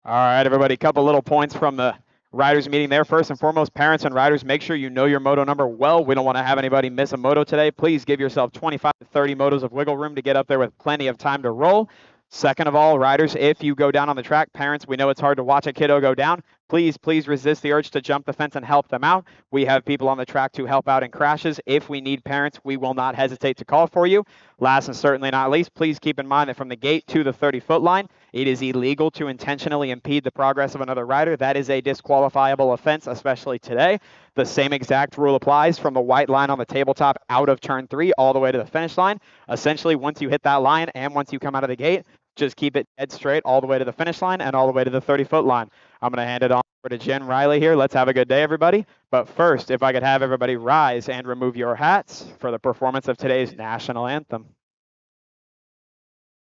All right, everybody, a couple little points from the riders meeting there. First and foremost, parents and riders, make sure you know your moto number well. We don't want to have anybody miss a moto today. Please give yourself 25 to 30 motos of wiggle room to get up there with plenty of time to roll. Second of all, riders, if you go down on the track, parents, we know it's hard to watch a kiddo go down. Please resist the urge to jump the fence and help them out. We have people on the track to help out in crashes. If we need parents, we will not hesitate to call for you. Last and certainly not least, please keep in mind that from the gate to the 30-foot line, it is illegal to intentionally impede the progress of another rider. That is a disqualifiable offense, especially today. The same exact rule applies from the white line on the tabletop out of turn 3 all the way to the finish line. Essentially, once you hit that line and once you come out of the gate, just keep it dead straight all the way to the finish line and all the way to the 30-foot line. I'm going to hand it on over to Jen Riley here. Let's have a good day, everybody. But first, if I could have everybody rise and remove your hats for the performance of today's national anthem.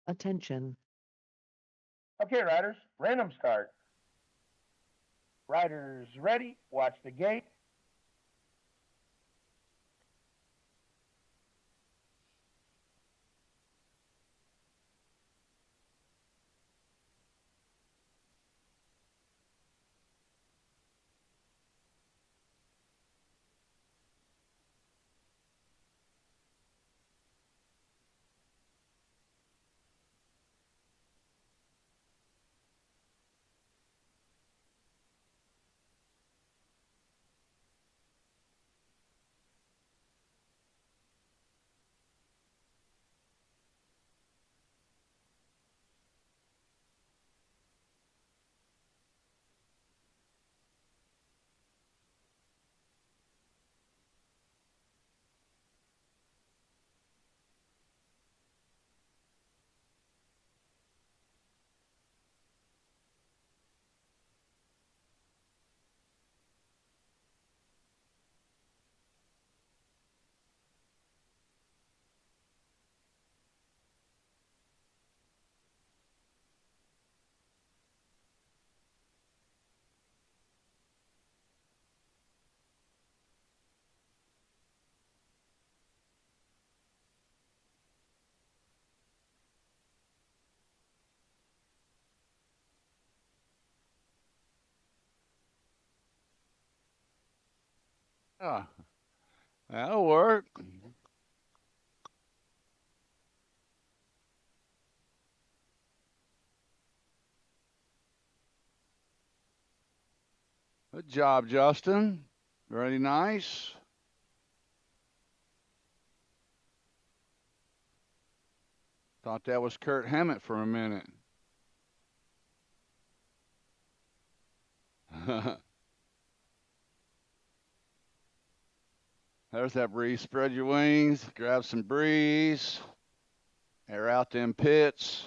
Attention. Okay, riders, random start. Riders ready, watch the gate. Ah, that'll work. Good job, Justin. Very nice. Thought that was Kurt Hammett for a minute. There's that breeze. Spread your wings, grab some breeze, air out them pits.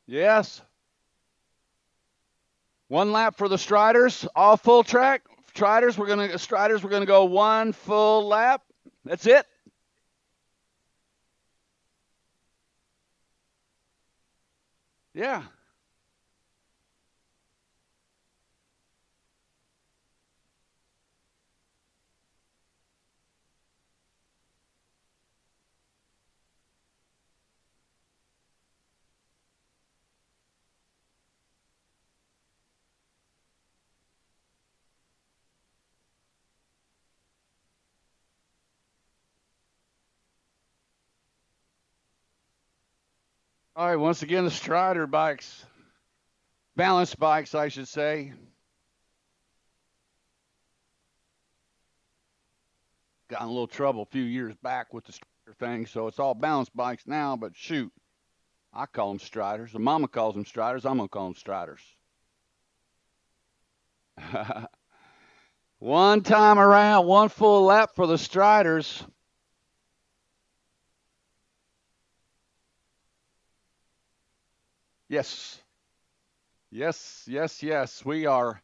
Yes. One lap for the Striders, all full track. Striders, we're gonna go one full lap. That's it. Yeah. All right, once again, the Strider bikes, balance bikes, I should say. Got in a little trouble a few years back with the Strider thing, so it's all balance bikes now, but shoot, I call them Striders. The mama calls them Striders. I'm going to call them Striders. One time around, one full lap for the Striders. Yes. Yes. We are.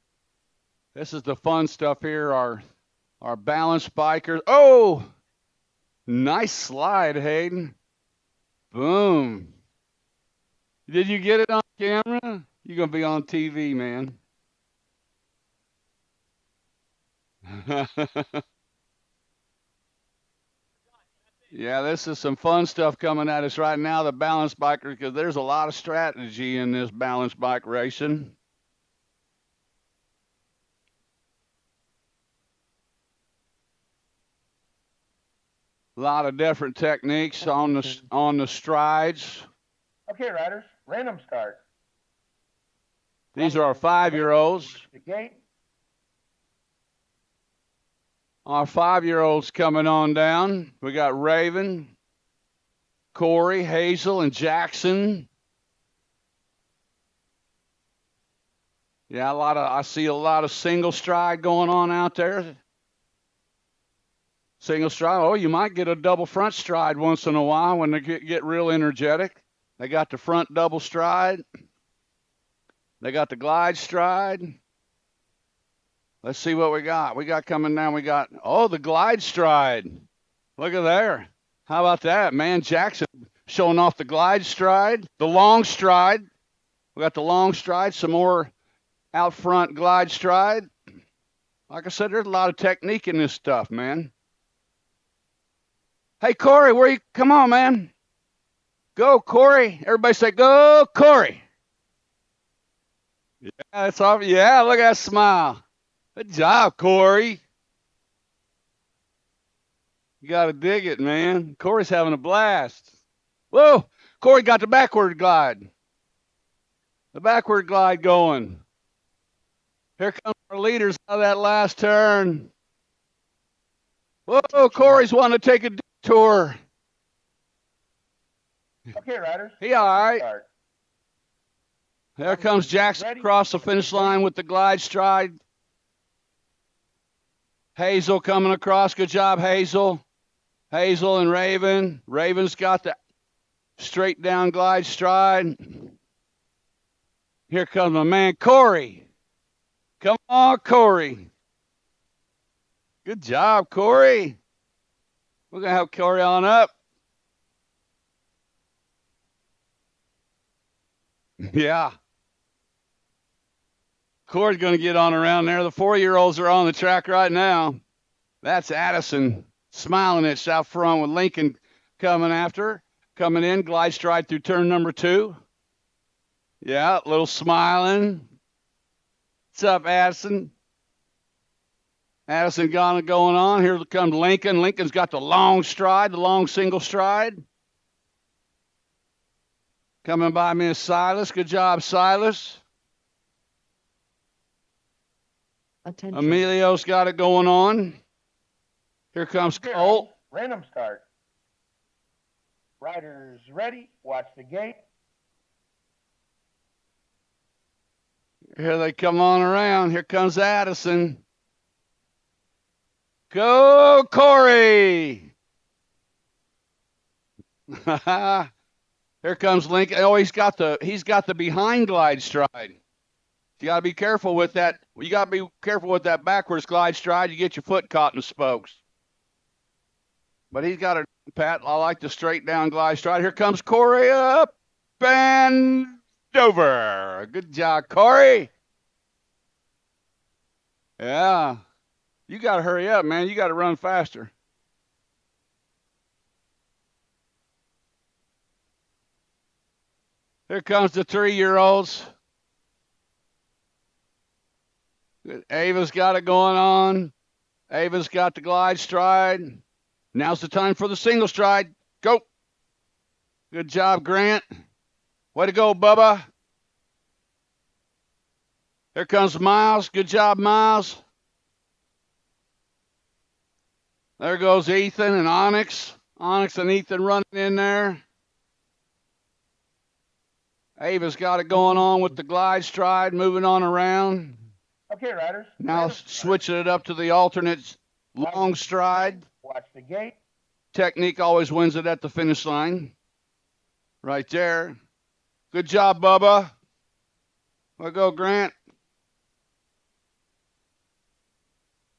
This is the fun stuff here. Our balance bikers. Oh, nice slide, Hayden. Boom. Did you get it on camera? You're gonna be on TV, man. Yeah, this is some fun stuff coming at us right now, the balance biker, because there's a lot of strategy in this balance bike racing. A lot of different techniques on the strides. Okay, riders, random start. These are our 5-year-olds. The gate. Our 5-year-olds coming on down. We got Raven, Corey, Hazel, and Jackson. Yeah, I see a lot of single stride going on out there. Single stride. Oh, you might get a double front stride once in a while when they get real energetic. They got the front double stride. They got the glide stride. Let's see what we got. We got coming down. We got, the glide stride. Look at there. How about that, man? Jackson showing off the glide stride, the long stride. We got the long stride, some more out front glide stride. Like I said, there's a lot of technique in this stuff, man. Hey, Corey, come on, man. Go, Corey. Everybody say, go, Corey. Yeah, that's off. Yeah, look at that smile. Good job, Corey. You got to dig it, man. Corey's having a blast. Whoa, Corey got the backward glide. The backward glide going. Here comes our leaders out of that last turn. Whoa, Corey's wanting to take a detour. Okay, riders. He all right. Start. There comes Jackson across the finish line with the glide stride. Hazel coming across. Good job, Hazel. Hazel and Raven. Raven's got the straight down glide stride. Here comes my man, Corey. Come on, Corey. Good job, Corey. We're going to have Corey on up. Yeah. Corey's going to get on around there. The 4-year-olds are on the track right now. That's Addison smiling at out front with Lincoln coming after. Coming in, glide stride through turn number 2. Yeah, a little smiling. What's up, Addison? Addison going on. Here comes Lincoln. Lincoln's got the long stride, the long single stride. Coming by me is Silas. Good job, Silas. Attention. Emilio's got it going on. Here comes Okay, Colt. random start. Riders ready. Watch the gate. Here they come on around. Here comes Addison. Go, Corey! Here comes Lincoln. Oh, he's got the behind glide stride. You got to be careful with that. You got to be careful with that backwards glide stride. You get your foot caught in the spokes. But he's got a pat. I like the straight down glide stride. Here comes Corey up and over. Good job, Corey. Yeah. You got to hurry up, man. You got to run faster. Here comes the 3-year-olds. Ava's got it going on. Ava's got the glide stride. Now's the time for the single stride. Go. Good job, Grant. Way to go, Bubba. Here comes Miles. Good job, Miles. There goes Ethan and Onyx. Onyx and Ethan running in there. Ava's got it going on with the glide stride, moving on around. Okay, riders. Now switching it up to the alternate long stride. Watch the gate. Technique always wins it at the finish line. Right there. Good job, Bubba. Way to go, Grant.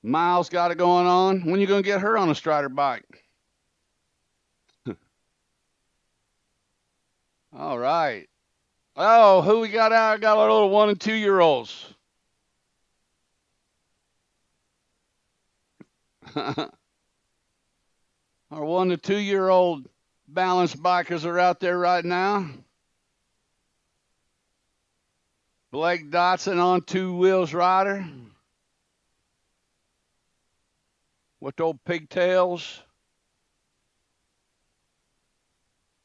Miles got it going on. When you going to get her on a Strider bike? All right. Oh, who we got out? I got our little 1- and 2-year-olds. Our 1 to 2 year old balanced bikers are out there right now. Blake Dotson on 2 wheels rider with old pigtails.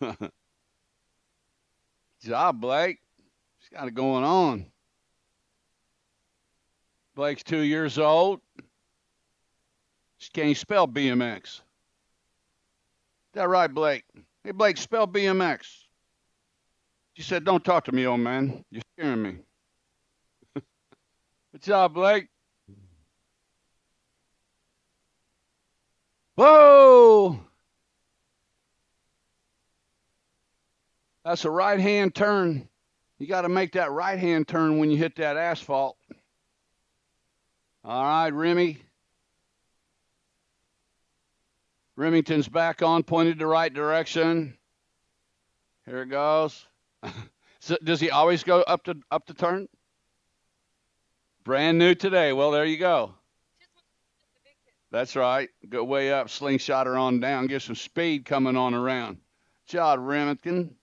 Good job, Blake. He's got it going on. Blake's 2 years old. Just can't spell BMX. Is that right, Blake? Hey, Blake, spell BMX. She said, don't talk to me, old man. You're scaring me. Good job, Blake. Whoa! That's a right-hand turn. You got to make that right-hand turn when you hit that asphalt. All right, Remy. Remington's back on, pointed the right direction. Here it goes. So does he always go up the turn? Brand new today. Well, there you go. That's right. Go way up, slingshot her on down, get some speed coming on around. Job, Remington.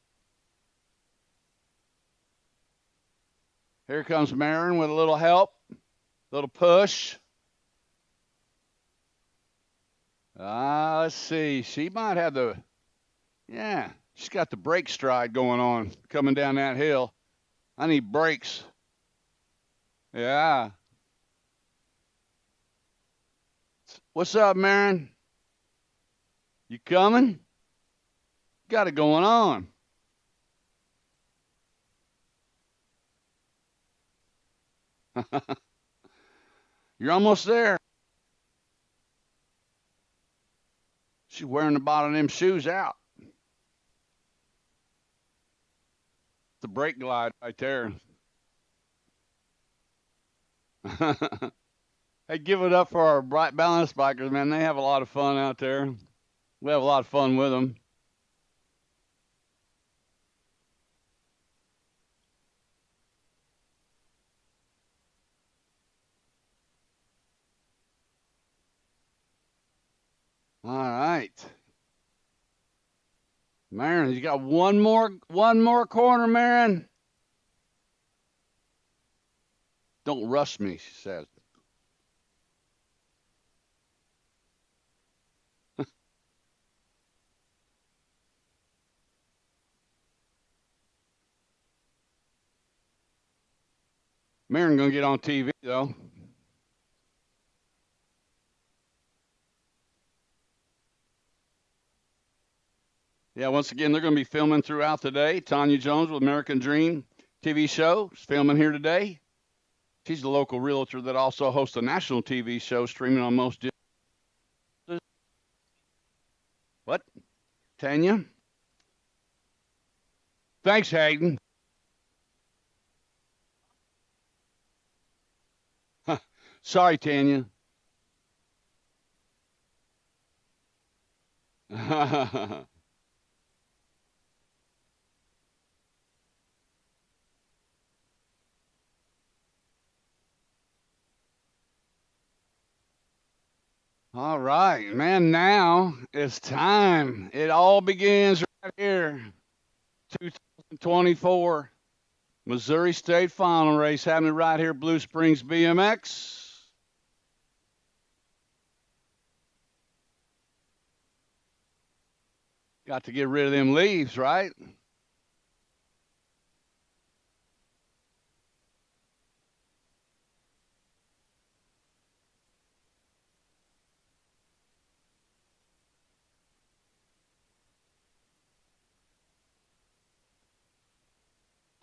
Here comes Marin with a little help, little push. Let's see. She might have she's got the brake stride going on coming down that hill. I need brakes. Yeah. What's up, Marin? You coming? Got it going on. You're almost there. She's wearing the bottom of them shoes out. The brake glide right there. Hey, give it up for our bright balance bikers, man. They have a lot of fun out there. We have a lot of fun with them. All right. Marin, you got one more corner, Marin. Don't rush me, she says. Marin gonna get on TV though. Yeah, once again, they're going to be filming throughout the day. Tanya Jones with American Dream TV show is filming here today. She's the local realtor that also hosts a national TV show streaming on most. What? Tanya? Thanks, Hayden. Sorry, Tanya. All right, man, now it's time. It all begins right here. 2024 Missouri State Final race happening right here, Blue Springs BMX. Got to get rid of them leaves, right?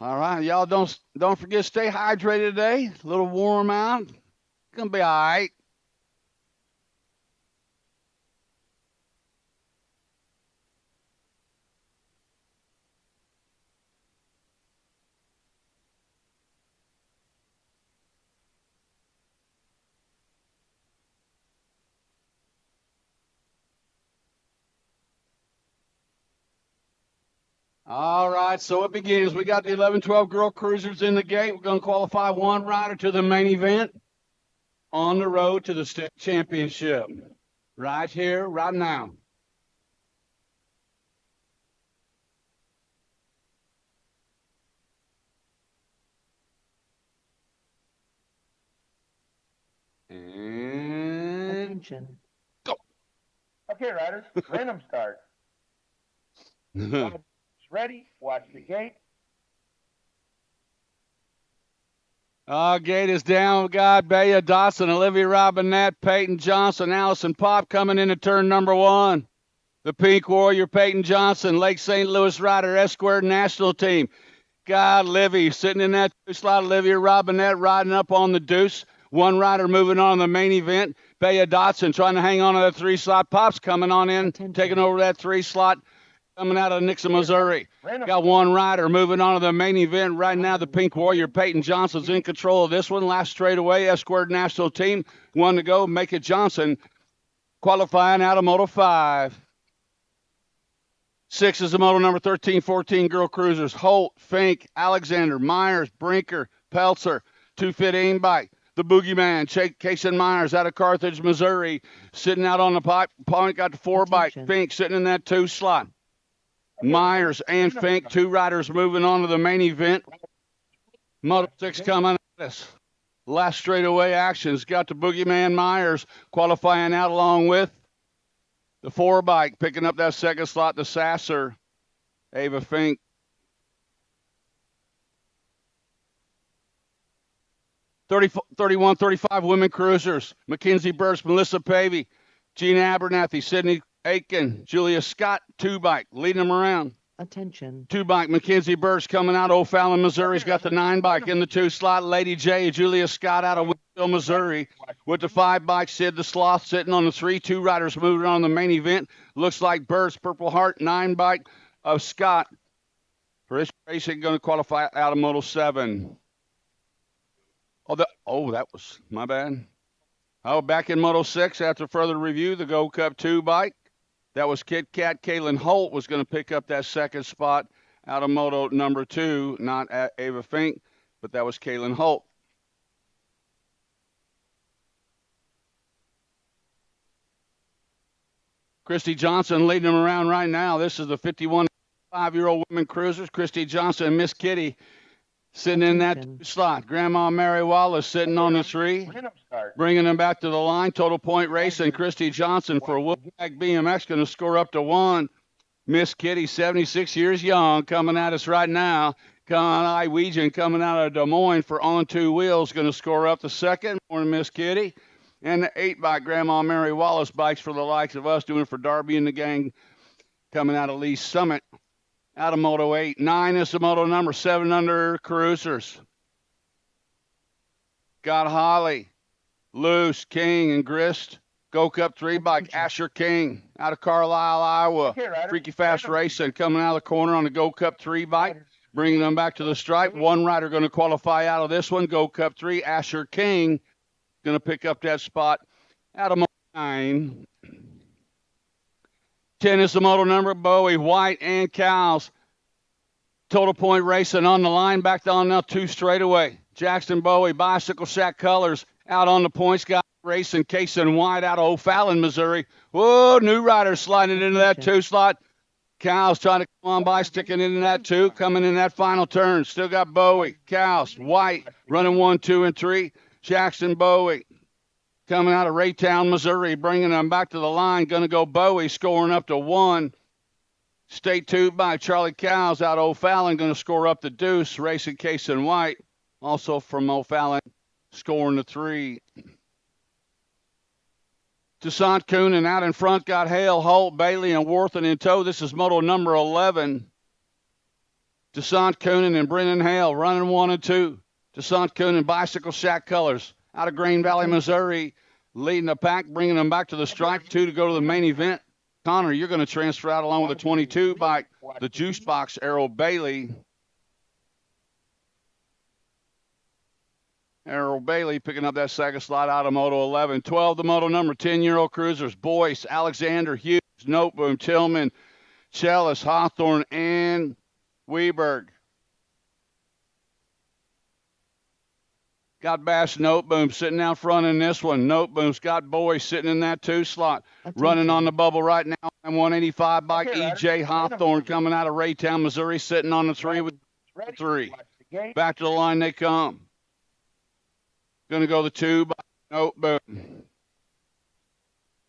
All right, y'all don't forget, stay hydrated today. A little warm out. It's gonna be all right. All right, so it begins. We got the 11-12 girl cruisers in the gate. We're going to qualify one rider to the main event on the road to the state championship. Right here, right now. And Attention. Okay, riders, random start. Ready, watch the gate. Gate is down. We got Bea Dotson, Olivia Robinette, Peyton Johnson, Allison Pop coming into turn number 1. The Pink Warrior, Peyton Johnson, Lake St. Louis Rider, S-Squared National Team. God, Livy sitting in that two slot. Olivia Robinette riding up on the deuce. One rider moving on the main event. Bea Dotson trying to hang on to that 3 slot. Pop's coming on in, taking over that 3 slot. Coming out of Nixa, Missouri. Got one rider moving on to the main event right now. The Pink Warrior, Peyton Johnson's in control of this one. Last straightaway, S-Squared National Team. 1 to go. Make it Johnson qualifying out of Moto 5. 6 is the moto number 13, 14 girl cruisers. Holt, Fink, Alexander, Myers, Brinker, Peltzer. 2-fit aim bike. The Boogeyman, Kason Myers out of Carthage, Missouri. Sitting out on the point, got the 4 bike. Fink sitting in that 2 slot. Myers and Fink, 2 riders moving on to the main event. Moto 6 coming at us. Last straightaway actions. Got the Boogeyman Myers qualifying out along with the 4 bike, picking up that 2nd slot, the Sasser, Ava Fink. 31, 35 women cruisers. Mackenzie Burst, Melissa Pavey, Gina Abernathy, Sydney Aiken, Julia Scott, 2 bike, leading them around. Attention. 2 bike, Mackenzie Burst coming out of O'Fallon, Missouri's got the 9 bike in the 2 slot. Lady J, Julia Scott out of Winsville, Missouri with the 5 bike. Sid the Sloth sitting on the 3. 2 riders moving on the main event. Looks like Burst, Purple Heart, 9 bike of Scott. For this racing, going to qualify out of Moto 7. That was my bad. Back in Moto 6 after further review, the Go Cup 2 bike. That was Kit Kat. Kaylin Holt was going to pick up that 2nd spot out of Moto number 2, not Ava Fink, but that was Kaylin Holt. Christy Johnson leading them around right now. This is the 51 5-year-old women cruisers. Christy Johnson and Miss Kitty sitting in that 2 slot. Grandma Mary Wallace sitting on the 3, bringing them back to the line. Total point race, and Christy Johnson for Wolfpack BMX going to score up to 1. Miss Kitty, 76 years young, coming at us right now. Iwegian coming out of Des Moines for On 2 Wheels, going to score up the 2nd. More Miss Kitty. And the 8 bike Grandma Mary Wallace bikes for the likes of us, doing it for Darby and the gang, coming out of Lee Summit. Out of Moto 8. 9 is the moto number 7 under cruisers. Got Holly, Luce, King, and Grist. Go Cup 3 bike, Asher King out of Carlisle, Iowa. Freaky Fast Racing coming out of the corner on the Go Cup 3 bike, bringing them back to the stripe. 1 rider going to qualify out of this one. Go Cup 3, Asher King going to pick up that spot out of Moto 9. 10 is the moto number, Bowie, White, and Cows. Total point racing on the line, back on now 2 straightaway. Jackson Bowie, Bicycle Shack Colors, out on the points, got racing, Kason White out of O'Fallon, Missouri. Whoa, new rider sliding into that 2 slot. Cows trying to come on by, sticking into that 2, coming in that final turn. Still got Bowie, Cows, White, running 1, 2, and 3. Jackson Bowie coming out of Raytown, Missouri, bringing them back to the line. Going to go Bowie, scoring up to 1. State 2 by Charlie Cows out of O'Fallon, going to score up the deuce. Racing Kason White, also from O'Fallon, scoring the 3. Desant Coonan out in front, got Hale, Holt, Bailey, and Worthen in tow. This is moto number 11. Desant Coonan and Brennan Hale running 1 and 2. Desant Coonan, Bicycle Shack Colors, out of Green Valley, Missouri, leading the pack, bringing them back to the stripe. 2 to go to the main event. Connor, you're going to transfer out along with the 22 bike, the Juice Box, Errol Bailey. Errol Bailey picking up that 2nd slot out of Moto 11. 12, the moto number 10-year-old cruisers, Boyce, Alexander, Hughes, Noteboom, Tillman, Chellis, Hawthorne, and Weberg. Got Bass Noteboom sitting out front in this one. Noteboom's got Boyce sitting in that 2 slot. Running on the bubble right now. And 185 bike, E.J. Hawthorne coming out of Raytown, Missouri, sitting on the 3 with 3. Back to the line they come. Going to go the 2 by Nope, boom.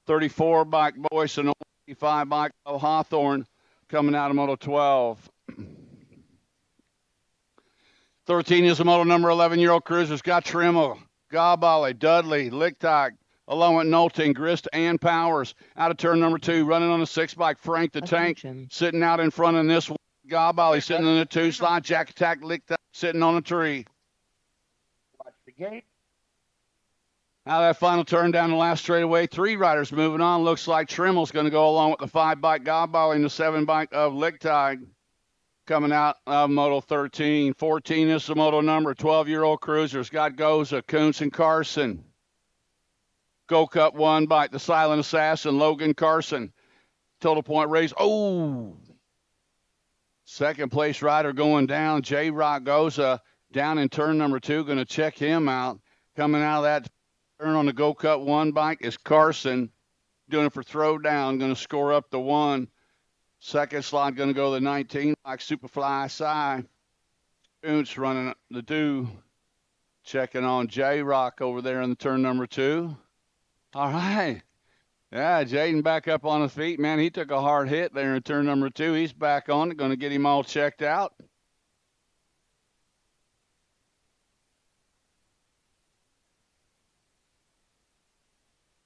34 bike Boyce and 85 bike Hawthorne coming out of Moto 12. 13 is the Moto number 11-year-old cruisers. Got Trimmel, Gabali, Dudley, Lichtock, along with Nolting, Grist, and Powers. Out of turn number 2, running on a 6 bike. Frank the Tank Attention. sitting out in front in this one. Gabali sitting in the 2 slot. Jack Attack, Lichtock sitting on a tree. Watch the gate. Now that final turn down the last straightaway, 3 riders moving on. Looks like Trimmel's going to go along with the 5 bike Gabali and the 7 bike of Lichtock. Coming out of Moto 13. 14 is the Moto number. 12-year-old cruisers. Got Goza, Kuntz, and Carson. Go Cup 1 bike, the Silent Assassin, Logan Carson. Total point race. Oh! Second place rider going down. J-Rock Goza down in turn number 2. Going to check him out. Coming out of that turn on the Go Cup 1 bike is Carson. Doing it for throwdown. Going to score up the 1. Second slot going to go to the 19 bike Superfly SI. Kuntz running the 2. Checking on J-Rock over there in the turn number 2. All right. Yeah, Jaden back up on his feet. Man, he took a hard hit there in turn number 2. He's back on it. Going to get him all checked out.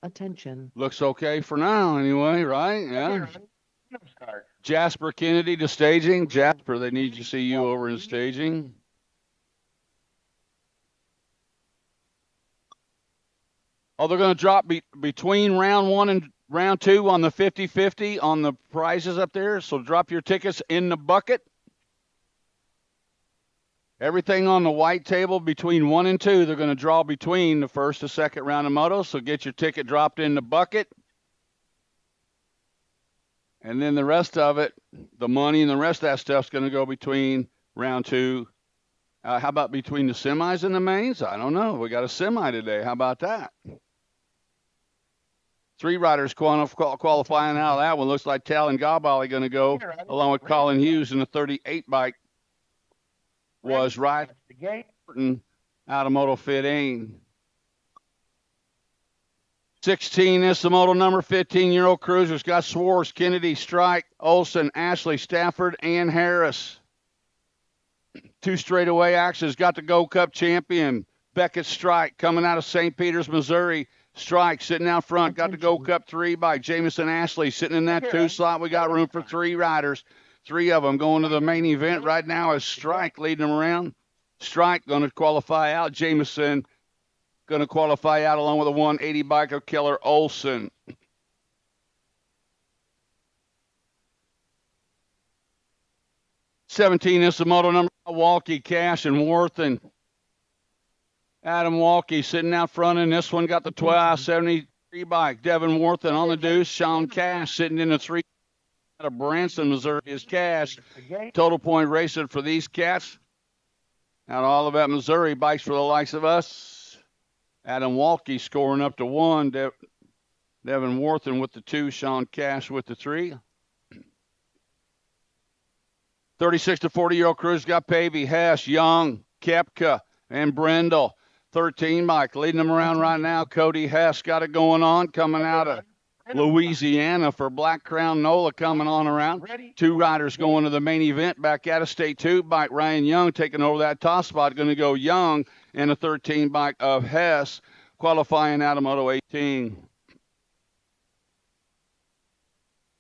Attention. Looks okay for now anyway, right? Okay, Yeah. ready? Random start. Jasper Kennedy to staging. Jasper, they need to see you over in staging. Oh, they're going to drop between round 1 and round 2 on the 50-50 on the prizes up there. So drop your tickets in the bucket. Everything on the white table between 1 and 2, they're going to draw between the first and second round of motos. So get your ticket dropped in the bucket. And then the rest of it, the money and the rest of that stuff's going to go between round 2. How about between the semis and the mains? I don't know. We got a semi today. How about that? 3 riders qualifying out of that one. Looks like Tal and Gabali going to go along with Colin Hughes in the 38 bike. Was right Watch the gate. out of Moto 15. 16 is the Moto number 15-year-old cruisers. Got Swartz, Kennedy, Strike, Olson, Ashley, Stafford, and Harris. 2 straightaway actions. Got the Gold Cup champion, Beckett Strike, coming out of St. Peters, Missouri. Strike sitting out front. Got the Gold Cup 3 by Jamison Ashley sitting in that 2 slot. We got room for 3 riders. 3 of them going to the main event right now is Strike leading them around. Strike going to qualify out. Jamison going to qualify out along with a 180 bike of Keller Olson. '17 is the Moto number Walkie, Cash, and Worthen. Adam Walkie sitting out front in this one. Got the 1273 bike. Devin Worthen on the deuce. Sean Cash sitting in the 3 out of Branson, Missouri is Cash. Total point racing for these cats. Out of Olivet, Missouri, bikes for the likes of us. Adam Walkie scoring up to 1. Devin Worthen with the 2. Sean Cash with the 3. 36 to 40-year-old cruisers got Pavey, Hess, Young, Kepka, and Brendel. 13 bike leading them around right now. Cody Hess got it going on, coming out of Louisiana for Black Crown. Nola coming on around. 2 riders going to the main event. Back out of state 2 bike. Ryan Young taking over that top spot. Going to go Young and a 13 bike of Hess qualifying out of Moto 18.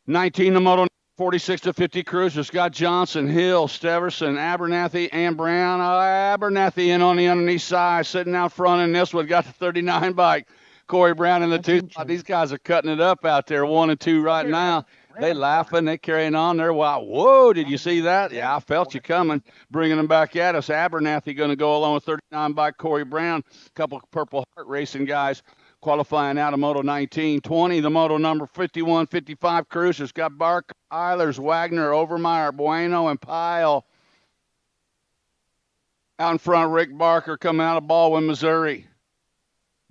19 the Moto 46 to 50 cruisers. Got Johnson, Hill, Steverson, Abernathy, and Brown. Abernathy in on the underneath side, sitting out front in this one. Got the 39 bike. Corey Brown in the 2 spot. These guys are cutting it up out there, 1 and 2 right now. They laughing, they carrying on there. Wow, whoa, did you see that? Yeah, I felt you coming. Bringing them back at us. Abernathy going to go along with 39 by Corey Brown. A couple of Purple Heart Racing guys qualifying out of Moto 19. 20, the Moto number 51, 55 cruisers. Got Barker, Eilers, Wagner, Overmeyer, Bueno, and Pyle. Out in front, Rick Barker coming out of Baldwin, Missouri.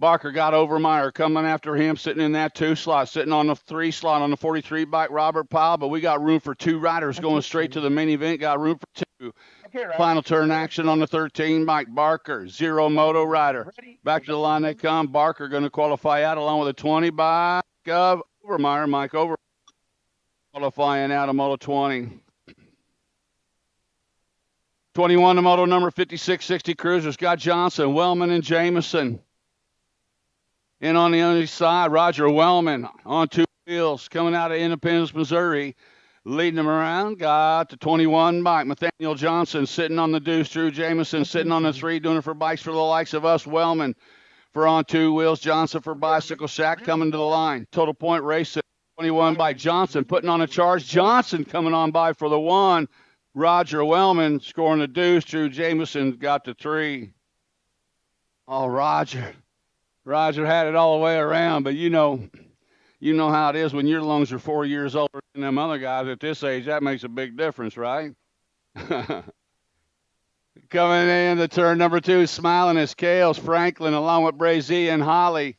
Barker got Overmeyer coming after him, sitting in that 2 slot, sitting on the 3 slot on the 43 bike, Robert Pyle. But we got room for 2 riders going straight to the main event. Got room for 2. Okay, riders. Final turn action on the 13 bike. Barker, 0 moto rider. Ready? Back to the line they come. Barker going to qualify out along with a 20 bike of Overmeyer. Mike Over qualifying out of Moto 20. 21 to Moto number 5660 Cruisers. Scott Johnson, Wellman, and Jameson. In on the other side, Roger Wellman on 2 wheels coming out of Independence, Missouri. Leading them around, got the 21 bike. Nathaniel Johnson sitting on the deuce. Drew Jameson sitting on the 3, doing it for bikes for the likes of us. Wellman for on 2 wheels. Johnson for Bicycle Shack coming to the line. Total point racing. 21 bike. Johnson putting on a charge. Johnson coming on by for the 1. Roger Wellman scoring the deuce. Drew Jameson got the 3. Oh, Roger. Roger had it all the way around, but you know how it is when your lungs are 4 years older than them other guys at this age. That makes a big difference, right? Coming in to turn number 2, smiling as Scales, Franklin, along with Brazy and Holly.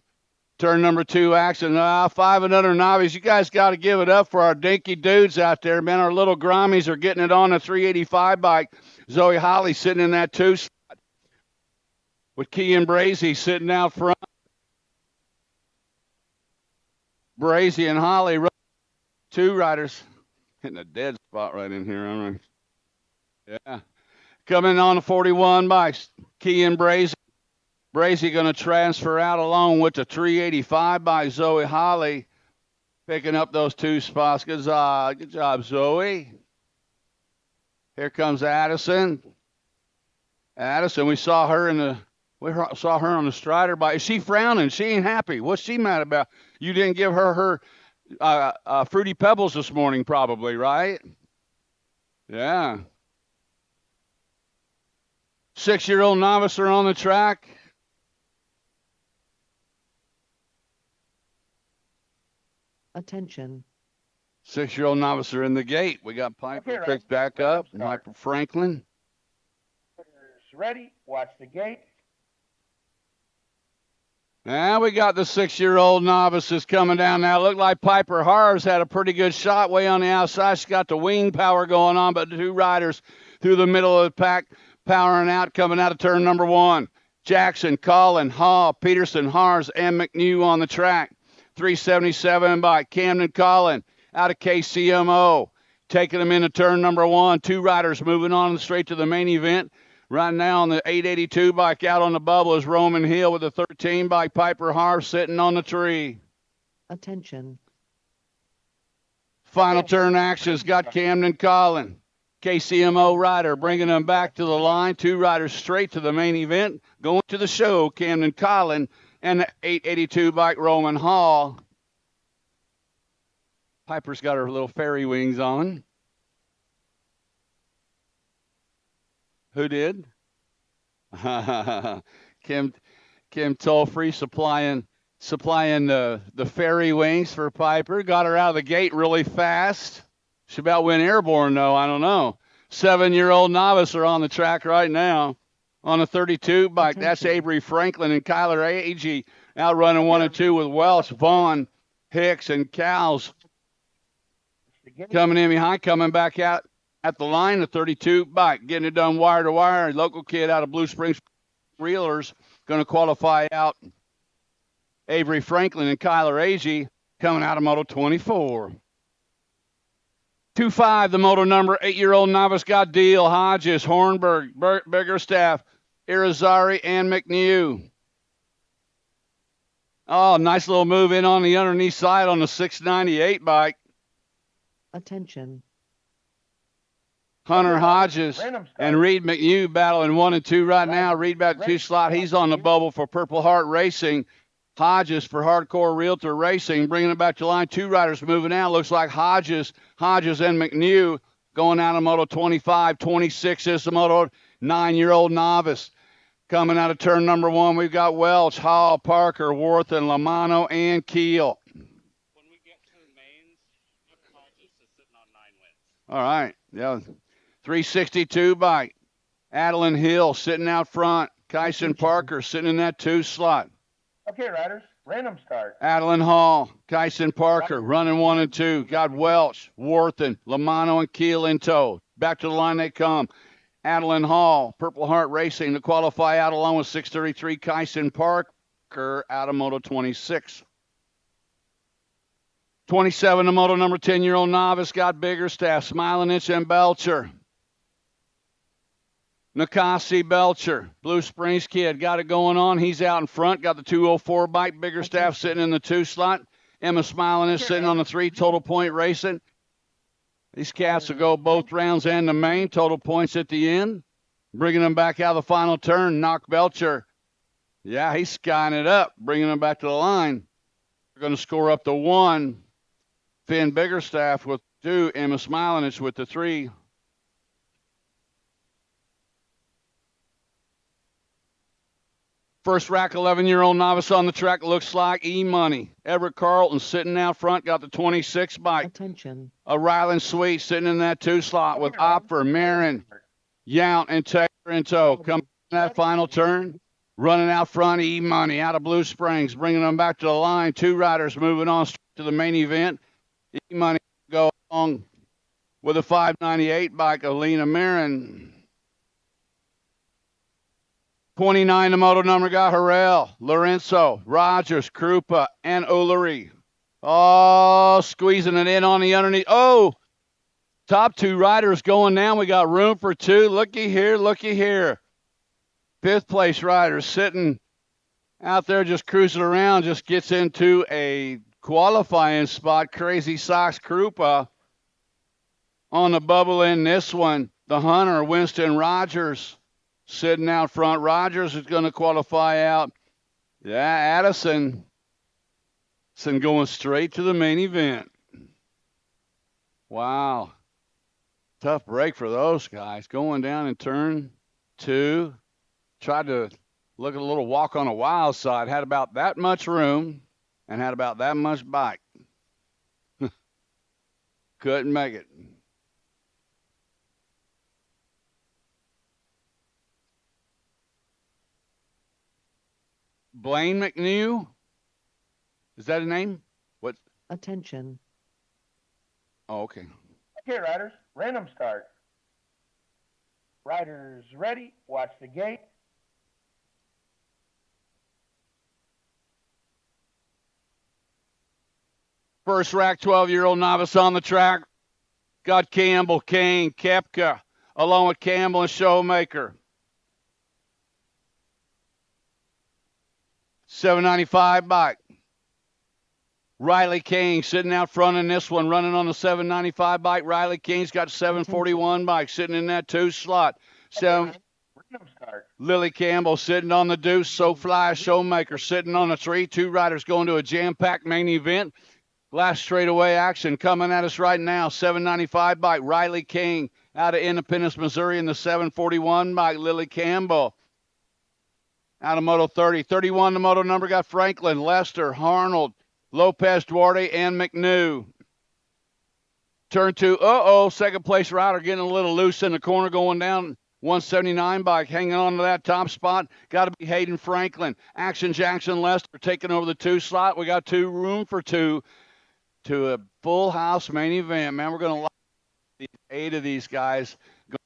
Turn number 2 action. 5 and under novice. You guys got to give it up for our dinky dudes out there, man. Our little grommies are getting it on a 385 bike. Zoe Holly sitting in that 2 spot with Key and Brazy sitting out front. Brazy and Holly, 2 riders. Hitting a dead spot right in here, aren't I? Yeah. Coming on the 41 bikes, Key and Brazy. Brazy going to transfer out along with the 385 by Zoe Holly. Picking up those 2 spots. Good job, Zoe. Here comes Addison. Addison, we saw her on the Strider bike. Is she frowning? She ain't happy. What's she mad about? You didn't give her Fruity Pebbles this morning, probably, right? Yeah. 6-year-old novice are on the track. Attention. 6-year-old novice are in the gate. We got Piper picked back up. Piper Franklin. Ready? Watch the gate. Now we got the 6-year-old novices coming down now. Looked like Piper Harves had a pretty good shot way on the outside. She's got the wing power going on, but the 2 riders through the middle of the pack powering out, coming out of turn number 1. Jackson, Collin, Hall, Peterson, Harves, and McNew on the track. 377 by Camden Collin out of KCMO. Taking them into turn number 1. 2 riders moving on straight to the main event. Right now on the 882 bike out on the bubble is Roman Hill with the 13 bike. Piper Harv sitting on the tree. Attention. Final turn action's got Camden Collin. KCMO rider bringing them back to the line. 2 riders straight to the main event. Going to the show, Camden Collin and the 882 bike Roman Hall. Piper's got her little fairy wings on. Who did? Kim Tollfree supplying the fairy wings for Piper. Got her out of the gate really fast. She about went airborne though. I don't know. 7-year-old novice are on the track right now on a 32 bike. That's Avery Franklin and Kyler Agee out running 1 and 2 with Welch, Vaughn, Hicks, and Cowles coming in behind, coming back out at the line, the 32 bike, getting it done wire to wire. Local kid out of Blue Springs Reelers going to qualify out. Avery Franklin and Kyler Agee coming out of Moto 24. 2-5, the Moto number 8-year-old novice got Deal, Hodges, Hornberg, Biggerstaff, Irizarry, and McNew. Oh, nice little move in on the underneath side on the 698 bike. Attention. Hunter Hodges and Reed McNew battling 1 and 2 right now. Reed back 2 slot. He's on the bubble for Purple Heart Racing. Hodges for Hardcore Realtor Racing. Bringing it back to line. 2 riders moving out. Looks like Hodges and McNew going out of Moto 25. 26 is the Moto 9-year-old novice. Coming out of turn number 1, we've got Welch, Hall, Parker, Worth, and Lamano, and Keel. When we get to the mains, Hodges is sitting on 9 wins. All right. Yeah. 362 bike. Adeline Hill sitting out front. Kyson Parker sitting in that 2 slot. Okay, riders. Random start. Adeline Hall, Kyson Parker running 1 and 2. Got Welch, Worthen, Lamano, and Keel in tow. Back to the line they come. Adeline Hall, Purple Heart Racing to qualify out along with 633 Kyson Parker out of Moto 26. 27 to Moto number 10-year-old novice, got Biggerstaff, Smiling Itch and Belcher. Nikasi Belcher, Blue Springs kid, got it going on. He's out in front, got the 204 bike. Biggerstaff sitting in the 2 slot. Emma Smiling is sitting on the 3, Total Point Racing. These cats will go both rounds and the main. Total points at the end. Bringing them back out of the final turn. Knock Belcher. Yeah, he's skying it up. Bringing them back to the line. They're going to score up to 1. Finn Biggerstaff with 2. Emma Smilinich with the 3. First rack, 11-year-old novice on the track, looks like E-Money. Everett Carlton sitting out front, got the 26 bike. Attention. A Ryland Sweet sitting in that 2 slot with Opfer, Marin, Yount, and Taylor in tow. Coming in that final turn, running out front, E-Money out of Blue Springs, bringing them back to the line. 2 riders moving on straight to the main event. E-Money go along with a 598 bike, Alina Marin. 29, the moto number got Harrell, Lorenzo, Rogers, Krupa, and Ullery. Oh, squeezing it in on the underneath. Oh, top 2 riders going down. We got room for 2. Looky here, looky here. 5th place rider sitting out there just cruising around, just gets into a qualifying spot. Crazy Socks Krupa on the bubble in this one. The Hunter, Winston Rogers. Sitting out front. Rogers is going to qualify out. Yeah, Addison going straight to the main event. Wow. Tough break for those guys. Going down in turn 2. Tried to look at a little walk on a wild side. Had about that much room and had about that much bike. Couldn't make it. Blaine McNew? Is that a name? What? Attention. Oh, okay. Okay, riders, random start. Riders ready, watch the gate. First rack, 12-year-old novice on the track. Got Campbell, Kane, Kepka, along with Campbell and Showmaker. 795 bike. Riley King sitting out front in this one, running on the 795 bike. Riley King's got 741 bike sitting in that 2 slot. Random start. Lily Campbell sitting on the deuce. So Fly Showmaker sitting on the 3. 2 riders going to a jam-packed main event. Last straightaway action coming at us right now. 795 bike. Riley King out of Independence, Missouri in the 741 bike. Lily Campbell out of Moto 30. 31, the moto number got Franklin, Lester, Arnold, Lopez Duarte, and McNew. Turn 2, second place rider getting a little loose in the corner going down. 179 bike hanging on to that top spot. Got to be Hayden Franklin. Action Jackson Lester taking over the 2 slot. We got 2 room for 2 to a full house main event. Man, we're going to 8 of these guys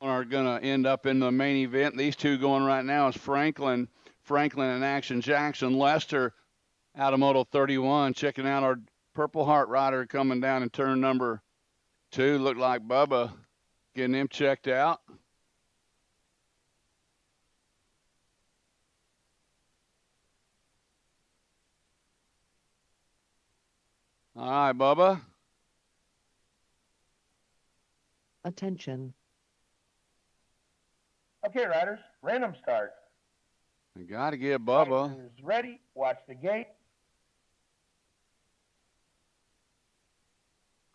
are going to end up in the main event. These 2 going right now is Franklin and Action Jackson. Lester out of Moto 31. Checking out our Purple Heart rider coming down in turn number 2. Looked like Bubba getting him checked out. All right, Bubba. Attention. Okay, riders, random start. You got to get Bubba. Riders ready, watch the gate.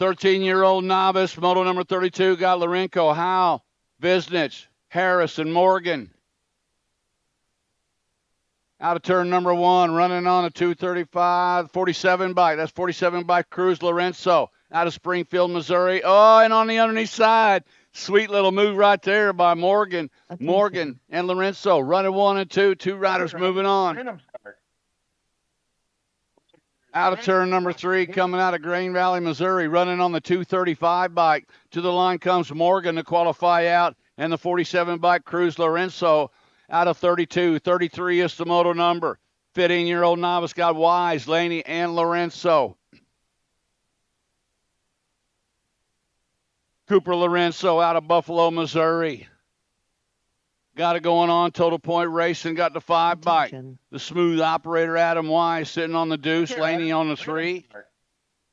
13-year-old novice, moto number 32, got Lorenko, Howe, Visnich, Harris, and Morgan. Out of turn number 1, running on a 235, 47 bike. That's 47 bike Cruz Lorenzo out of Springfield, Missouri. Oh, and on the underneath side, sweet little move right there by Morgan. Attention. Morgan and Lorenzo running 1 and 2. 2 riders moving on. Random start. Out of turn number 3, coming out of Green Valley, Missouri, running on the 235 bike. To the line comes Morgan to qualify out. And the 47 bike Cruz Lorenzo out of 32. 33 is the moto number. 15-year-old novice got Wise, Laney, and Lorenzo. Cooper Lorenzo out of Buffalo, Missouri. Got it going on. Total Point Racing got the 5 bike. Attention. The smooth operator, Adam Wise, sitting on the deuce. Laney on the 3.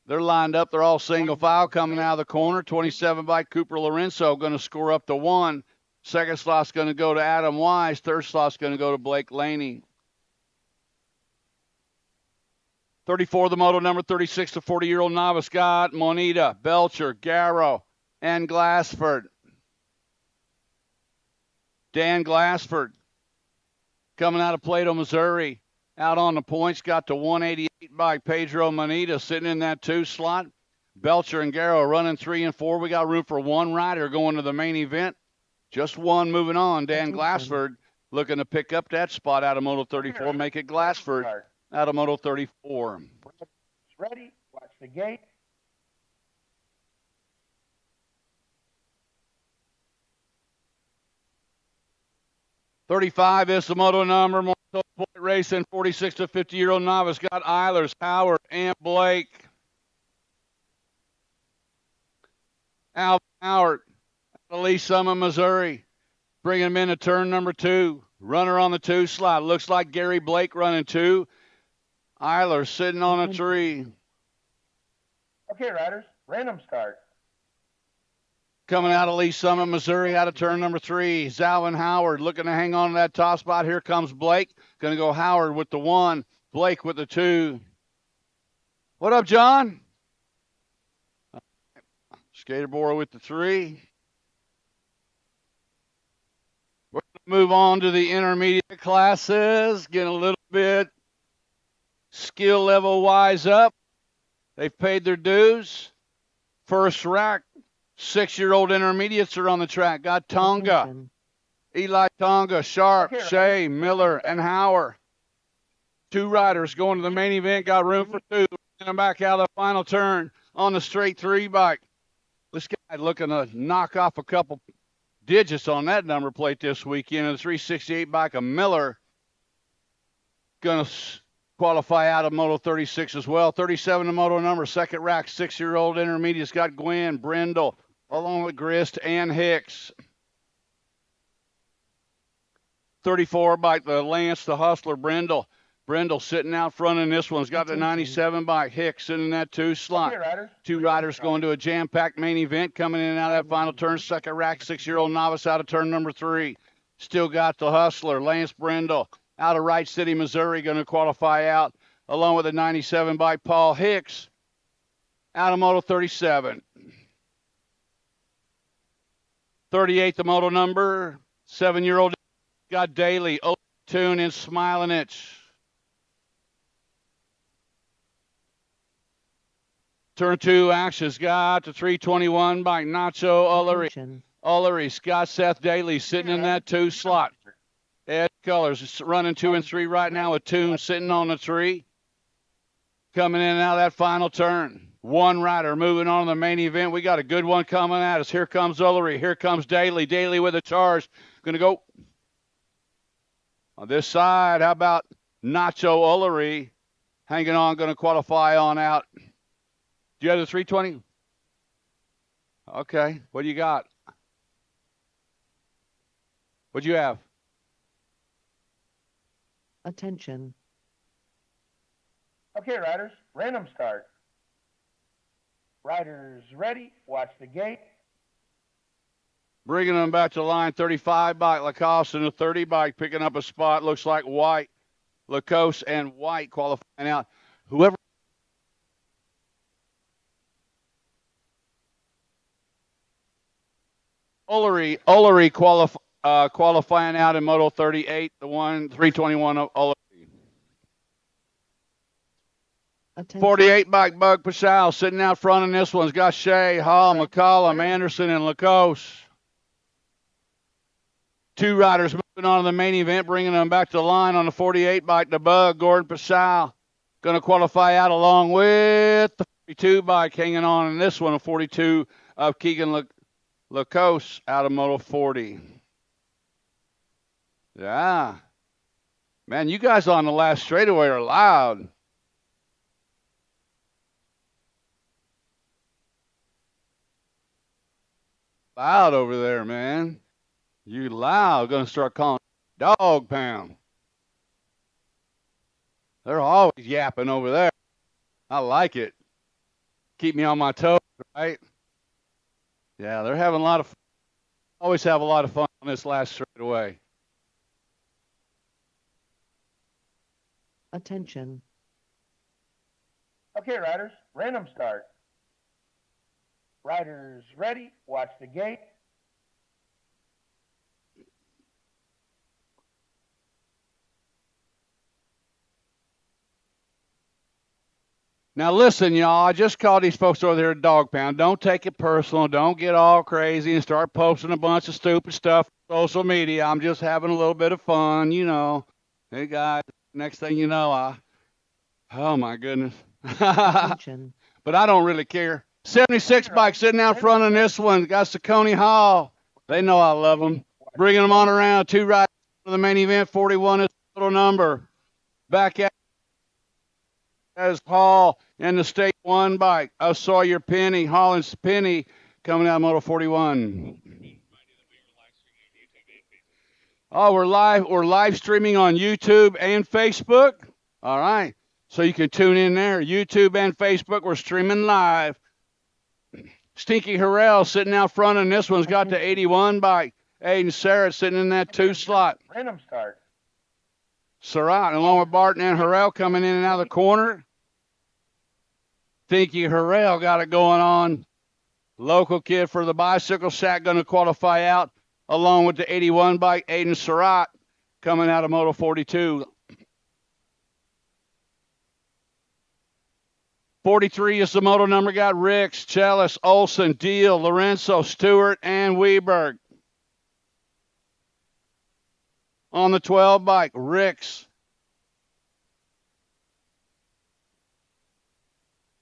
They're lined up. They're all single file coming out of the corner. 27 by Cooper Lorenzo going to score up to 1. Second slot's going to go to Adam Wise. Third slot's going to go to Blake Laney. 34, the moto number 36, the 40-year-old novice got Monita, Belcher, Garrow, and Glassford. Dan Glassford coming out of Plato, Missouri. Out on the points, got to 188 by Pedro Monita sitting in that 2 slot. Belcher and Garrow running 3 and 4. We got room for 1 rider going to the main event. Just 1 moving on. Dan Glassford looking to pick up that spot out of Moto 34. Make it Glassford out of Moto 34. Ready, watch the gate. $35 is the moto number. More Total Point Racing. 46 to 50-year-old novice got Eilers, Howard, and Blake. Alvin Howard, out of Lee Summit, Missouri. Bringing him into turn number 2. Runner on the 2 slot. Looks like Gary Blake running 2. Eilers sitting on a 3. Okay, riders, random start. Coming out of Lee Summit, Missouri, out of turn number 3. Zalvin Howard looking to hang on to that top spot. Here comes Blake. Going to go Howard with the 1. Blake with the 2. What up, John? Skater boy with the 3. We're going to move on to the intermediate classes. Getting a little bit skill level wise up. They've paid their dues. First rack. 6-year-old intermediates are on the track. Got Tonga, Attention. Eli Tonga, Sharp, Shea, Miller, and Hauer. 2 riders going to the main event. Got room for 2. And I'm back out of the final turn on the straight 3 bike. This guy looking to knock off a couple digits on that number plate this weekend. The 368 bike of Miller going to qualify out of Moto 36 as well. 37 the moto number. Second rack, 6-year-old intermediates got Gwen, Brindle, along with Grist and Hicks. 34 by the Lance, the Hustler, Brindle. Brindle sitting out front in this one. He's got the 97 by Hicks in that 2 slot. Okay, riders. 2 riders going to a jam-packed main event coming in and out of that final turn. Second rack, 6-year-old novice out of turn number 3. Still got the Hustler, Lance Brindle, out of Wright City, Missouri, going to qualify out, along with the 97 by Paul Hicks, out of Moto 37. 38, the moto number, 7-year-old got Daly, Tune, and Smilinich. Turn 2 actions got the 321 by Nacho Ullery. Attention. Ullery, Scott Seth Daly sitting in that 2 slot. Ed Colors is running 2 and 3 right now with Tune sitting on the 3. Coming in and out of that final turn. 1 rider moving on to the main event. We got a good one coming at us. Here comes Ullery. Here comes Daly. Daly with a charge. Going to go on this side. How about Nacho Ullery hanging on, going to qualify on out. Do you have the 320? Okay. What do you got? What'd you have? Attention. Okay, riders, random start. Riders ready, watch the gate. Bringing them back to line 35 bike, Lacoste and the 30 bike picking up a spot. Looks like White, Lacoste and White qualifying out. Whoever. Ullery qualifying out in Moto 38, the 321 of Ullery. Attention. 48 bike Bug Pashal sitting out front in this one's got Shea, Hall, McCollum, Anderson, and Lacoste. 2 riders moving on to the main event, bringing them back to the line on the 48 bike, the Bug, Gordon Pashal. Going to qualify out along with the 42 bike hanging on in this one, a 42 of Keegan Lacoste out of Moto 40. Yeah. Man, you guys on the last straightaway are loud. Loud over there, man. You loud. Going to start calling dog pound. They're always yapping over there. I like it. Keep me on my toes, right? Yeah, they're having a lot of fun. Always have a lot of fun on this last straightaway. Attention. Okay, riders, random start. Riders ready, watch the gate. Now listen, y'all, I just called these folks over there a dog pound. Don't take it personal. Don't get all crazy and start posting a bunch of stupid stuff on social media. I'm just having a little bit of fun, you know. Hey, guys, next thing you know, oh, my goodness. Attention. But I don't really care. 76 bike sitting out front on this one. Got Saucony Hall. They know I love them. Bringing them on around. 2 riders for the main event. 41 is the total number. Back at as Hall and the State 1 bike. Sawyer Penny, Holland's Penny coming out of Moto 41. Oh, we're live streaming on YouTube and Facebook. All right. So you can tune in there. YouTube and Facebook, we're streaming live. Stinky Harrell sitting out front, and this one's got the 81 bike. Aiden Sarrett sitting in that 2 slot. Random start. Surratt, along with Barton and Harrell coming in and out of the corner. Stinky Harrell got it going on. Local kid for the bicycle shack going to qualify out, along with the 81 bike. Aiden Surratt coming out of Moto 42. 43 is the moto number. Got Ricks, Chellis, Olson, Deal, Lorenzo, Stewart, and Weberg. On the 12 bike, Ricks.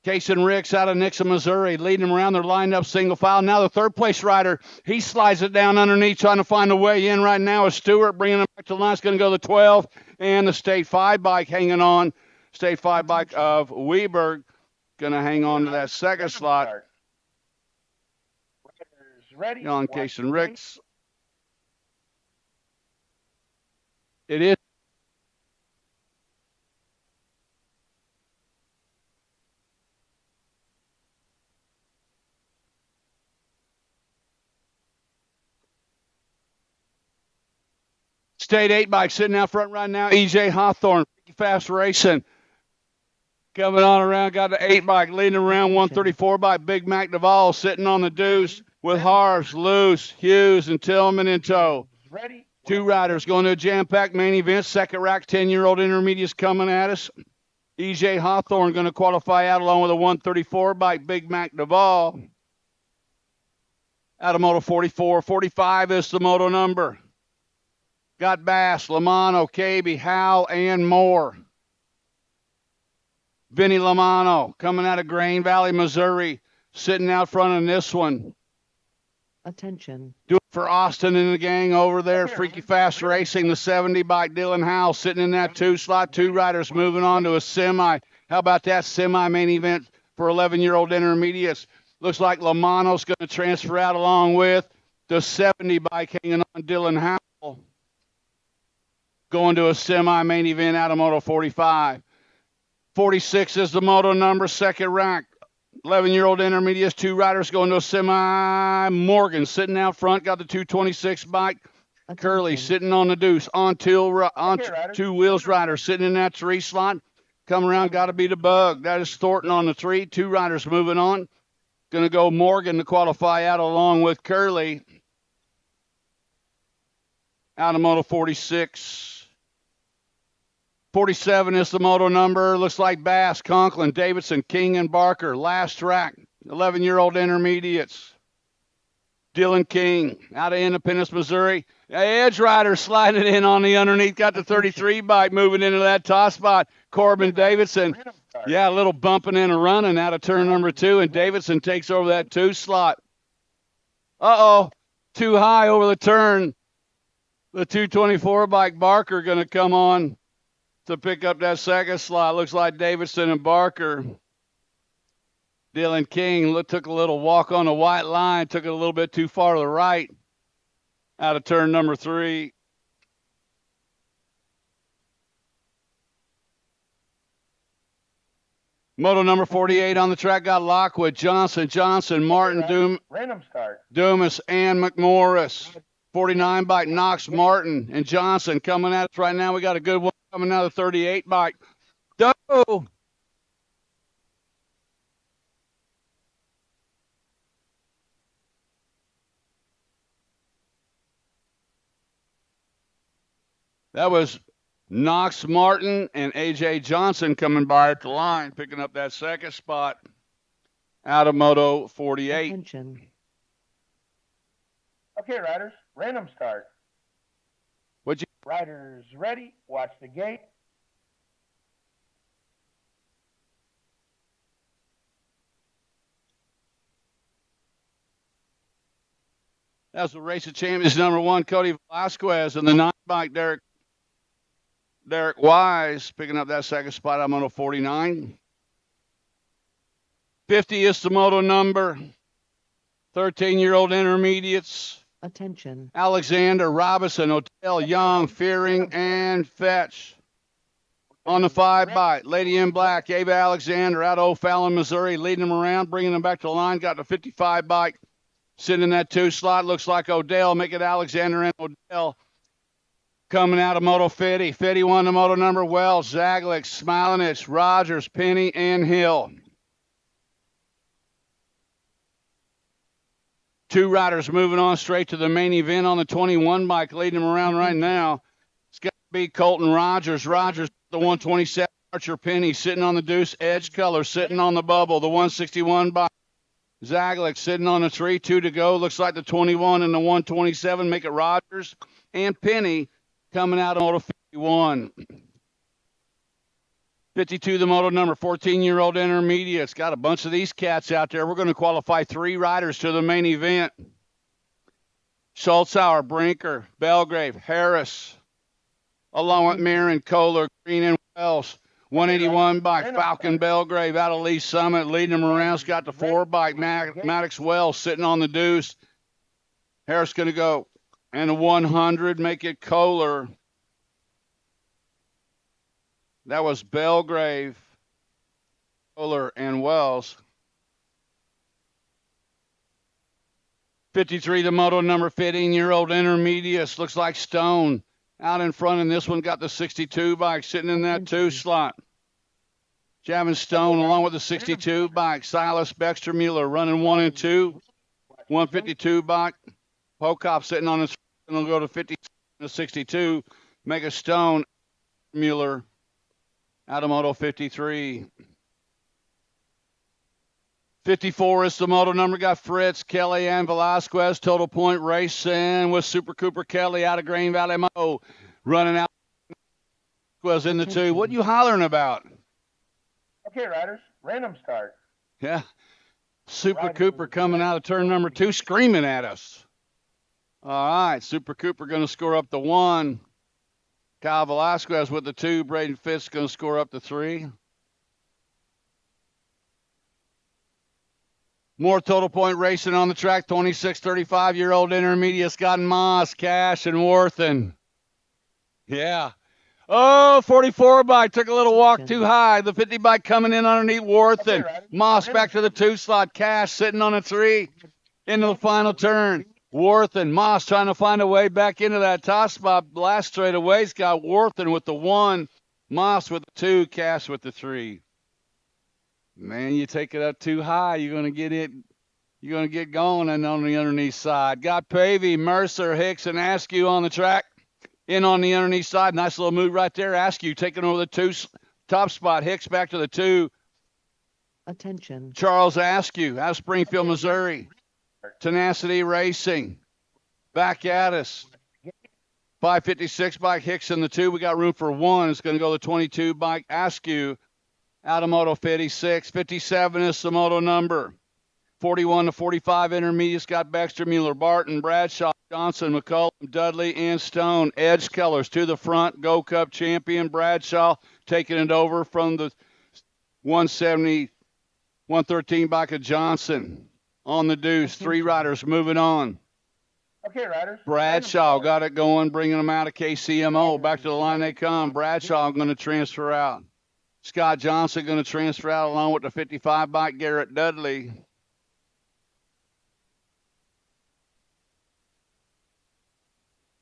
Case and Ricks out of Nixon, Missouri, leading them around. They're lined up single file. Now the third place rider, he slides it down underneath, trying to find a way in right now is Stewart, bringing him back to the line. It's going to go to the 12, and the State 5 bike hanging on. State 5 bike of Weberg going to hang on to that second slot. Ready, On Case and Ricks. It is. State 8 bike sitting out front right now. EJ Hawthorne, fast racing. Coming on around, got the 8 bike leading around 134 bike. Big Mac Duvall sitting on the deuce with Harves, Luce, Hughes, and Tillman in tow. Ready. 2 riders going to a jam-packed main event. Second rack, 10-year-old intermediates coming at us. EJ Hawthorne going to qualify out along with a 134 bike. Big Mac Duvall out of Moto 44. 45 is the moto number. Got Bass, Lamano, Caby, Howell, and more. Vinny Lamano coming out of Grain Valley, Missouri, sitting out front on this one. Attention. Do it for Austin and the gang over there. Freaky Fast Racing, the 70 bike. Dylan Howell sitting in that 2 slot. 2 riders moving on to a semi. How about that semi main event for 11-year-old intermediates? Looks like Lamano's going to transfer out along with the 70 bike hanging on Dylan Howell. Going to a semi main event out of Moto 45. 46 is the moto number, second rack. 11-year-old intermediates, 2 riders going to a semi. Morgan sitting out front, got the 226 bike. Curley sitting on the deuce. On 2 wheels rider sitting in that 3 slot. Come around, got to be the bug. That is Thornton on the 3. 2 riders moving on. Going to go Morgan to qualify out along with Curley. Out of Moto 46. 47 is the moto number. Looks like Bass, Conklin, Davidson, King, and Barker. Last track, 11-year-old intermediates. Dylan King out of Independence, Missouri. Edge rider sliding in on the underneath. Got the 33 bike moving into that top spot. Corbin Davidson. Yeah, a little bumping and a running out of turn number 2. And Davidson takes over that 2 slot. Uh-oh, too high over the turn. The 224 bike Barker going to come on to pick up that second slot. Looks like Davidson and Barker. Dylan King took a little walk on the white line, took it a little bit too far to the right out of turn number 3. Moto number 48 on the track got Lockwood, Johnson, Martin, Random start. Dumas, and McMorris. 49 bike Knox, Martin, and Johnson coming at us right now. We got a good one coming out of the 38 bike. Go! That was Knox, Martin, and A.J. Johnson coming by at the line, picking up that second spot out of Moto 48. Attention. Okay, riders, random start. What'd you? Riders ready, watch the gate. That's the Race of Champions number 1, Cody Velasquez, and the 9 bike Derek Wise picking up that second spot on Moto 49. 50 is the Moto number. 13-year-old intermediates. Attention. Alexander, Robinson, Odell, Young, Fearing, and Fetch. On the 5 bike, Lady in Black, Ava Alexander out of O'Fallon, Missouri, leading them around, bringing them back to the line. Got the 55 bike. Sitting in that 2 slot, looks like Odell. Make it Alexander and Odell. Coming out of Moto 50. 51 the Moto number, Wells, Zaglick, Smilinich, Rogers, Penny, and Hill. 2 riders moving on straight to the main event on the 21 bike, leading them around right now. It's got to be Colton Rogers. Rogers, the 127, Archer Penny, sitting on the Deuce Edge color, sitting on the bubble, the 161 bike. Zaglick sitting on the 3, 2 to go. Looks like the 21 and the 127 make it Rogers. And Penny coming out of Moto 51. 52, the Moto number, 14-year-old intermediates. Got a bunch of these cats out there. We're going to qualify 3 riders to the main event. Schultzauer, Brinker, Belgrave, Harris, along with Mirren, Kohler, Green, and Wells. 181 bike Falcon Belgrave out of Lee Summit, leading them around. It's got the 4 bike Maddox Wells sitting on the Deuce. Harris going to go. And the 100, make it Kohler. That was Belgrave, Kohler, and Wells. 53, the Moto number, 15-year-old intermediates. Looks like Stone out in front, and this one got the 62 bike sitting in that 2 slot. Javin Stone along with the 62 bike. Silas Bextermuller running 1 and 2. 152 bike. Pokop sitting on his, and he'll go to 50 to 62. Make a Stone, Mueller out of Moto 53. 54 is the Moto number. Got Fritz, Kelly, and Velasquez. Total point racing with Super Cooper Kelly out of Green Valley Mo. Running out. Was in the 2. What are you hollering about? Okay, riders, random start. Yeah. Super Cooper coming out of turn number 2 screaming at us. All right. Super Cooper going to score up the 1. Kyle Velasquez with the 2. Braden Fitz going to score up the 3. More total point racing on the track. 26, 35-year-old intermediates got Moss, Cash, and Worthen. Yeah. Oh, 44 bike. Took a little walk too high. The 50 bike coming in underneath Worthen. Moss back to the 2 slot. Cash sitting on a 3 into the final turn. Worthen, Moss trying to find a way back into that top spot. Last straightaway's got Worthen with the 1. Moss with the 2. Cash with the 3. Man, you take it up too high, you're going to get it. You're going to get going and on the underneath side. Got Pavey, Mercer, Hicks, and Askew on the track. In on the underneath side. Nice little move right there. Askew taking over the 2 top spot. Hicks back to the 2. Attention. Charles Askew out of Springfield, Missouri. Tenacity Racing. Back at us. 556 bike Hicks in the 2. We got room for 1. It's going to go the 22 bike Askew out of Moto 56. 57 is the Moto number. 41 to 45 intermediate, Scott Baxter, Mueller, Barton, Bradshaw, Johnson, McCullum, Dudley, and Stone. Edge colors to the front. Gold Cup champion Bradshaw taking it over from the 170, 113 bike of Johnson. On the deuce, 3 riders moving on. Okay, riders. Bradshaw got it going, bringing them out of KCMO. Back to the line they come. Bradshaw going to transfer out. Scott Johnson going to transfer out along with the 55 bike Garrett Dudley.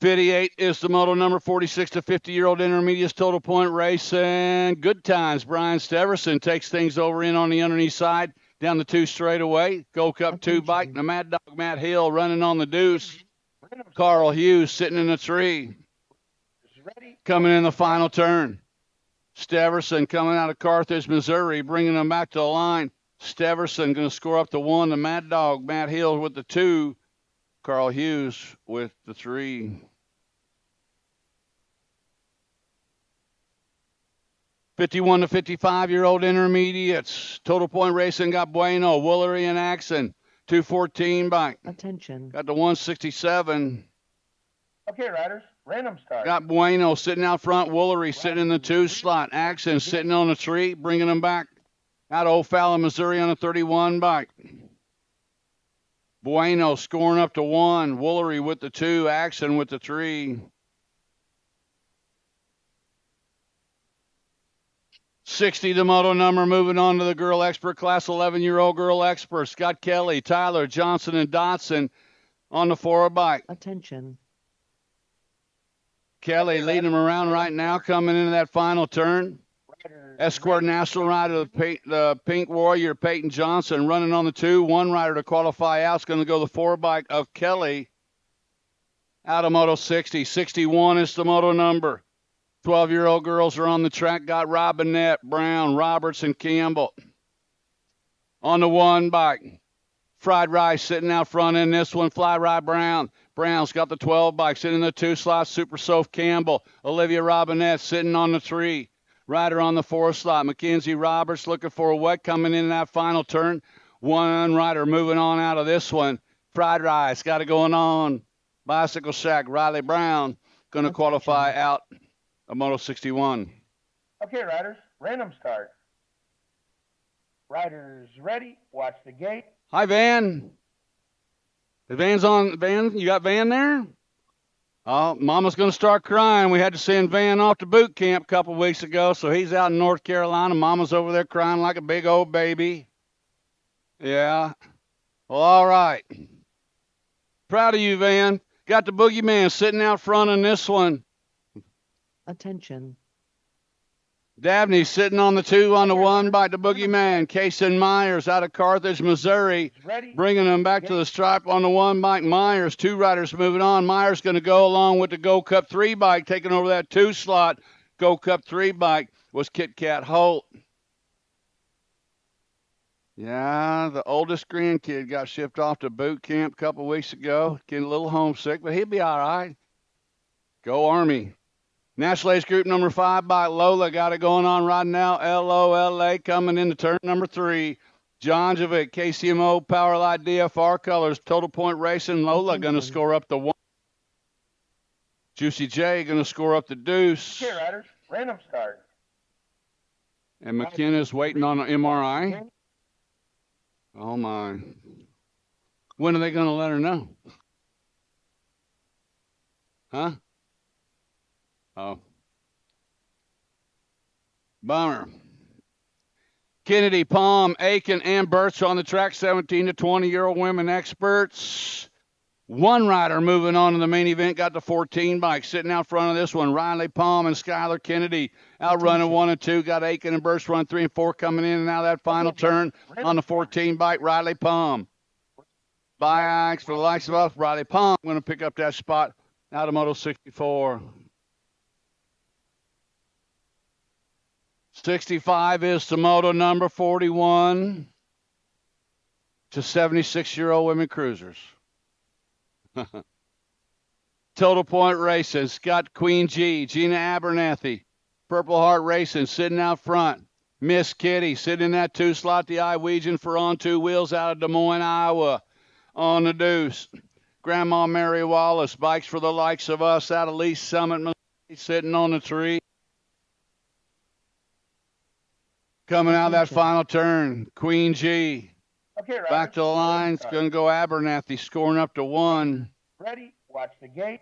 '58 is the moto number 46 to 50-year-old intermediate total point race, and good times. Brian Steverson takes things over in on the underneath side, down the 2 straightaway. Gold Cup 2 bike, the Mad Dog Matt Hill running on the deuce. Carl Hughes sitting in the tree. Coming in the final turn. Steverson coming out of Carthage, Missouri, bringing them back to the line. Steverson going to score up the 1. The Mad Dog Matt Hill with the 2. Carl Hughes with the 3. 51 to 55-year-old intermediates. Total point racing got Bueno, Woolery, and Axon. 214 bike. Attention. Got the 167. Okay, riders. Random start. Got Bueno sitting out front. Woolery sitting in the 2 slot. Axon sitting on the tree, bringing them back out of O'Fallon, Missouri on a 31 bike. Bueno scoring up to 1. Woolery with the 2. Axon with the 3. 60 the moto number, moving on to the girl expert class, 11-year-old girl expert. Scott Kelly, Tyler, Johnson, and Dotson on the 4 bike. Attention. Kelly leading them around right now, coming into that final turn. Escort National Rider, the Pink Warrior, Peyton Johnson, running on the 2. 1 rider to qualify out. It's going to go the 4 bike of Kelly out of Moto 60. 61 is the moto number. 12-year-old girls are on the track. Got Robinette, Brown, Roberts, and Campbell. On the 1 bike. Fried Rice sitting out front in this one. Fly Rye Brown. Brown's got the 12 bike. Sitting in the 2 slot. Super Soph Campbell. Olivia Robinette sitting on the 3. Rider on the 4 slot. Mackenzie Roberts looking for a wet coming in that final turn. 1 rider moving on out of this one. Fried Rice got it going on. Bicycle Shack. Riley Brown going to qualify out of Moto 61. Okay, riders. Random start. Riders ready. Watch the gate. Hi, Van. The Van's on. Van, you got Van there? Oh, Mama's going to start crying. We had to send Van off to boot camp a couple weeks ago, so he's out in North Carolina. Mama's over there crying like a big old baby. Yeah. Well, all right. Proud of you, Van. Got the boogeyman sitting out front in this one. Attention. Dabney sitting on the 2 on the 1 by the boogeyman. Kason Myers out of Carthage, Missouri, bringing them back to the stripe on the 1 bike. Myers, 2 riders moving on. Myers going to go along with the Gold Cup 3 bike, taking over that 2 slot. Gold Cup 3 bike was Kit Kat Holt. Yeah, the oldest grandkid got shipped off to boot camp a couple weeks ago. Getting a little homesick, but he'll be all right. Go Army. National Age Group number 5 by Lola got it going on right now. LOLA coming into turn number 3. John Jovic, KCMO, Powerlight DFR colors, total point racing. Lola going to score up the 1. Juicy J going to score up the deuce. Okay, riders. Random start. And McKenna's waiting on an MRI. Oh, my. When are they going to let her know? Huh? Oh. Bummer. Kennedy, Palm, Aiken, and Birch on the track, 17 to 20-year-old women experts. 1 rider moving on to the main event, got the 14 bike. Sitting out front of this one, Riley Palm and Skylar Kennedy. Outrunning 1 and 2, got Aiken and Birch run 3 and 4 coming in and out of that final turn on the 14 bike, Riley Palm. Bikes for the likes of us, Riley Palm going to pick up that spot out of Moto 64. 65 is the moto number 41 to 76-year-old women cruisers. Total point racing. Scott Queen G, Gina Abernathy, Purple Heart Racing sitting out front. Miss Kitty sitting in that 2 slot. The Iowegian for On Two Wheels out of Des Moines, Iowa. On the deuce. Grandma Mary Wallace, bikes for the likes of us out of Lee Summit, Missouri, sitting on the tree. Coming out of that final turn, Queen G. Okay, riders. Back to the line. It's going to go Abernathy, scoring up to 1. Ready, watch the gate.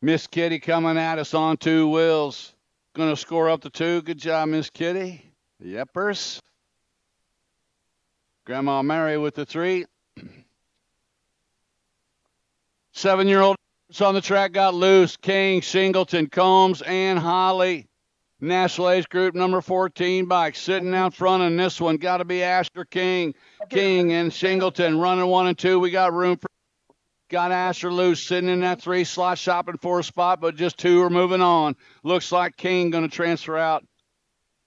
Miss Kitty coming at us on 2 wheels. Going to score up to 2. Good job, Miss Kitty. Yepers. Grandma Mary with the 3. 7-year-old on the track got loose. King, Singleton, Combs, and Holly. National Age Group number 14 bike sitting out front in this one. Got to be Asher King. King and Singleton running 1 and 2. We got room for. Got Asher loose, sitting in that 3 slot, shopping for a spot, but just 2 are moving on. Looks like King going to transfer out.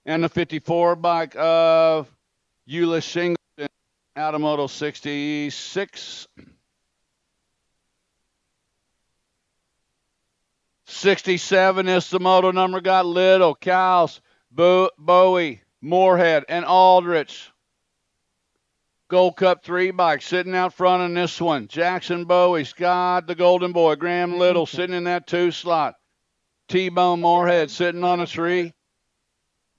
And the 54 bike of Eula Singleton out of Moto 66. 67 is the moto number. Got Little, Cowles, Bowie, Moorhead, and Aldrich. Gold Cup 3 bike sitting out front in this one. Jackson Bowie, Scott the Golden Boy, Graham Little sitting in that 2 slot. T-Bone Moorhead sitting on a tree.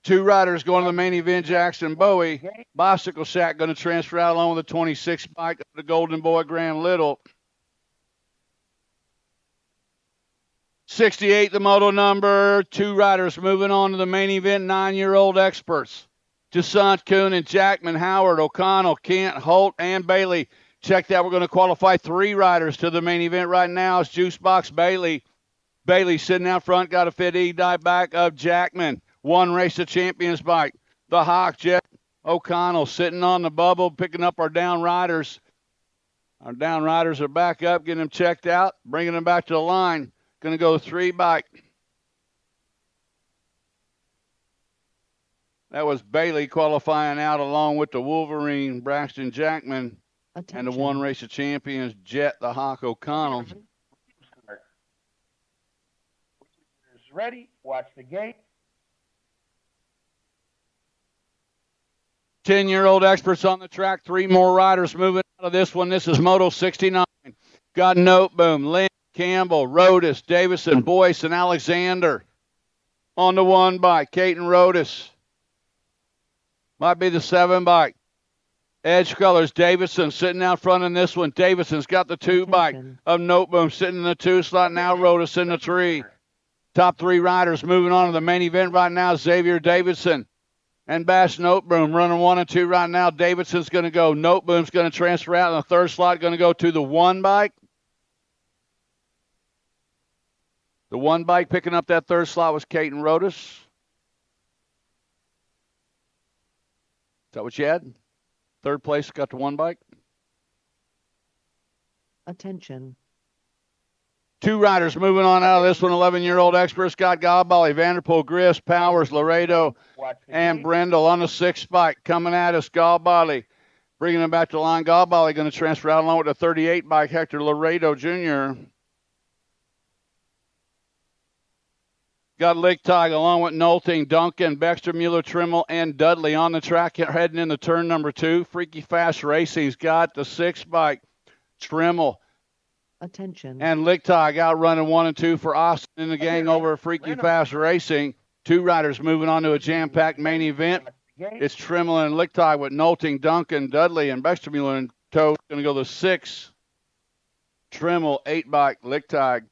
2 riders going to the main event. Jackson Bowie. Bicycle Shack going to transfer out along with the 26 bike of the Golden Boy, Graham Little. 68, the moto number. 2 riders moving on to the main event. 9-year-old experts. Toussaint Kuhn and Jackman, Howard, O'Connell, Kent, Holt, and Bailey. Check that. We're going to qualify 3 riders to the main event right now. It's Juicebox Bailey. Bailey sitting out front, got a fit E-die back of Jackman. 1 race of champions bike. The Hawk, Jet O'Connell sitting on the bubble, picking up our down riders. Our down riders are back up, getting them checked out, bringing them back to the line. Going to go 3 bike. That was Bailey qualifying out along with the Wolverine, Braxton Jackman, and the 1 race of champions, Jet the Hawk O'Connell. Ready, watch the gate. 10-year-old experts on the track. 3 more riders moving out of this one. This is Moto 69. Got Noteboom, Lynn, Campbell, Rodas, Davison, Boyce, and Alexander. On the 1 bike, Caton Rodas. Might be the 7 bike. Edge Colors, Davison sitting out front in this one. Davison's got the 2 bike of Noteboom sitting in the 2 slot. Now Rodas in the 3. Top 3 riders moving on to the main event right now. Xavier Davidson and Bash Noteboom running 1 and 2 right now. Davidson's going to go. Noteboom's going to transfer out in the 3rd slot. Going to go to the 1 bike. The 1 bike picking up that 3rd slot was Caton Rodas. Is that what you had? 3rd place got the 1 bike. Attention. 2 riders moving on out of this one. 11-year-old expert Scott Galbally, Vanderpool, Griffs, Powers, Laredo, and Brendel on the 6th bike. Coming at us, Galbally. Bringing him back to the line. Galbally going to transfer out along with the 38 bike, Hector Laredo Jr. Got Lichtig along with Nolting, Duncan, Baxter, Mueller, Trimmel, and Dudley on the track heading into turn number 2. Freaky Fast Racing's got the 6 bike. Trimmel. Attention. And Lichtig out running 1 and 2 for Austin in the gang over at Freaky Fast Racing. 2 riders moving on to a jam-packed main event. It's Trimmel and Lichtig with Nolting, Duncan, Dudley, and Baxter, Mueller, and Toad. Going to go the 6. Trimmel, 8 bike, Lichtig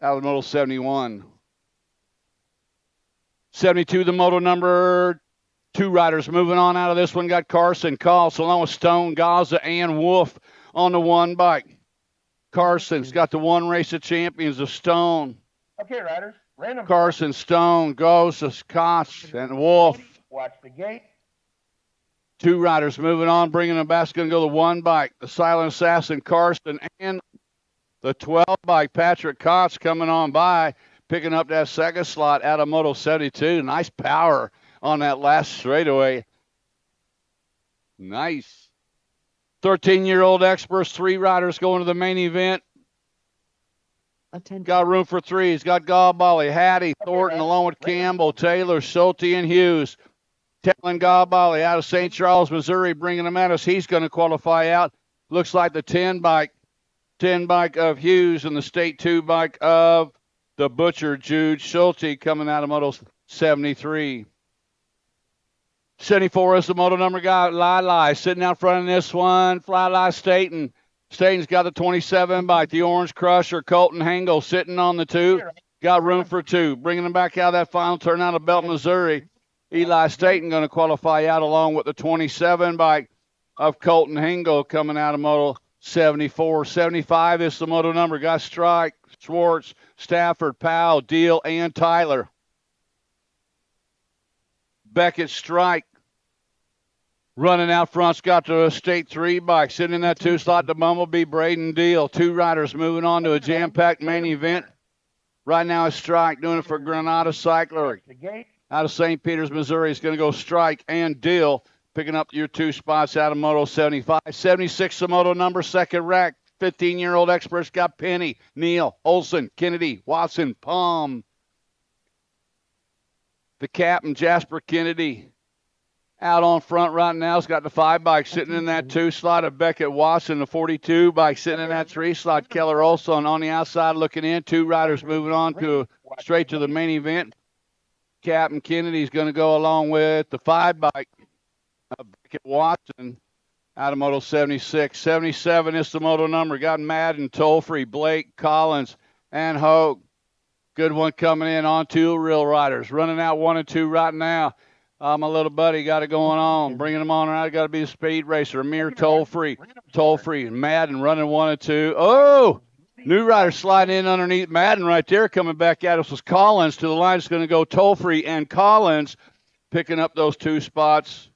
out of the Moto 71. 72, the moto number. 2 riders moving on out of this one. Got Carson, Calls, along with Stone, Gaza, and Wolf on the 1 bike. Carson's got the 1 race of champions of Stone. Okay, riders. Random. Carson, Stone, Gaza, Koss, and Wolf. Watch the gate. 2 riders moving on, bringing them back. It's going to go the 1 bike. The Silent Assassin, Carson, and the 12 bike, Patrick Kotz coming on by. Picking up that 2nd slot out of Moto 72. Nice power on that last straightaway. Nice. 13-year-old experts, 3 riders going to the main event. Attention. Got room for three. He's got Gallbally, Hattie, Thornton, along with Campbell, Taylor, Schulte, and Hughes. Telling Gallbally out of St. Charles, Missouri, bringing him at us. He's going to qualify out. Looks like the 10 bike of Hughes and the state 2 bike of the Butcher, Jude Schulte, coming out of Moto 73. 74 is the moto number guy, Lili, sitting out front of this one. Fly Staten. Staten's got the 27 bike, the Orange Crusher. Colton Hengel sitting on the 2. Got room for 2. Bringing them back out of that final turn out of Belton, Missouri. Eli Staten going to qualify out along with the 27 bike of Colton Hengel coming out of Moto 74. 75 is the moto number. Got Strike, Schwartz, Stafford, Powell, Deal, and Tyler. Beckett, Strike. Running out front's got the state 3 bike. Sitting in that 2 slot, the Bumblebee, Braden, Deal. 2 riders moving on to a jam-packed main event. Right now it's Strike doing it for Granada Cycler. Out of St. Peters, Missouri, it's going to go Strike and Deal, picking up your 2 spots out of Moto 75. 76 the moto number, second rack. 15-year-old experts got Penny, Neal, Olson, Kennedy, Watson, Palm. The captain, Jasper Kennedy. Out on front right now, has got the 5 bike sitting in that 2 slot of Beckett Watson, the 42 bike sitting in that 3 slot. Keller Olson on the outside looking in. 2 riders moving on to straight to the main event. Captain Kennedy's going to go along with the 5 bike of Beckett Watson out of Moto 76. 77 is the moto number. Got Madden, Tollfree, Blake, Collins, and Hogue. Good one coming in on 2 real riders. Running out 1 and 2 right now. My little buddy got it going on. Bringing them on around. Got to be the speed racer. Amir Tollfree, Madden running 1 and 2. Oh! New rider sliding in underneath Madden right there. Coming back at us was Collins. To the line is going to go Tollfree and Collins picking up those 2 spots.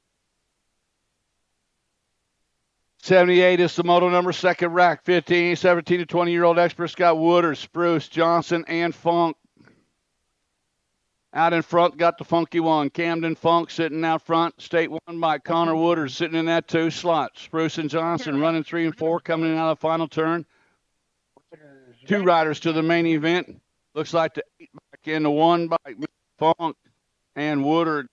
78 is the moto number, second rack. 15, 17 to 20-year-old expert Scott Woodard, Spruce, Johnson, and Funk. Out in front, got the funky one. Camden Funk sitting out front. State 1 by Connor Woodard sitting in that 2 slot. Spruce and Johnson running 3 and 4, coming in out of the final turn. 2 riders to the main event. Looks like the 8 back in the 1 by Funk and Woodard.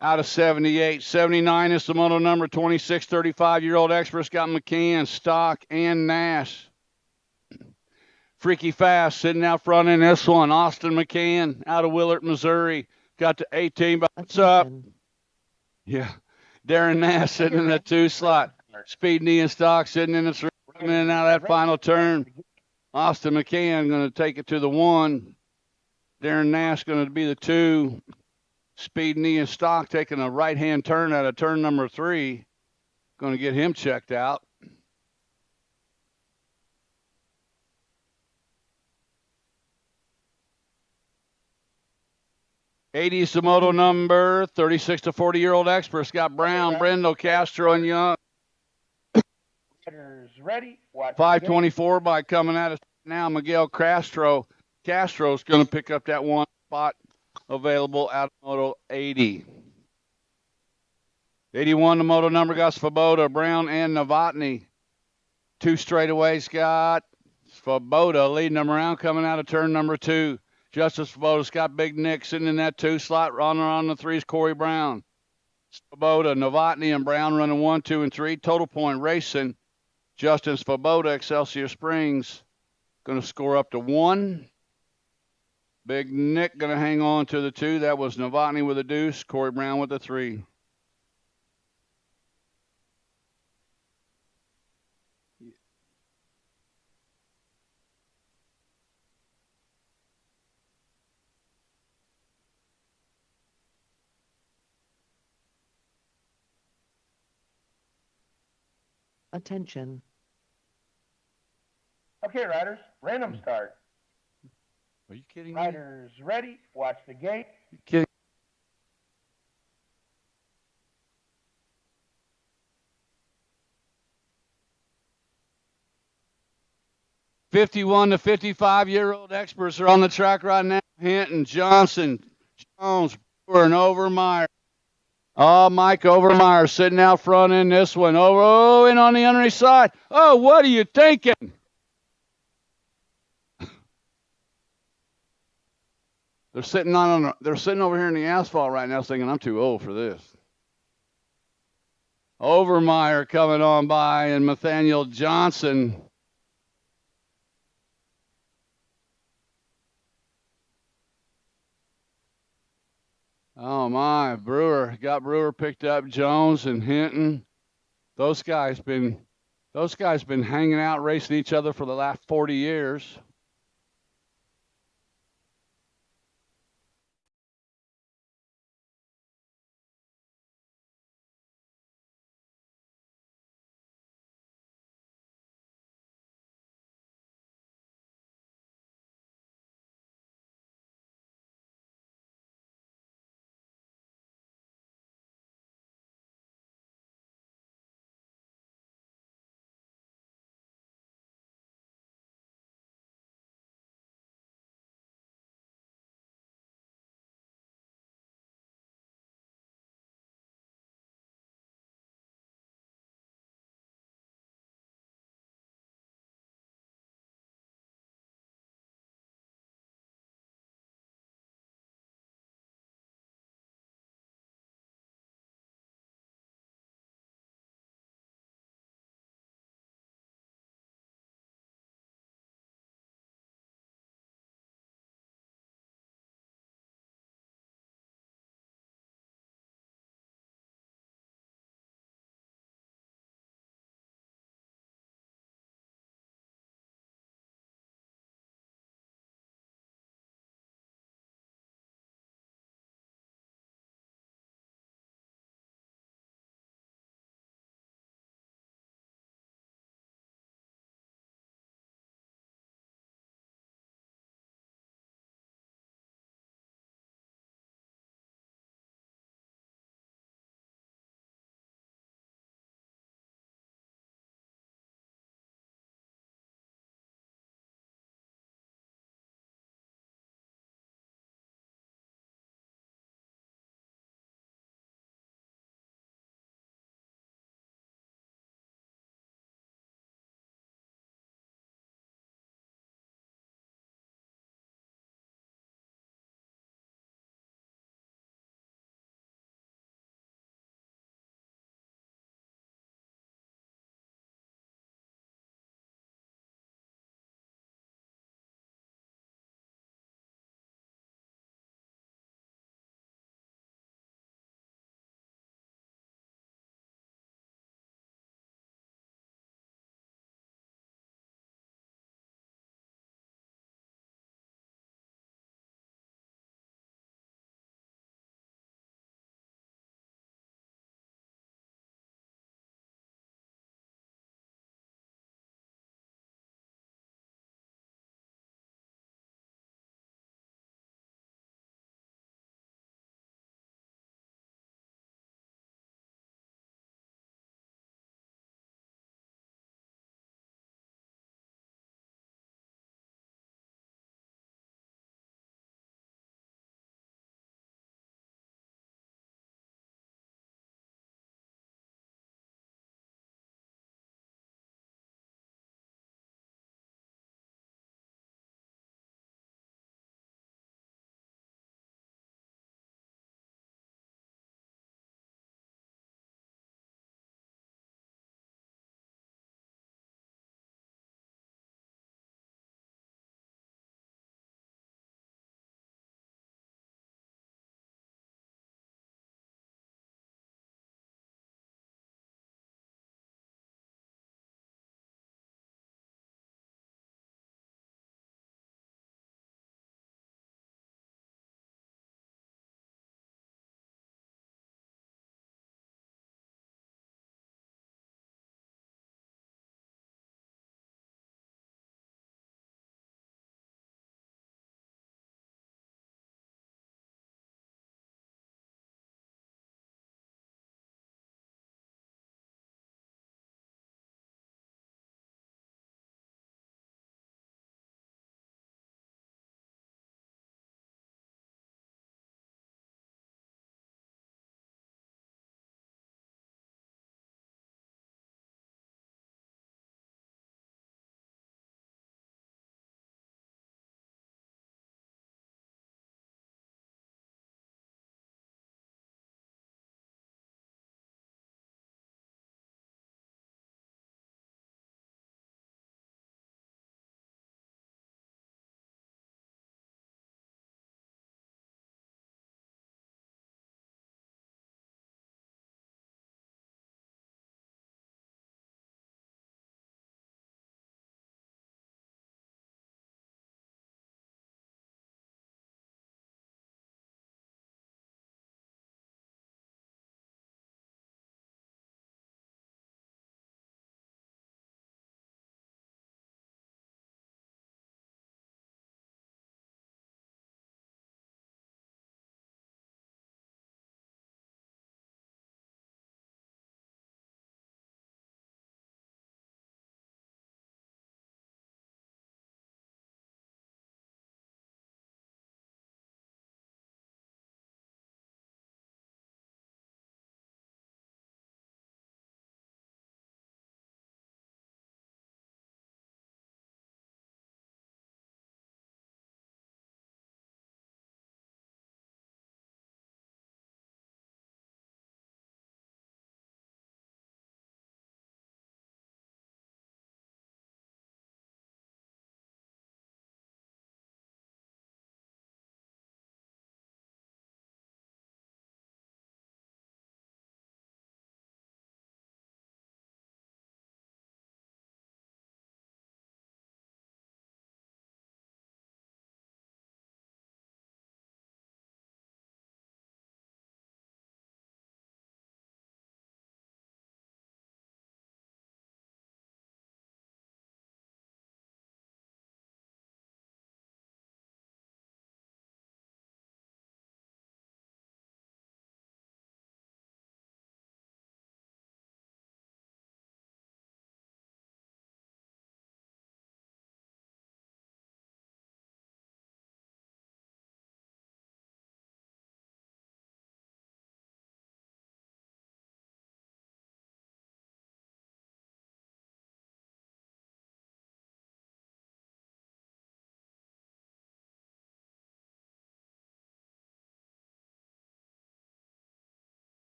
Out of 78. 79 is the moto number. 26, 35-year-old experts got McCann, Stock, and Nash. Freaky Fast sitting out front in this one. Austin McCann out of Willard, Missouri. Got to 18. What's up? Yeah. Darren Nash sitting in the 2 slot. Speed Knee and Stock sitting in the 3. Coming in and out of that final turn. Austin McCann going to take it to the 1. Darren Nash going to be the 2. Speed Knee and Stock taking a right-hand turn out of turn number 3. Going to get him checked out. '80 the moto number. 36 to 40-year-old experts got Brown, Brendel, Castro, and Young. Ready. 524 by coming at us now. Miguel Castro. Castro's going to pick up that 1 spot available out of Moto 80. 81 the moto number got Svoboda, Brown, and Novotny. 2 straightaways got Svoboda leading them around coming out of turn number 2. Justice Svoboda's got Big Nick sitting in that 2 slot. Runner on the 3 is Corey Brown. Svoboda, Novotny, and Brown running 1, 2, and 3. Total point racing. Justin Svoboda, Excelsior Springs, going to score up to 1. Big Nick going to hang on to the 2. That was Novotny with a deuce. Corey Brown with a 3. Attention. Okay, riders. Random start. Are you kidding me? Riders ready. Watch the gate. You kidding? '51 to 55-year-old experts are on the track right now. Hinton, Johnson, Jones, Brewer, and Overmeyer. Oh, Mike Overmeyer sitting out front in this one. In on the underneath side. Oh, what are you thinking? They're sitting over here in the asphalt right now thinking I'm too old for this. Overmeyer coming on by and Nathaniel Johnson. Oh my, Brewer picked up Jones and Hinton. Those guys been hanging out racing each other for the last 40 years.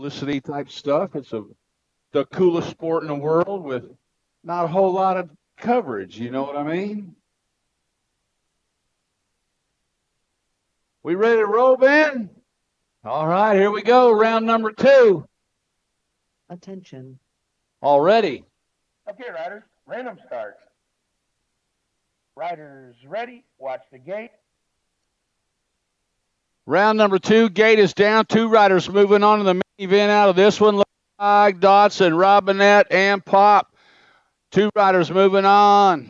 publicity type stuff. It's the coolest sport in the world with not a whole lot of coverage. You know what I mean? We ready to roll, Ben? All right, here we go. Round number 2. Attention. Already. Okay, riders, random start. Riders ready, watch the gate. Round number 2, gate is down. 2 riders moving on to the main event out of this one. Like Dotson, Robinette, and Pop. 2 riders moving on.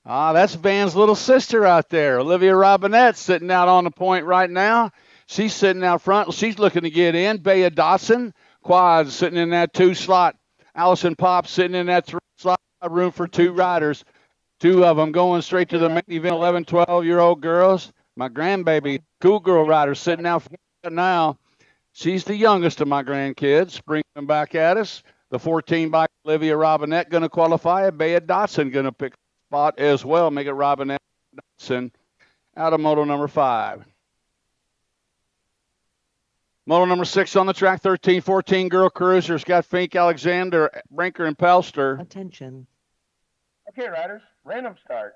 That's Van's little sister out there. Olivia Robinette sitting out on the point right now. She's sitting out front. She's looking to get in. Bea Dotson, quad, sitting in that 2 slot. Allison Pop sitting in that 3 slot. Room for 2 riders. 2 of them going straight to the main event. 11, 12-year-old girls. My grandbaby, cool girl rider, sitting out front now. She's the youngest of my grandkids. Bringing them back at us. The 14 by Olivia Robinette going to qualify. Bea Dotson going to pick a spot as well. Make it Robinette Dotson out of moto number 5. Moto number 6 on the track. 13, 14 girl cruisers. Got Fink, Alexander, Brinker, and Pelster. Attention. Okay, riders, random start.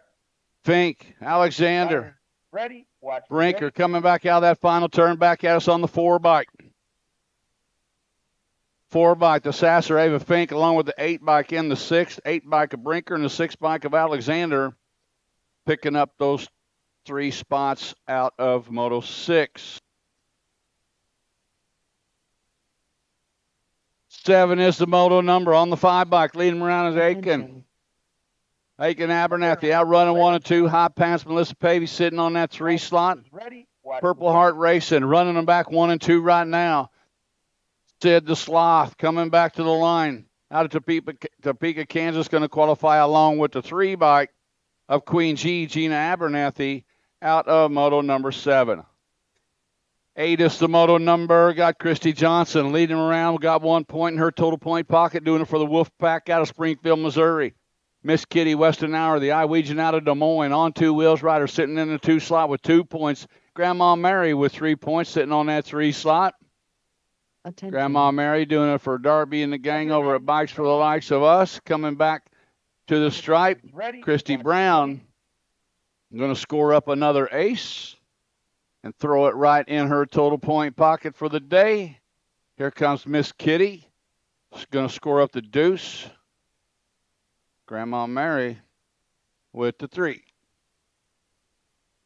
Fink, Alexander, Riders ready, watch the Brinker gate. coming back out of that final turn, back at us on the 4 bike. 4 bike, the Sasser Ava Fink, along with the 8 bike in the 6, 8 bike of Brinker, and the 6 bike of Alexander, picking up those 3 spots out of Moto 6. 7 is the moto number on the 5 bike. Leading around is Aiken. Attention. Aiken Abernathy outrunning 1 and 2. High Pants Melissa Pavey sitting on that 3 slot. Ready, watch Purple the Heart Racing running them back 1 and 2 right now. Sid the Sloth coming back to the line. Out of Topeka, Kansas, going to qualify along with the 3 bike of Queen G, Gina Abernathy, out of moto number 7. 8 is the moto number. Got Christy Johnson leading around. Got 1 point in her total point pocket, doing it for the Wolf Pack out of Springfield, Missouri. Miss Kitty Westenauer, the Iowegian out of Des Moines, on 2 wheels rider, sitting in the 2 slot with 2 points. Grandma Mary with 3 points, sitting on that 3 slot. Attention. Grandma Mary doing it for Darby and the gang over at Bikes for the Likes of Us. Coming back to the stripe, ready, Christy watch the Brown gate. going to score up another ace and throw it right in her total point pocket for the day. Here comes Miss Kitty. She's going to score up the deuce. Grandma Mary with the 3.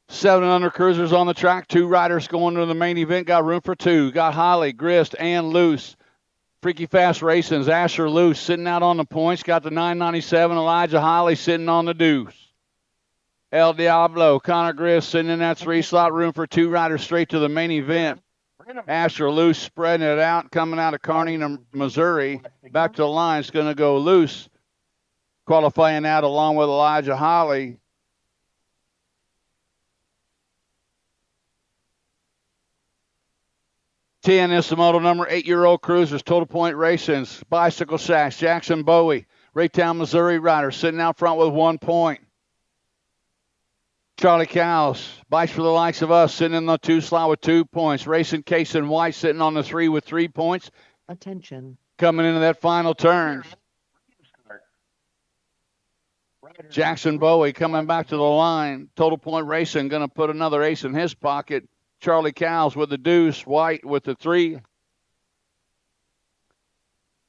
7 under cruisers on the track. 2 riders going to the main event. Got room for 2. Got Holly, Grist, and Luce. Freaky Fast Racing's Asher Luce sitting out on the points. Got the 997. Elijah Holly sitting on the deuce. El Diablo, Connor Grist sitting in that 3 slot. Room for 2 riders straight to the main event. Random Asher Luce spreading it out, coming out of Kearney, Missouri. Back to the line. It's going to go Luce. Qualifying out along with Elijah Holly. Ten is the model number. 8-year-old cruisers, Total Point Racing's Bicycle Shacks, Jackson Bowie, Raytown, Missouri rider, sitting out front with 1 point. Charlie Cows, Bikes for the Likes of Us, sitting in the 2 slot with 2 points. Racing Case and White sitting on the 3 with 3 points. Attention. Coming into that final turn. start. Riders Jackson Bowie coming back to the line. Total Point Racing going to put another ace in his pocket. Charlie Cows with the deuce. White with the 3.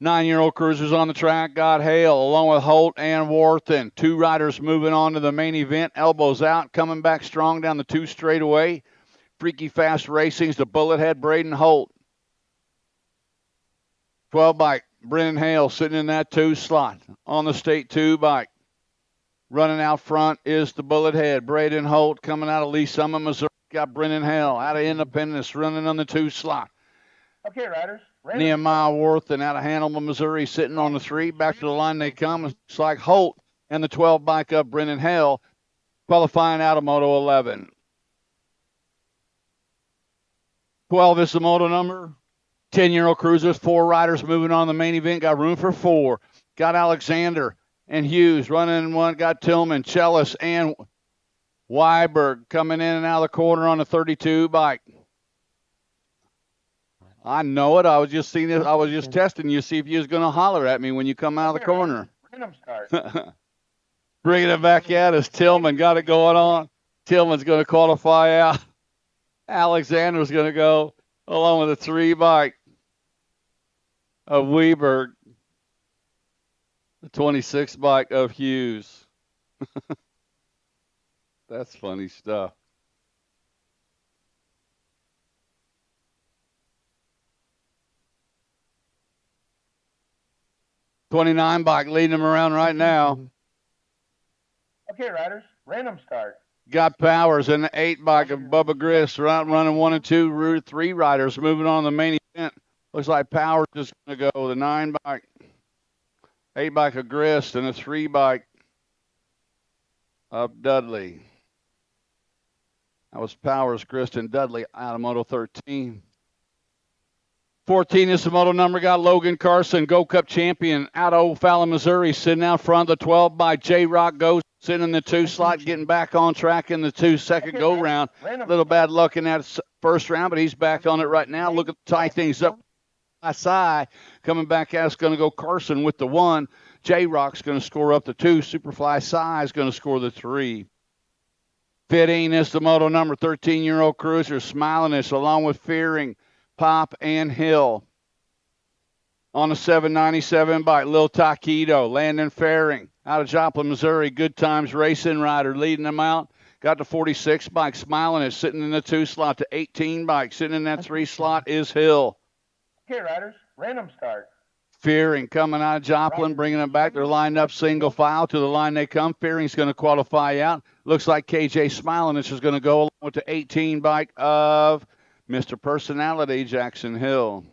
9-year-old cruisers on the track. Got Hale along with Holt and Wharton. 2 riders moving on to the main event. Elbows out. Coming back strong down the 2 straightaway. Freaky Fast Racing's the Bullethead Braden Holt. 12 bike. Brennan Hale sitting in that 2 slot on the state 2 bike. Running out front is the Bullethead. Braden Holt coming out of Lee Summit, Missouri. Got Brennan Hale out of Independence running on the 2 slot. Okay, riders. Random Nehemiah Worthen out of Hannibal, Missouri, sitting on the 3. Back to the line they come. It's like Holt and the 12 bike up Brennan Hale, qualifying out of Moto 11. 12 is the moto number. 10-year-old cruisers, 4 riders moving on the main event. Got room for 4. Got Alexander and Hughes running in one. Got Tillman, Chellis, and Weiberg coming in and out of the corner on the 32 bike. I know it. I was just seeing it. I was just testing you, see if you was going to holler at me when you come out of the corner. Random start. Bringing it back at us. Tillman got it going on. Tillman's going to qualify out. Alexander's going to go along with a 3 bike of Weberg. The 26 bike of Hughes. That's funny stuff. '29 bike leading them around right now. Okay, riders, random start. Got Powers in the 8 bike of Bubba Grist running 1 and 2. 3 riders moving on the main event. Looks like Powers is going to go the 9 bike, 8 bike of Grist, and a 3 bike of Dudley. That was Powers, Grist, and Dudley out of Moto 13. 14 is the moto number. Got Logan Carson, Gold Cup champion out of O'Fallon, Missouri, sitting out front. The 12 by J-Rock goes sitting in the 2 slot, getting back on track in the 2 second go round. A little bad luck in that first round, but he's back on it right now. Looking to tie things up. Side coming back at us, going to go Carson with the 1. J-Rock's going to score up the 2. Superfly Sai is going to score the 3. 15 is the moto number. 13-year-old cruiser, Smiliness, along with Fearing, Pop, and Hill. On the 797 bike, Lil Taquito, Landon Faring, out of Joplin, Missouri. Good Times Racing rider leading them out. Got the 46 bike, Smiliness, sitting in the 2 slot. The 18 bike, sitting in that 3 slot is Hill. Okay, riders, random start. Fearing coming out of Joplin, bringing them back. They're lined up single file. To the line they come. Fearing's going to qualify out. Looks like KJ Smiliness is going to go along with the 18 bike of Mr. Personality, Jackson Hill.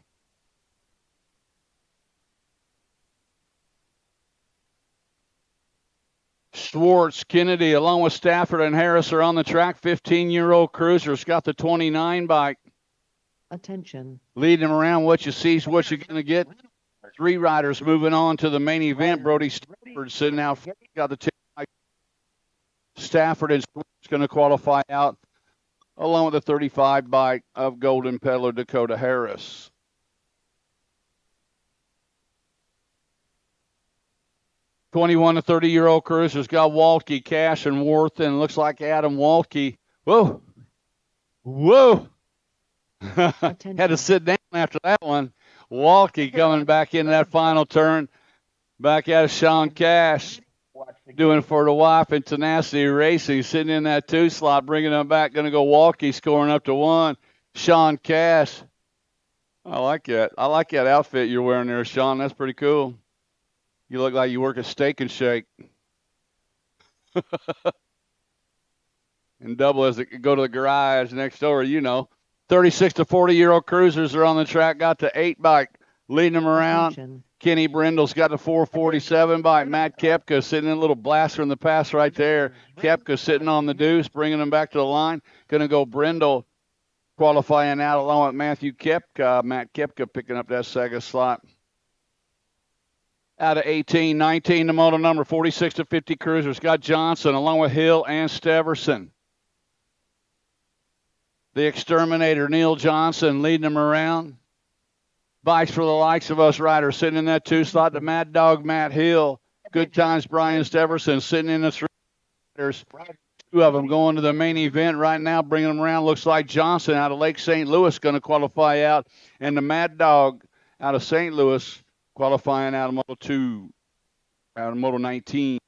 Schwartz, Kennedy, along with Stafford and Harris are on the track. 15-year-old cruiser's got the 29 bike. Attention. Leading them around. What you see is what you're going to get. 3 riders moving on to the main event. Brody Stafford sitting out. Got the 2 bike. Stafford and Schwartz going to qualify out, along with the 35 bike of Golden Peddler Dakota Harris. '21 to 30-year-old cruisers got Waltke, Cash, and Worth, and looks like Adam Waltke. Whoa. Whoa. Had to sit down after that one. Waltke coming back into that final turn. Back out of Sean Cash. Doing it for the wife and Tenacity Racing, sitting in that 2 slot, bringing them back. Going to go Walkie, scoring up to 1. Sean Cash. I like that. I like that outfit you're wearing there, Sean. That's pretty cool. You look like you work at Steak and Shake. And double as it go to the garage next door, you know. 36 to 40-year-old cruisers are on the track. Got the 8 bike, leading them around. Attention. Kenny Brindle's got the 447 bike. Matt Kepka sitting in a little blaster in the pass right there. Kepka sitting on the deuce, bringing them back to the line. Going to go Brindle qualifying out along with Matthew Kepka. Matt Kepka picking up that second slot. Out of 18, 19, the moto number, 46 to 50 cruisers. Got Johnson along with Hill and Steverson. The Exterminator, Neil Johnson, leading them around. Bikes for the likes of us riders sitting in that 2 slot. The Mad Dog, Matt Hill. Good Times, Brian Steverson sitting in the 3 riders. 2 of them going to the main event right now, bringing them around. Looks like Johnson out of Lake St. Louis going to qualify out. And the Mad Dog out of St. Louis qualifying out of Moto 2, out of Moto 19.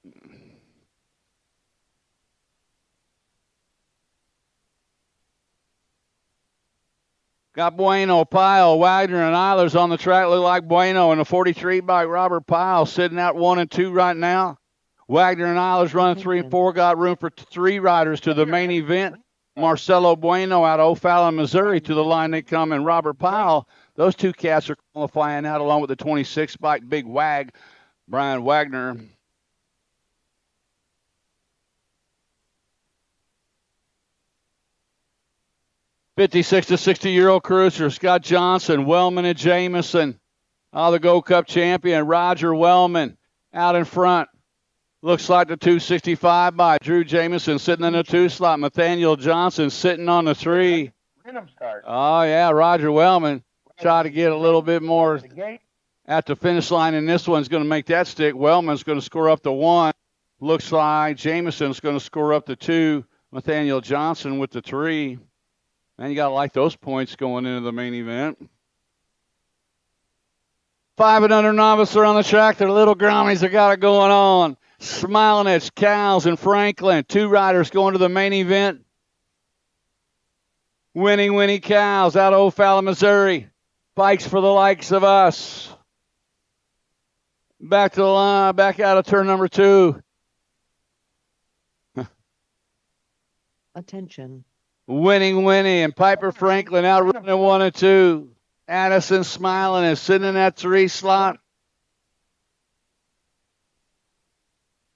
Got Bueno, Pyle, Wagner, and Eilers on the track. Look like Bueno and a 43 by Robert Pyle sitting out 1 and 2 right now. Wagner and Eilers running 3 and 4. Got room for 3 riders to the main event. Marcelo Bueno out of O'Fallon, Missouri to the line they come. And Robert Pyle, those 2 cats are qualifying out along with the 26 bike Big Wag, Brian Wagner. '56 to 60-year-old cruiser, Scott Johnson, Wellman and Jamison. The Gold Cup champion, Roger Wellman, out in front. Looks like the 265 by Drew Jamison sitting in the 2 slot. Nathaniel Johnson sitting on the 3. Random start. Oh, yeah, Roger Wellman. try to get a little bit more The gate. at the finish line, and this one's going to make that stick. Wellman's going to score up to 1. Looks like Jameson's going to score up to 2. Nathaniel Johnson with the 3. And you got to like those points going into the main event. 5 and under novice are on the track. They're little grommies that got it going on. Smilinich, Cowles, and Franklin. 2 riders going to the main event. Winnie Cowles out of O'Fallon, Missouri. Bikes for the likes of us. Back to the line, back out of turn number 2. Attention. Winnie and Piper Franklin out running 1 and 2. Addison smiling is sitting in that 3 slot.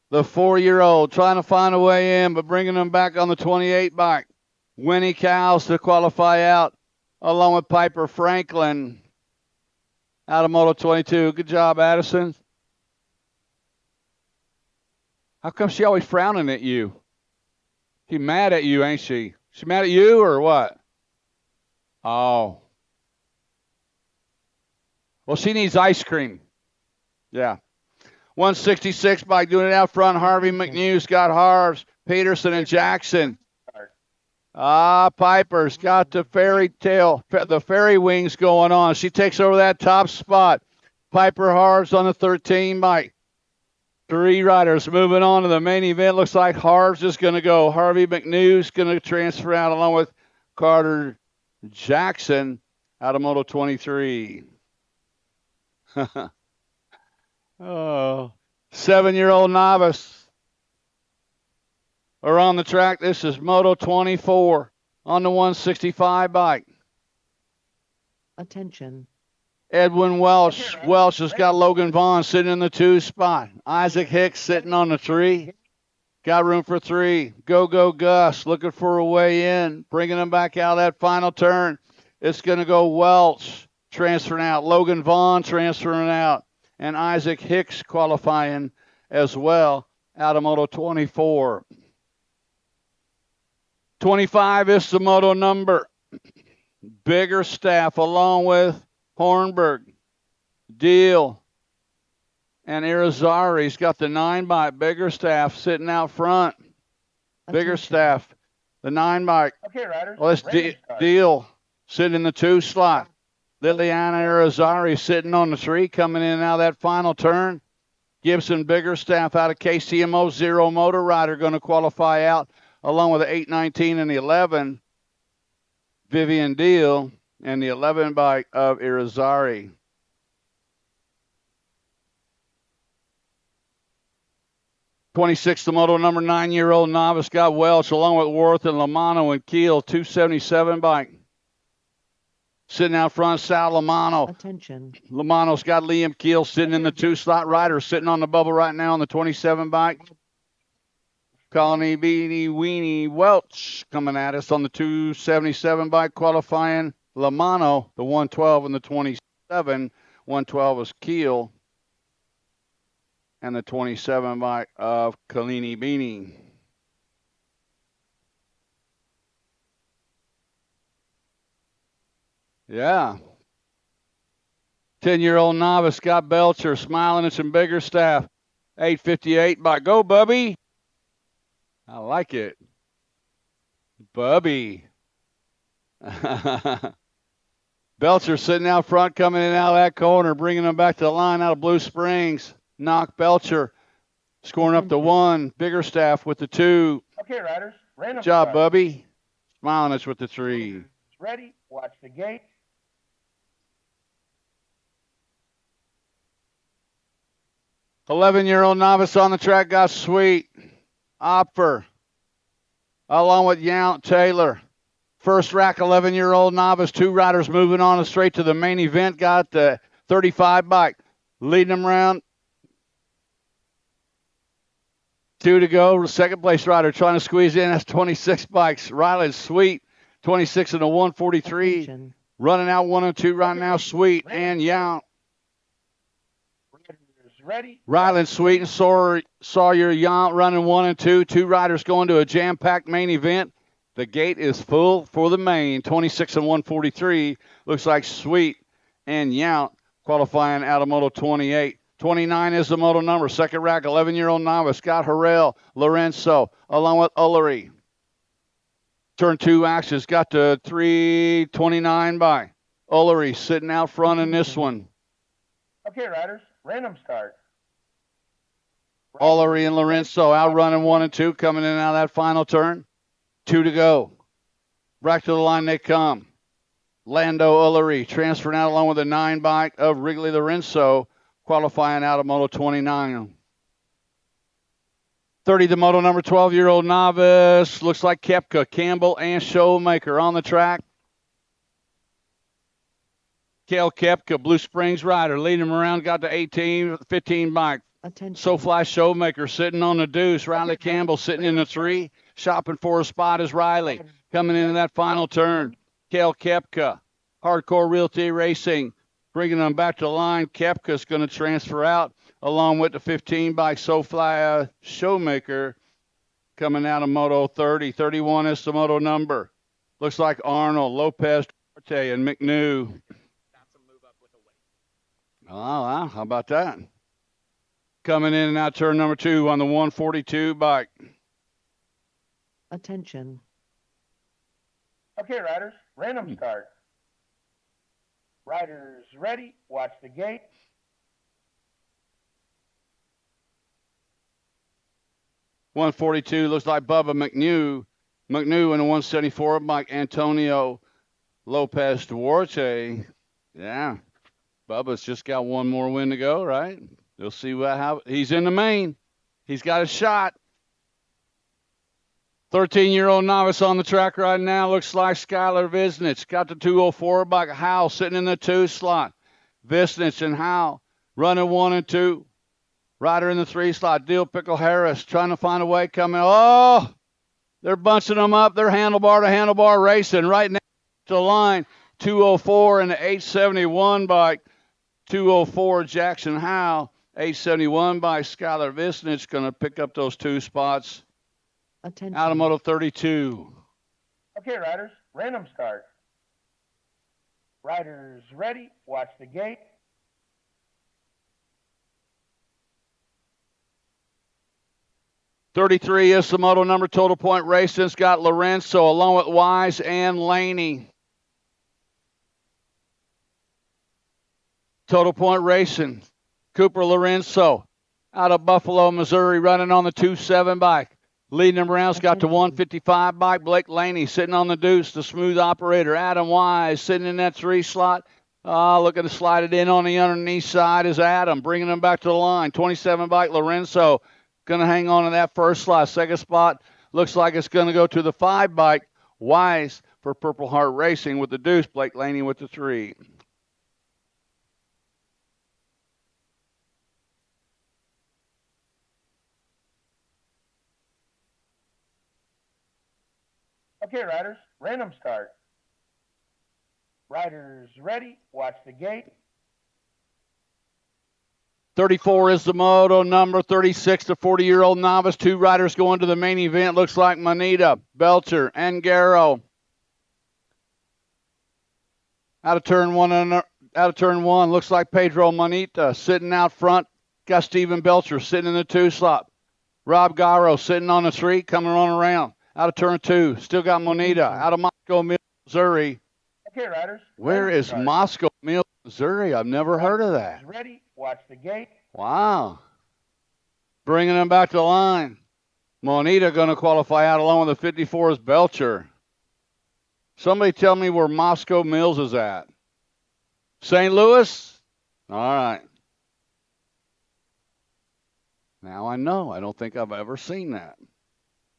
The 4-year-old trying to find a way in, but bringing them back on the 28 bike. Winnie Cowles to qualify out, along with Piper Franklin out of Moto 22. Good job, Addison. How come she always frowning at you? She's mad at you, ain't she? She mad at you or what? Oh. Well, she needs ice cream. Yeah. 166 bike doing it out front. Harvey McNews got Harves, Peterson, and Jackson. Piper's got the fairy wings going on. She takes over that top spot. Piper Harves on the 13 bike. 3 riders moving on to the main event. Looks like Harves is going to go. Harvey McNews going to transfer out along with Carter Jackson out of Moto 23. Oh, 7-year-old novice are on the track. This is Moto 24 on the 165 bike. Attention. Edwin Welch. Welch has got Logan Vaughn sitting in the 2 spot. Isaac Hicks sitting on the 3. Got room for 3. Go Gus looking for a way in. Bringing him back out that final turn. It's going to go Welch transferring out. Logan Vaughn transferring out. And Isaac Hicks qualifying as well out of Moto 24. 25 is the moto number. Biggerstaff along with Hornberg, Deal, and Irizarry's got the 9 bike. Biggerstaff sitting out front. Biggerstaff, the 9 bike. Okay, riders. Well, it's Deal sitting in the 2 slot. Liliana Irizarry sitting on the 3, coming in and out of that final turn. Gibson Biggerstaff out of KCMO, 0 motor rider going to qualify out, along with the 819 and the 11. Vivian Deal and the 11 bike of Irizarry. '26, the moto number 9-year-old novice got Welch along with Worth and Lamano and Keel, 277 bike. Sitting out front, Sal Lamano. Attention. Lamano's got Liam Keel sitting in the 2 slot. Rider sitting on the bubble right now on the 27 bike. Colony Beanie Weenie Welch coming at us on the 277 bike, qualifying Lamano, the 112 and the 27. 112 is Keel. And the 27 bike of Kalini Beanie. Yeah. 10-year-old novice Scott Belcher smiling at some Biggerstaff. 858 by Go Bubby. I like it. Bubby. Belcher sitting out front, coming in and out of that corner, bringing them back to the line out of Blue Springs. Knock Belcher scoring up to 1. Biggerstaff with the 2. Okay, riders. Random Good job, start. Bubby. Smiling us with the 3. Ready? Watch the gate. 11-year-old novice on the track got Sweet. Opfer, along with Yount Taylor. First rack, 11-year-old novice. 2 riders moving on straight to the main event. Got the 35 bike. Leading them around. 2 to go. Second place rider trying to squeeze in. That's 26 bikes. Riley Sweet, 26 and a 143. Attention. Running out 1 and 2 right now. Sweet and Yount. Ready? Ryland Sweet and Sawyer Yount running 1 and 2. 2 riders going to a jam-packed main event. The gate is full for the main. 26 and 143. Looks like Sweet and Yount qualifying out of Moto 28. 29 is the moto number. Second rack, 11-year-old novice, Scott Harrell, Lorenzo, along with Ullery. Turn 2 axis, got to 329 by. Ullery sitting out front in this one. Okay, riders, random start. Ullery and Lorenzo out running 1 and 2, coming in and out of that final turn. 2 to go. Back to the line they come. Lando Ullery transferring out along with the 9 bike of Wrigley Lorenzo, qualifying out of Moto 29. 30, the moto number 12-year-old novice. Looks like Koepka, Campbell, and Showmaker on the track. Cale Koepka, Blue Springs rider, leading him around, got to 18, 15 bike. Attention. SoFly Showmaker sitting on the deuce. Riley Campbell sitting in the 3. Shopping for a spot is Riley. Coming into that final turn. Cale Koepka, Hardcore Realty Racing, bringing them back to the line. Koepka's going to transfer out along with the 15 bike SoFly Showmaker coming out of Moto 30. 31 is the moto number. Looks like Arnold, Lopez, Duarte, and McNew. Oh, how about that? Coming in and out turn number 2 on the 142 bike. Attention. Okay, riders, random start. Riders ready, watch the gate. .142 looks like Bubba McNew. McNew in the 174 bike. Antonio Lopez Duarte. Yeah, Bubba's just got one more win to go, right? We'll see how he's in the main. He's got a shot. 13-year-old novice on the track right now. Looks like Skylar Visnich. Got the 204 bike. Howell sitting in the 2 slot. Visnich and Howell running 1 and 2. Rider in the 3 slot. Deal Pickle Harris trying to find a way coming. Oh, they're bunching them up. They're handlebar to handlebar racing right now to the line. 204 and the 871 bike. 204 Jackson Howell. 871 by Skylar Visnich going to pick up those 2 spots. Attention. Out of Moto 32. Okay, riders, random start. Riders ready, watch the gate. .33 is the moto number. Total point racing's got Lorenzo along with Wise and Laney. Total point racing. Cooper Lorenzo out of Buffalo, Missouri, running on the 2.7 bike. Leading him around's got the 155 bike. Blake Laney sitting on the deuce, the smooth operator. Adam Wise sitting in that 3 slot. Looking to slide it in on the underneath side is Adam, bringing him back to the line. 27 bike Lorenzo going to hang on to that 1st slot. 2nd spot looks like it's going to go to the 5 bike. Wise for Purple Heart Racing with the deuce. Blake Laney with the 3. Okay, riders, random start. Riders ready, watch the gate. 34 is the moto number. 36, the 40-year-old novice. 2 riders going to the main event. Looks like Manita, Belcher, and Garrow. Out of turn one, looks like Pedro Manita sitting out front. Got Stephen Belcher sitting in the 2 slot. Rob Garrow sitting on the 3, coming on around. Out of turn 2, still got Monita. Out of Moscow Mills, Missouri. Okay, riders. Where is Moscow Mills, Missouri? I've never heard of that. Ready, watch the gate. Wow. Bringing them back to the line. Monita going to qualify out along with the 54's Belcher. Somebody tell me where Moscow Mills is at. St. Louis? All right. Now I know. I don't think I've ever seen that.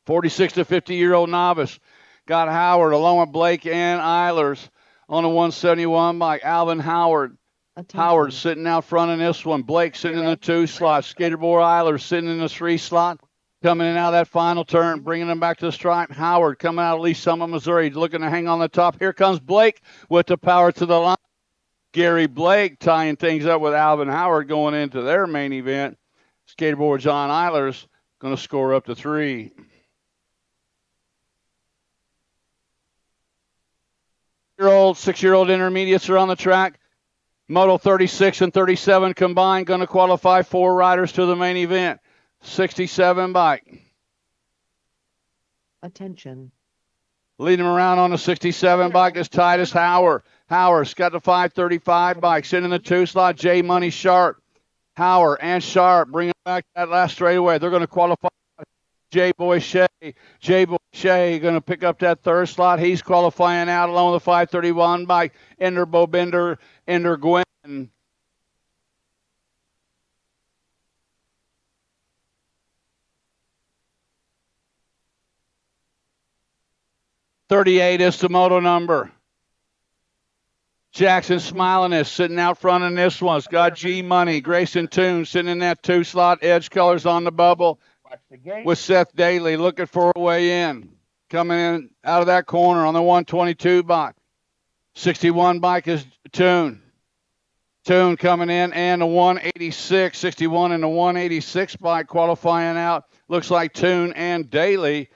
46 to 50-year-old novice. Got Howard along with Blake and Eilers on the 171 bike. Alvin Howard. Attention. Howard sitting out front in this one. Blake sitting in the 2 slot. Skaterboard Eilers sitting in the 3 slot. Coming in out of that final turn, bringing them back to the stripe. Howard coming out of Lee Summit, Missouri, looking to hang on the top. Here comes Blake with the power to the line. Gary Blake tying things up with Alvin Howard going into their main event. Skaterboard John Eilers going to score up to 3. Six-year-old intermediates are on the track. Moto 36 and 37 combined, going to qualify 4 riders to the main event. 67 bike. Attention. Leading him around on the 67 bike is Titus Hauer. Hauer's got the 535 bike. Sitting in the 2 slot, J Money Sharp. Hauer and Sharp bring him back that last straightaway. They're going to qualify Jay Boy Shea. Jay Boy Shea going to pick up that 3rd slot. He's qualifying out along with the 531 bike. Ender Bobender, Ender Gwen. 38 is the moto number. Jackson Smiling is sitting out front in this one. It's got G Money. Grayson Toon sitting in that 2 slot. Edge colors on the bubble with Seth Daly looking for a way in. Coming in out of that corner on the 122 bike. 61 bike is Toon. Toon coming in and the 186. 61 and the 186 bike qualifying out. Looks like Toon and Daly.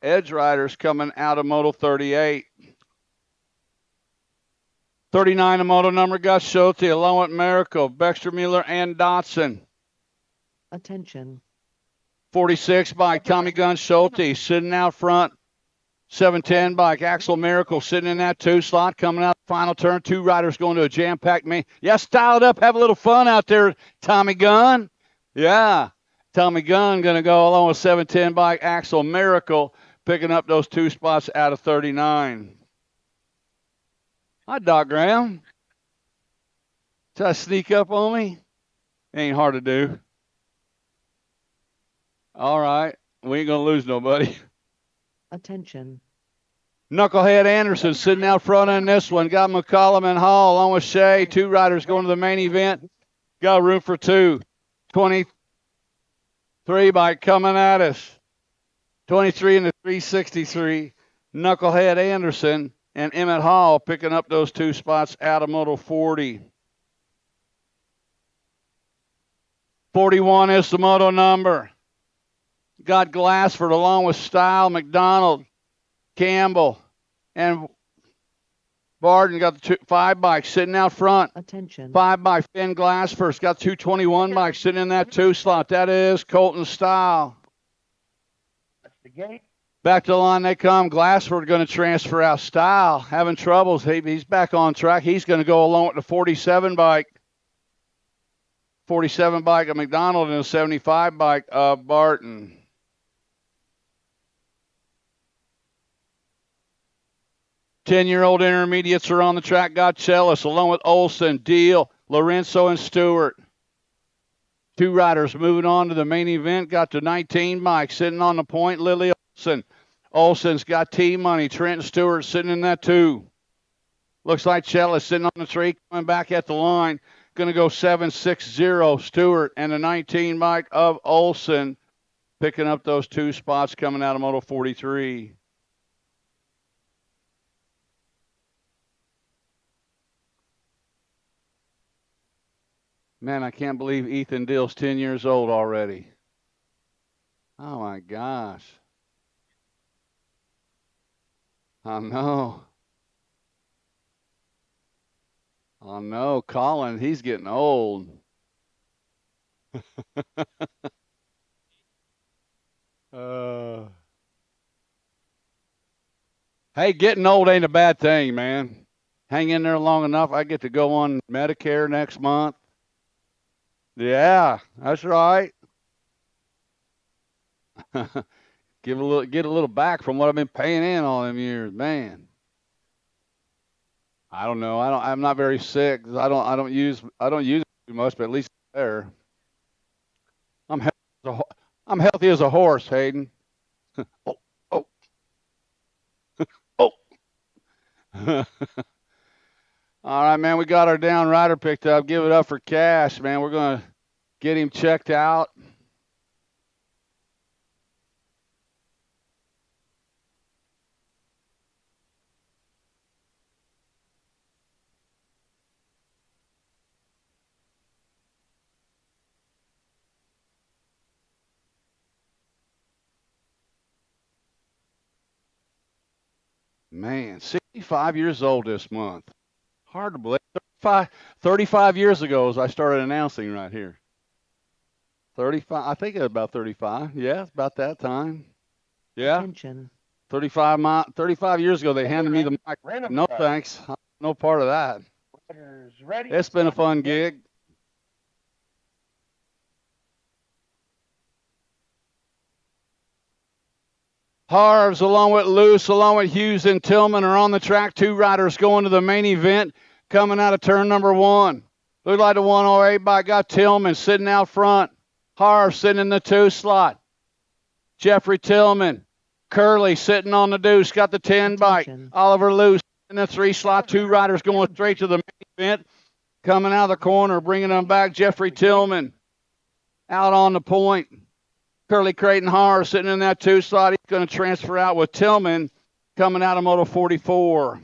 Edge riders coming out of Moto 38. 39, the moto number got Schulte, along with Miracle, Baxter Mueller, and Dotson. Attention. 46 bike, Tommy Gunn Schulte, sitting out front. 710 bike, Axel Miracle, sitting in that 2 slot, coming out the final turn. 2 riders going to a jam-packed main. Yeah, style it up, have a little fun out there, Tommy Gunn. Yeah, Tommy Gunn going to go along with 710 bike, Axel Miracle, picking up those 2 spots out of 39. Hi, Doc Graham. Try to sneak up on me? Ain't hard to do. All right. We ain't going to lose nobody. Attention. Knucklehead Anderson sitting out front in this one. Got McCollum and Hall along with Shea. 2 riders going to the main event. Got room for 2. 23 bike coming at us. 23 and the 363. Knucklehead Anderson and Emmett Hall picking up those 2 spots out of Moto 40. 41 is the moto number. Got Glassford along with Style, McDonald, Campbell, and Barden. Got the 5 bikes sitting out front. Attention. 5 by Finn Glassford. Got 221 bikes sitting in that 2 slot. That is Colton Style. That's the gate. Back to the line they come. Glassford going to transfer out. Style having troubles. He's back on track. He's going to go along with the 47 bike. 47 bike of McDonald and a 75 bike of Barton. Ten-year-old intermediates are on the track. Got Chellis along with Olson, Deal, Lorenzo, and Stewart. 2 riders moving on to the main event. Got the 19 bike sitting on the point. Lily Olson. Olson's got T-Money. Trenton Stewart sitting in that 2. Looks like Chellis sitting on the 3, coming back at the line. Going to go 760 Stewart and the 19 bike of Olson picking up those 2 spots coming out of Moto 43. Man, I can't believe Ethan Dill's 10 years old already. Oh, my gosh. I know. Oh, no. Colin, he's getting old. Hey, getting old ain't a bad thing, man. Hang in there long enough. I get to go on Medicare next month. Yeah, that's right. Get a little back from what I've been paying in all them years, man. I don't know. I'm not very sick. I don't use it too much, but at least it's there. I'm healthy as a horse, Hayden. Oh. Oh. All right, man, we got our down rider picked up. Give it up for Cash, man. We're going to get him checked out. Man, 65 years old this month. Hard to believe. 35 years ago as I started announcing right here. 35, I think it was about 35. Yeah, it's about that time. Yeah, Attention. 35 years ago they handed me the mic. Random No start. thanks. No part of that. Riders ready. It's been a fun gig. Harves, along with Luce, along with Hughes and Tillman, are on the track. 2 riders going to the main event, coming out of turn number 1. Looked like the 108 bike got Tillman sitting out front. Harves sitting in the 2 slot. Jeffrey Tillman. Curley sitting on the deuce, got the 10 bike. Attention. Oliver Luce in the 3 slot. 2 riders going straight to the main event. Coming out of the corner, bringing them back. Jeffrey Tillman out on the point. Curly Creighton Harves sitting in that 2 slot. He's going to transfer out with Tillman coming out of Moto 44.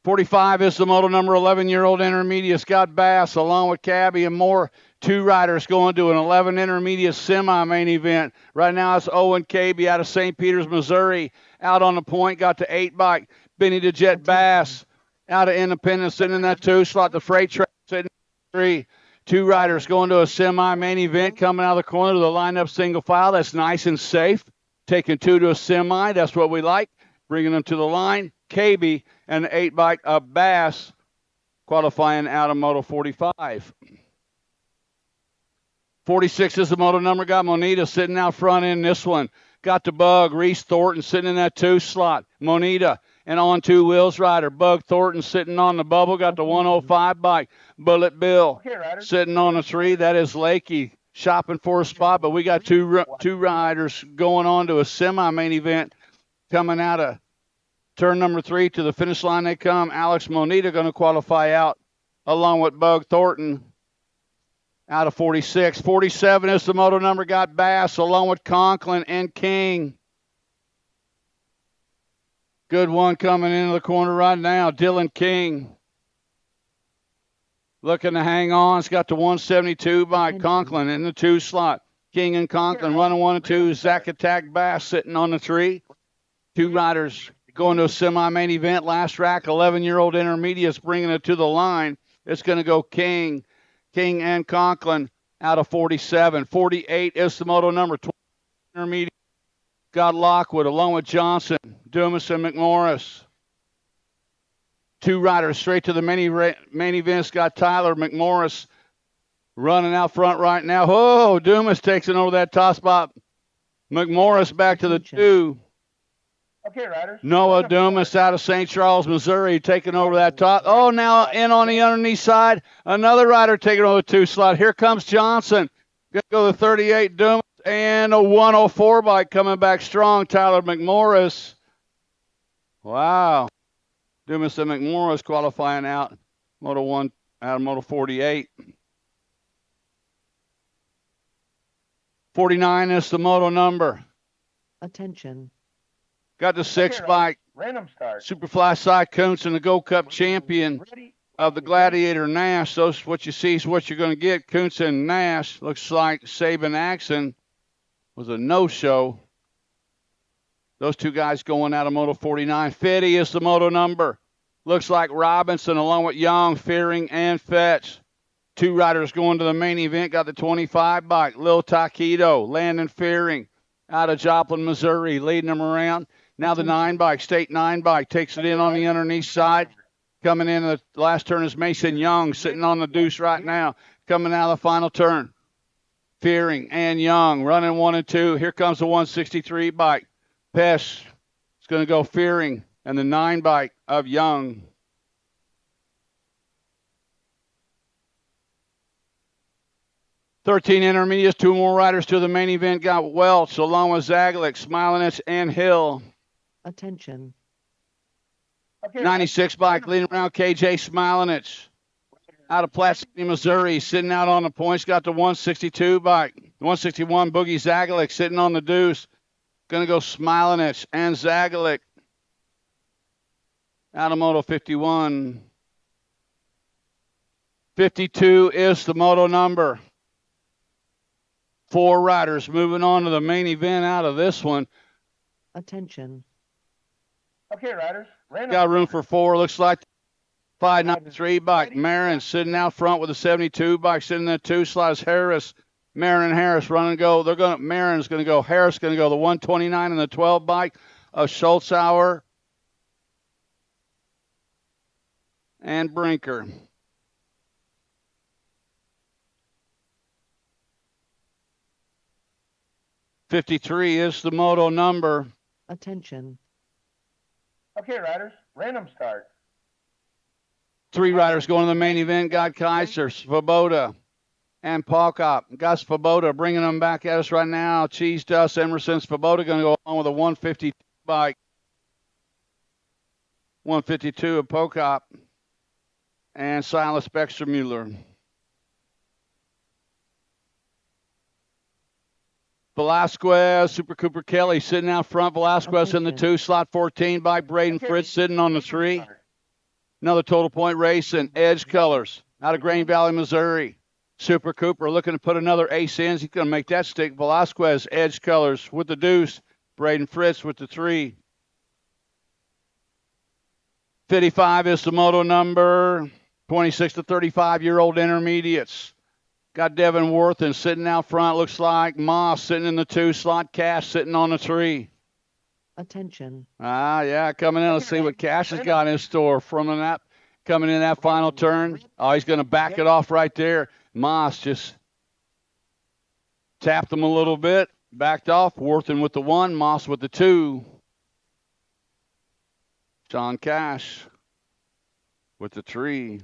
45 is the Moto number 11-year-old intermediate, Scott Bass, along with Cabby and Moore. 2 riders going to an 11 intermediate semi-main event. Right now it's Owen Cabby out of St. Peters, Missouri. Out on the point, got the 8 bike. Benny the Jet Bass out of Independence sitting in that 2 slot. The Freight Track sitting in 3. 2 riders going to a semi-main event, coming out of the corner to the lineup single file. That's nice and safe. Taking 2 to a semi. That's what we like. Bringing them to the line. KB and the 8 bike of Bass qualifying out of Moto 45. 46 is the Moto number. Got Monita sitting out front in this one. Got the Bug. Reese Thornton sitting in that 2 slot. Monita and on 2 wheels rider. Bug Thornton sitting on the bubble. Got the 105 bike. Bullet Bill Okay, riders. sitting on the 3. That is Lakey shopping for a spot. But we got two riders going on to a semi-main event coming out of turn number 3 to the finish line they come. Alex Monita going to qualify out along with Bug Thornton out of 46. 47 is the Moto number. Got Bass along with Conklin and King. Good one coming into the corner right now. Dylan King looking to hang on. It's got the 172 by Conklin in the 2 slot. King and Conklin running 1 and 2. Zach Attack Bass sitting on the 3. 2 riders going to a semi-main event. Last rack, 11-year-old intermediates bringing it to the line. It's going to go King and Conklin out of 47. 48 is the Moto number. 20 intermediate. Got Lockwood along with Johnson, Dumas, and McMorris. 2 riders straight to the main event. Got Tyler McMorris running out front right now. Oh, Dumas takes it over that top spot. McMorris back to the 2. Okay, riders. Noah Dumas out of St. Charles, Missouri, taking over that top. Oh, now in on the underneath side. Another rider taking over the 2 slot. Here comes Johnson. Going to go to 38, Dumas, and a 104 bike coming back strong, Tyler McMorris. Wow. Dumas and McMorris qualifying out Moto 1 out of Moto 48. 49 is the Moto number. Attention. Got the 6 bike. Random start. Superfly Cy Coonson, the Gold Cup champion Ready. of the Gladiator Nash. Those what you see is what you're going to get. Coonson Nash. Looks like Saban Axon was a no-show. Those 2 guys going out of Moto 49. 50 is the Moto number. Looks like Robinson along with Young, Fearing, and Fetch. 2 riders going to the main event. Got the 25 bike. Lil Taquito, Landon Fearing out of Joplin, Missouri, leading them around. Now the 9 bike, State 9 bike, takes it in on the underneath side. Coming in the last turn is Mason Young, sitting on the deuce right now. Coming out of the final turn. Fearing and Young running 1 and 2. Here comes the 163 bike. Pesh is going to go Fearing and the 9 bike of Young. "13 intermediates, 2 more riders to the main event. Got Welch along with Zagalik, Smilinich, and Hill. Attention. Okay, 96 bike leading around KJ Smilinich out of Platte City, Missouri, sitting out on the points. Got the 162 bike. 161 Boogie Zagalik sitting on the deuce. Going to go Smilinich and Zagalik out of Moto 51. 52 is the Moto number. 4 riders moving on to the main event out of this one. Attention. Okay, riders. Random Got room start. for 4. Looks like 593 bike. Marin sitting out front with a 72 bike. Sitting in the 2 slots. Harris. Marin and Harris run and go. Marin's going to go. Harris going to go. The 129 and the 12 bike of Schultzauer and Brinker. $53 is the moto number. Attention. Okay, riders, random start. 3 riders going to the main event. Got Kaiser, Svoboda, and Palkop. Got Svoboda bringing them back at us right now. Cheese Dust, Emerson, Svoboda going to go on with a 152 bike. 152 of Palkop and Silas Bextermuller. Velasquez, Super Cooper Kelly sitting out front. Velasquez in the 2 slot 14 bike. Braden Okay, Fritz sitting on the random 3. start. Another total point race in Edge Colors out of Grain Valley, Missouri. Super Cooper looking to put another ace in. He's going to make that stick. Velasquez, Edge Colors with the deuce. Braden Fritz with the 3. 55 is the moto number. 26 to 35-year-old intermediates. Got Devin Worthen sitting out front. Looks like Moss sitting in the 2 slot. Cash sitting on the 3. Attention. Yeah, coming in. Let's see what Cash has got in store from that. Coming in that final turn. Oh, he's going to back it off right there. Moss just tapped him a little bit. Backed off. Worthen with the 1. Moss with the 2. John Cash with the 3.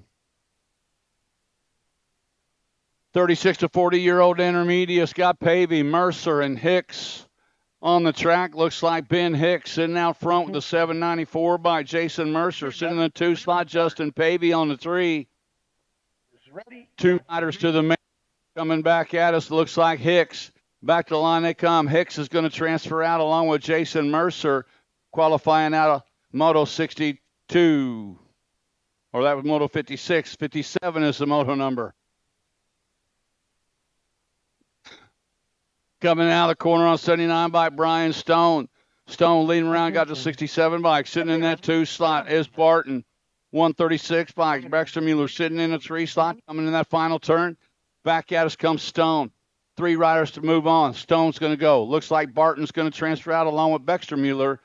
36 to 40-year-old intermediates got Pavey, Mercer, and Hicks on the track. Looks like Ben Hicks sitting out front with the 794 by Jason Mercer. Sitting in the 2 slot, Justin Pavey on the 3. Ready? 2 riders to the main. Coming back at us, looks like Hicks. Back to the line they come. Hicks is going to transfer out along with Jason Mercer, qualifying out of Moto 62. Or that was Moto 56. 57 is the moto number. Coming out of the corner on 79 by Brian Stone. Stone leading around, got the 67 bike. Sitting in that 2 slot is Barton. 136 bike. Bextermuller sitting in a 3 slot. Coming in that final turn. Back at us comes Stone. 3 riders to move on. Stone's going to go. Looks like Barton's going to transfer out along with Bextermuller.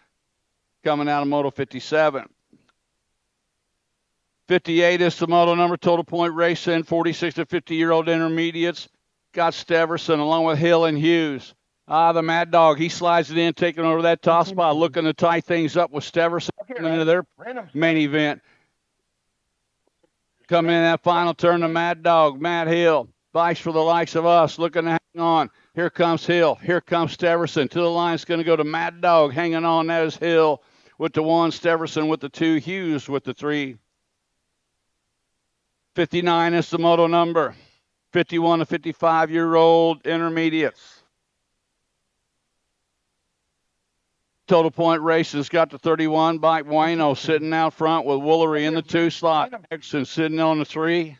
Coming out of Moto 57. 58 is the moto number. Total point racing. 46 to 50-year-old intermediates. Got Steverson along with Hill and Hughes. The Mad Dog, he slides it in, taking over that top spot, looking to tie things up with Steverson coming into their main event. Coming in that final turn, the Mad Dog, Matt Hill, vice for the likes of us, looking to hang on. Here comes Hill. Here comes Steverson. To the line, it's going to go to Mad Dog. Hanging on, that is Hill with the 1, Steverson with the 2, Hughes with the 3. 59 is the moto number. 51 to 55-year-old intermediates. Total point races got the 31 bike. Bueno sitting out front with Woolery in the 2 slot. Exon sitting on the 3.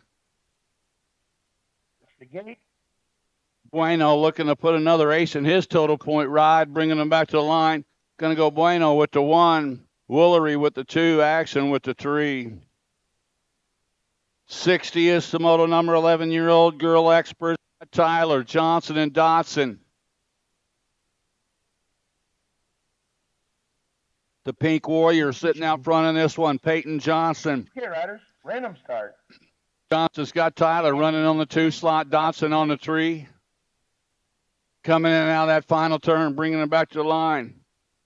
Bueno looking to put another ace in his total point ride, bringing them back to the line. Going to go Bueno with the 1. Woolery with the 2. Action with the 3. 60 is the moto number. 11-year-old girl expert. Tyler, Johnson, and Dotson. The Pink Warrior sitting out front in this one. Peyton Johnson. Okay, riders, random start. Johnson's got Tyler running on the 2 slot. Dotson on the 3. Coming in and out of that final turn, bringing him back to the line.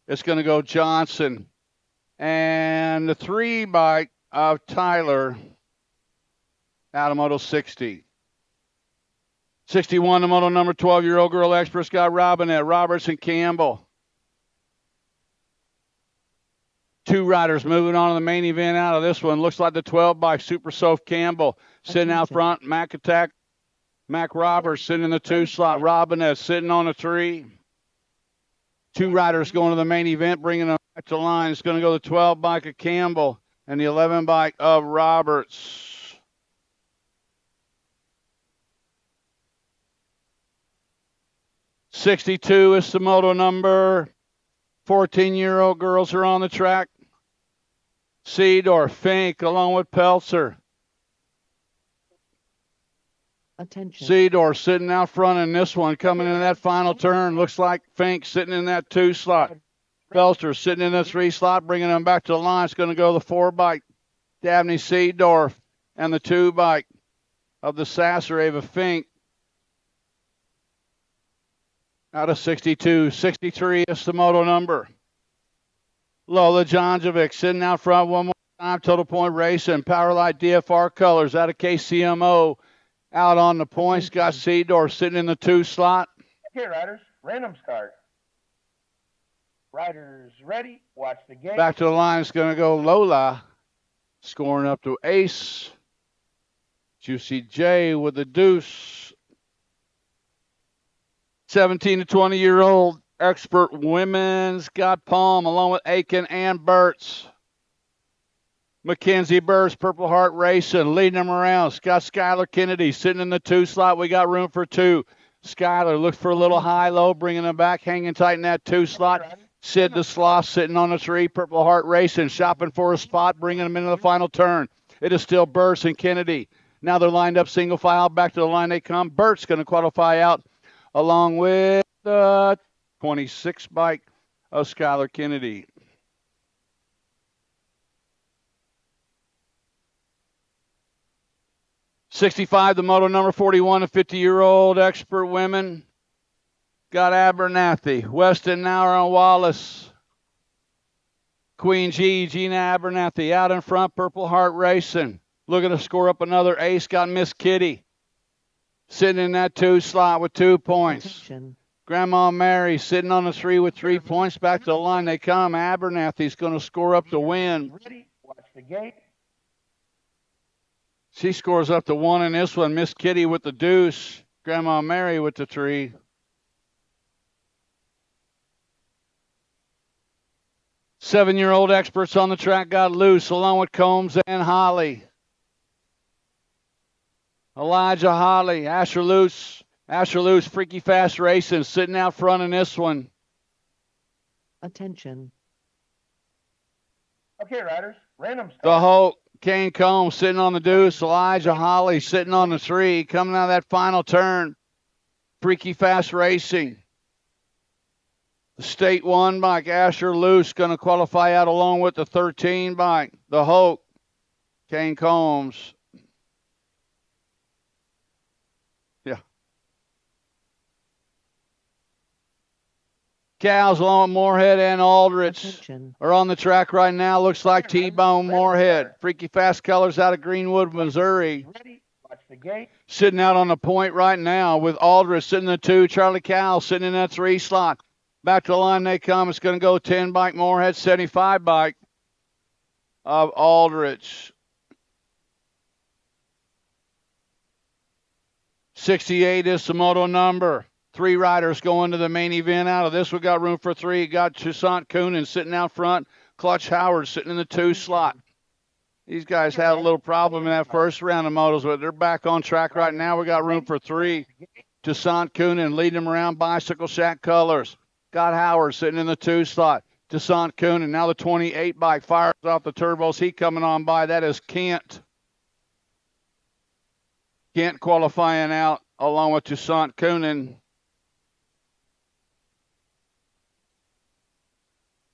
It's going to go Johnson. And the 3 bike of Tyler out of Moto 60. 61, the moto number. 12-year-old girl experts got Robinette, Roberts, and Campbell. 2 riders moving on to the main event out of this one. Looks like the 12 by Super Soph Campbell sitting out front. Mac Attack, Mac Roberts sitting in the 2 slot. Robinette sitting on the 3. 2 riders going to the main event, bringing them back to the line. It's going to go the 12 bike of Campbell and the 11 bike of Roberts. 62 is the moto number. 14-year-old girls are on the track. Seedorf, Fink, along with Peltzer. Attention. Seedorf sitting out front in this one, coming into that final turn. Looks like Fink sitting in that 2 slot. Peltzer sitting in the 3 slot, bringing them back to the line. It's going to go the 4 bike, Dabney Seedorf, and the 2 bike of the Sasser, Ava Fink. Out of 62. 63 is the moto number. Lola Jonjovic sitting out front one more time. Total Point Racing. Powerlight DFR colors out of KCMO. Out on the points. Got Seedorf sitting in the 2 slot. Okay, riders, random start. Riders ready, watch the gate. Back to the line. It's going to go Lola. Scoring up to Ace. Juicy J with the deuce. 17 to 20-year-old expert women's got Palm along with Aiken and Burtz. Mackenzie Burtz, Purple Heart Racing, leading them around. Got Skylar Kennedy sitting in the 2 slot. We got room for 2. Skylar looks for a little high-low, bringing them back, hanging tight in that 2 slot. Sid the Sloth sitting on the 3. Purple Heart Racing, shopping for a spot, bringing them into the final turn. It is still Burtz and Kennedy. Now they're lined up single file. Back to the line they come. Burtz going to qualify out along with the 26 bike of Skylar Kennedy. '65, the moto number 41, a 50-year-old expert women. Got Abernathy, Weston Nauer and Wallace. Queen G, Gina Abernathy out in front, Purple Heart Racing. Looking to score up another ace. Got Miss Kitty sitting in that 2 slot with 2 points. Attention. Grandma Mary sitting on the 3 with 3 points. Back to the line they come. Abernathy's going to score up the win. Ready, watch the gate. She scores up to 1 in this one. Miss Kitty with the deuce. Grandma Mary with the 3. Seven-year-old experts on the track got loose along with Combs and Holly. Elijah Holly, Asher Luce, Freaky Fast Racing, sitting out front in this one. Attention. Okay, riders, random start. The Hulk, Kane Combs sitting on the deuce. Elijah Holly sitting on the 3, coming out of that final turn. Freaky Fast Racing. The State 1 bike, Asher Luce, going to qualify out along with the 13 bike. The Hulk, Kane Combs. Cows along with Moorhead and Aldrich Attention. are on the track right now. Looks like T-Bone Moorhead. Freaky Fast Colors out of Greenwood, Missouri. Ready, watch the gate. Sitting out on the point right now with Aldrich sitting in the 2. Charlie Cow sitting in that 3 slot. Back to the line they come. It's going to go 10 bike Moorhead, 75 bike of Aldrich. 68 is the moto number. 3 riders going to the main event. Out of this, we got room for 3. Got Toussaint Coonan sitting out front. Clutch Howard sitting in the 2 slot. These guys had a little problem in that first round of motos, but they're back on track right now. We got room for 3. Toussaint Coonan leading them around. Bicycle Shack colors. Got Howard sitting in the 2 slot. Toussaint Coonan. Now the 28 bike fires off the turbos. He coming on by. That is Kent. Kent qualifying out along with Toussaint Coonan.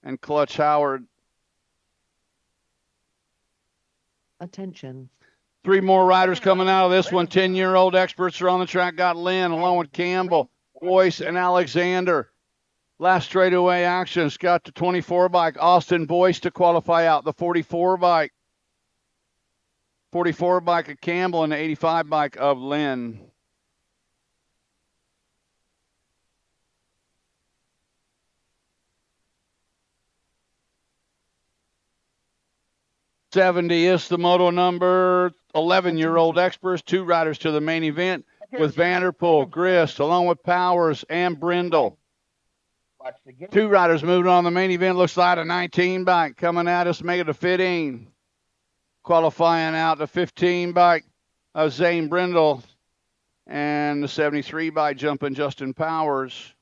And Clutch Howard. Attention. 3 more riders coming out of this one. 10-year-old experts are on the track. Got Lynn along with Campbell, Boyce, and Alexander. Last straightaway actions. Got the 24 bike, Austin Boyce to qualify out. The 44 bike. 44 bike of Campbell and the 85 bike of Lynn. '70 is the moto number. 11-year-old experts, 2 riders to the main event with Vanderpool, Grist, along with Powers and Brindle. Watch the gate. 2 riders moving on the main event. Looks like a 19 bike coming at us, making it a 15. Qualifying out the 15 bike of Zane Brindle and the 73 bike jumping Justin Powers.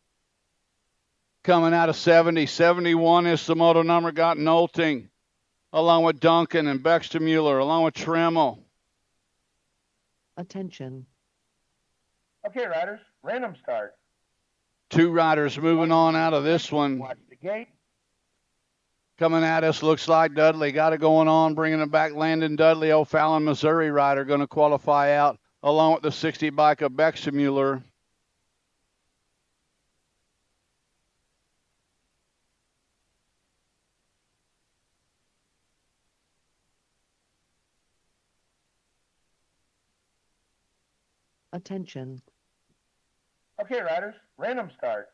Coming out of 70. 71 is the moto number. Got Nolting. along with Duncan and Bextermuller, along with Tremmel. Attention. Okay, riders, random start. 2 riders moving on out of this one. Watch the gate. Coming at us, looks like Dudley got it going on, bringing it back. Landon Dudley, O'Fallon, Missouri rider, going to qualify out, along with the 60 bike of Bextermuller. Attention. Okay, riders, random start.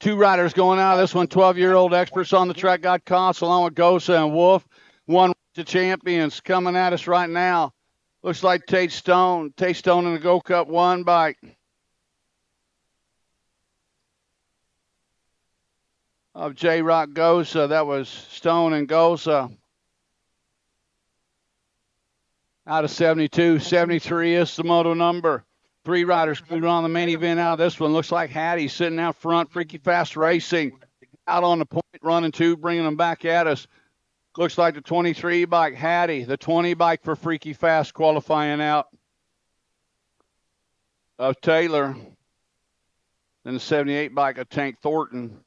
2 riders going out of this one. 12-year-old experts on the track got Koss along with Gosa and Wolf. 1 to champions coming at us right now. Looks like Tate Stone. Tate Stone in the Go Cup 1 bike. Of J. Rock Gosa. That was Stone and Gosa. Out of 72. 73 is the moto number. 3 riders moving on the main event out of this one. Looks like Hattie sitting out front. Freaky Fast Racing out on the point, running 2, bringing them back at us. Looks like the 23 bike, Hattie. The 20 bike for Freaky Fast qualifying out of Taylor. Then the 78 bike of Tank Thornton.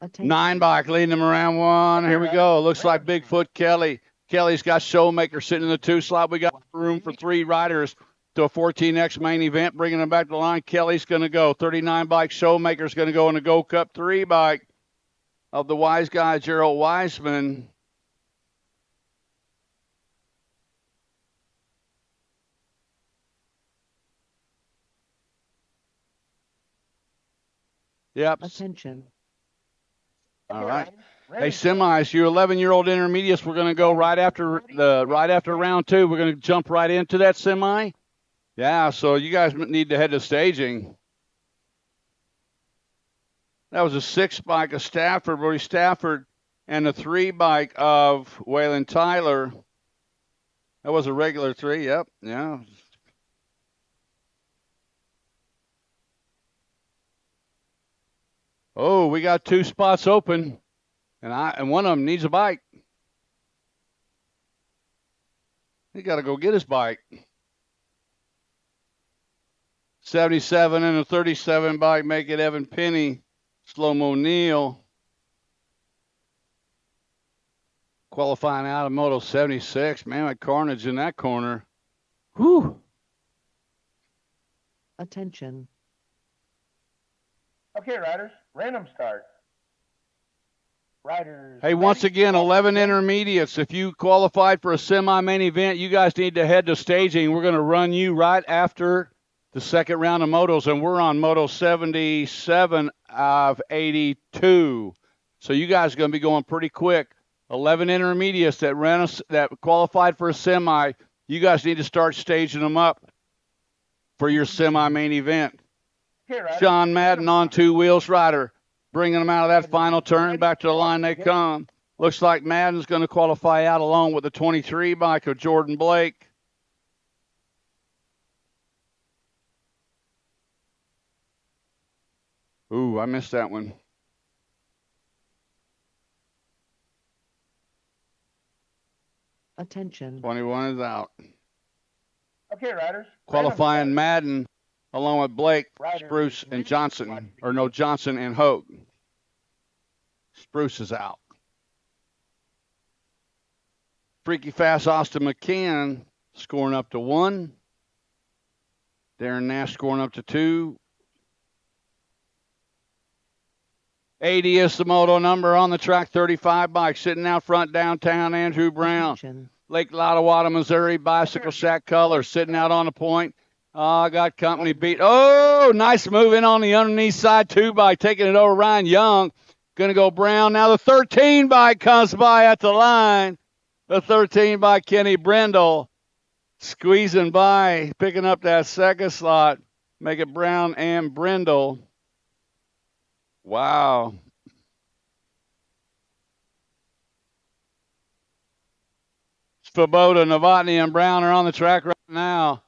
Attention. 9 bike leading them around 1. Here we go. Looks like Bigfoot Kelly. Kelly's got Showmaker sitting in the 2 slot. We got room for 3 riders to a 14X main event, bringing them back to the line. Kelly's going to go. 39 bike Showmaker's going to go in the Go Cup 3 bike of the wise guy, Gerald Wiseman. Yep. Attention. All right. Hey, semis, you 11-year-old intermediates, we're going to go right after round 2. We're going to jump right into that semi. Yeah, so you guys need to head to staging. That was a 6 bike of Stafford, Brody Stafford, and a 3 bike of Waylon Tyler. That was a regular 3, yep, yeah. Oh, we got 2 spots open. And one of them needs a bike. He got to go get his bike. 77 and a 37 bike make it Evan Penny, Slow-Mo Neal. Qualifying out of Moto 76. Man, my carnage in that corner. Whew. Attention. Okay, riders, random start. Riders. Hey, once again, 11 intermediates. If you qualified for a semi-main event, you guys need to head to staging. We're going to run you right after the second round of motos, and we're on Moto 77 of 82. So you guys are going to be going pretty quick. 11 intermediates that qualified for a semi. You guys need to start staging them up for your semi-main event. Okay, riders. Sean Madden on 2 wheels rider. Bringing them out of that final turn, back to the line they come. Looks like Madden's going to qualify out along with the 23 bike of Jordan Blake. Ooh, I missed that one. Attention. 21 is out. Okay, riders. Qualifying random Madden along with Blake, Riders. Spruce, and Johnson. Or no, Johnson and Hogue. Spruce is out. Freaky Fast Austin McCann scoring up to 1. Darren Nash scoring up to 2. 80 is the moto number on the track, 35 bike sitting out front downtown, Andrew Brown. Attention. Lake Lottawatta, Missouri, bicycle shack color, sitting out on the point. Oh, got company beat. Oh, nice move in on the underneath side 2 bike, taking it over Ryan Young. Going to go Brown. Now the 13 bike comes by at the line. The 13 by Kenny Brindle. Squeezing by, picking up that second slot. Make it Brown and Brindle. Wow. Svoboda, Novotny, and Brown are on the track right now.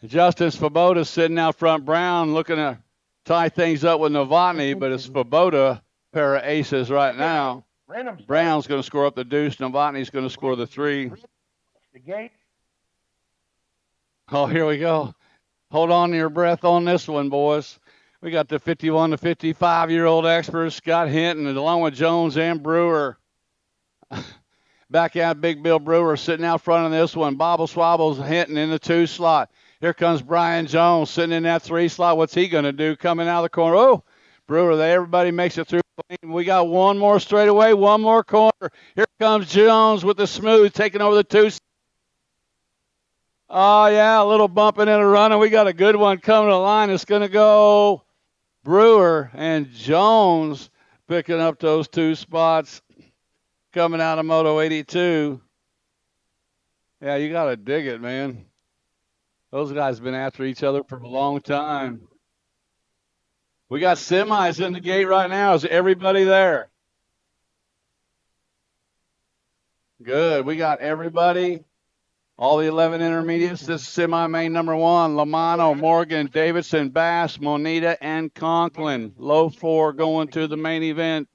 Justin Svoboda sitting out front. Brown looking to tie things up with Novotny, but it's Svoboda, pair of aces right now. Random start. Brown's going to score up the deuce. Novotny's going to score the 3. The gate. Oh, here we go. Hold on to your breath on this one, boys. We got the 51 to 55-year-old experts, Scott Hinton, along with Jones and Brewer. Back out, Big Bill Brewer sitting out front of this one. Bobble Swabbles Hinton in the 2 slot. Here comes Brian Jones sitting in that 3 slot. What's he going to do coming out of the corner? Oh, Brewer, everybody makes it through. We got one more straightaway, one more corner. Here comes Jones with the smooth, taking over the 2. Oh, yeah, a little bumping and a running. We got a good one coming to the line. It's going to go Brewer and Jones picking up those 2 spots coming out of Moto 82. Yeah, you got to dig it, man. Those guys have been after each other for a long time. We got semis in the gate right now. Is everybody there? Good. We got everybody. All the 11 intermediates. This is semi-main number 1. Lamano, Morgan, Davidson, Bass, Monita, and Conklin. Low 4 going to the main event.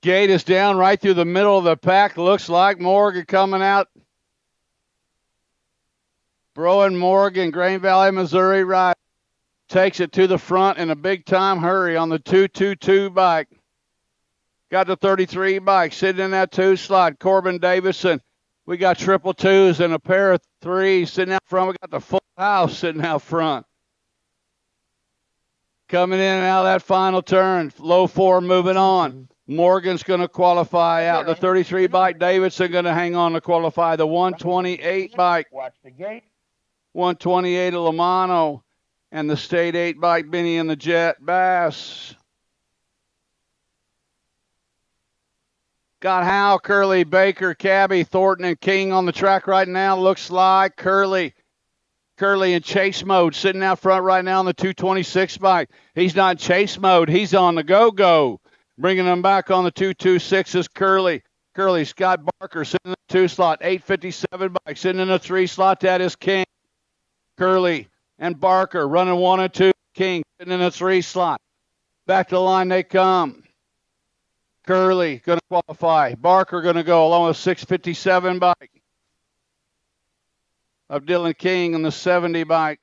Gate is down right through the middle of the pack. Looks like Morgan coming out. Broen Morgan, Grain Valley, Missouri, right. Takes it to the front in a big-time hurry on the 222 bike. Got the 33 bike sitting in that 2 slot. Corbin Davison. We got triple 2s and a pair of 3s sitting out front. We got the full house sitting out front. Coming in and out of that final turn. Low 4 moving on. Morgan's going to qualify out. The 33 bike, Davidson going to hang on to qualify. The 128 bike. Watch the gate. 128 of Lamano. And the State 8 bike, Benny and the Jet, Bass. Got Howe, Curley, Baker, Cabby, Thornton, and King on the track right now. Looks like Curley in chase mode, sitting out front right now on the 226 bike. He's not in chase mode. He's on the go-go. Bringing him back on the 226 is Curley. Scott Barker sitting in the 2 slot. 857 bike sitting in the 3 slot. That is King. Curley and Barker running 1 and 2. King sitting in the 3 slot. Back to the line they come. Curley going to qualify. Barker going to go along with 657 bike of Dylan King and the 70 bike.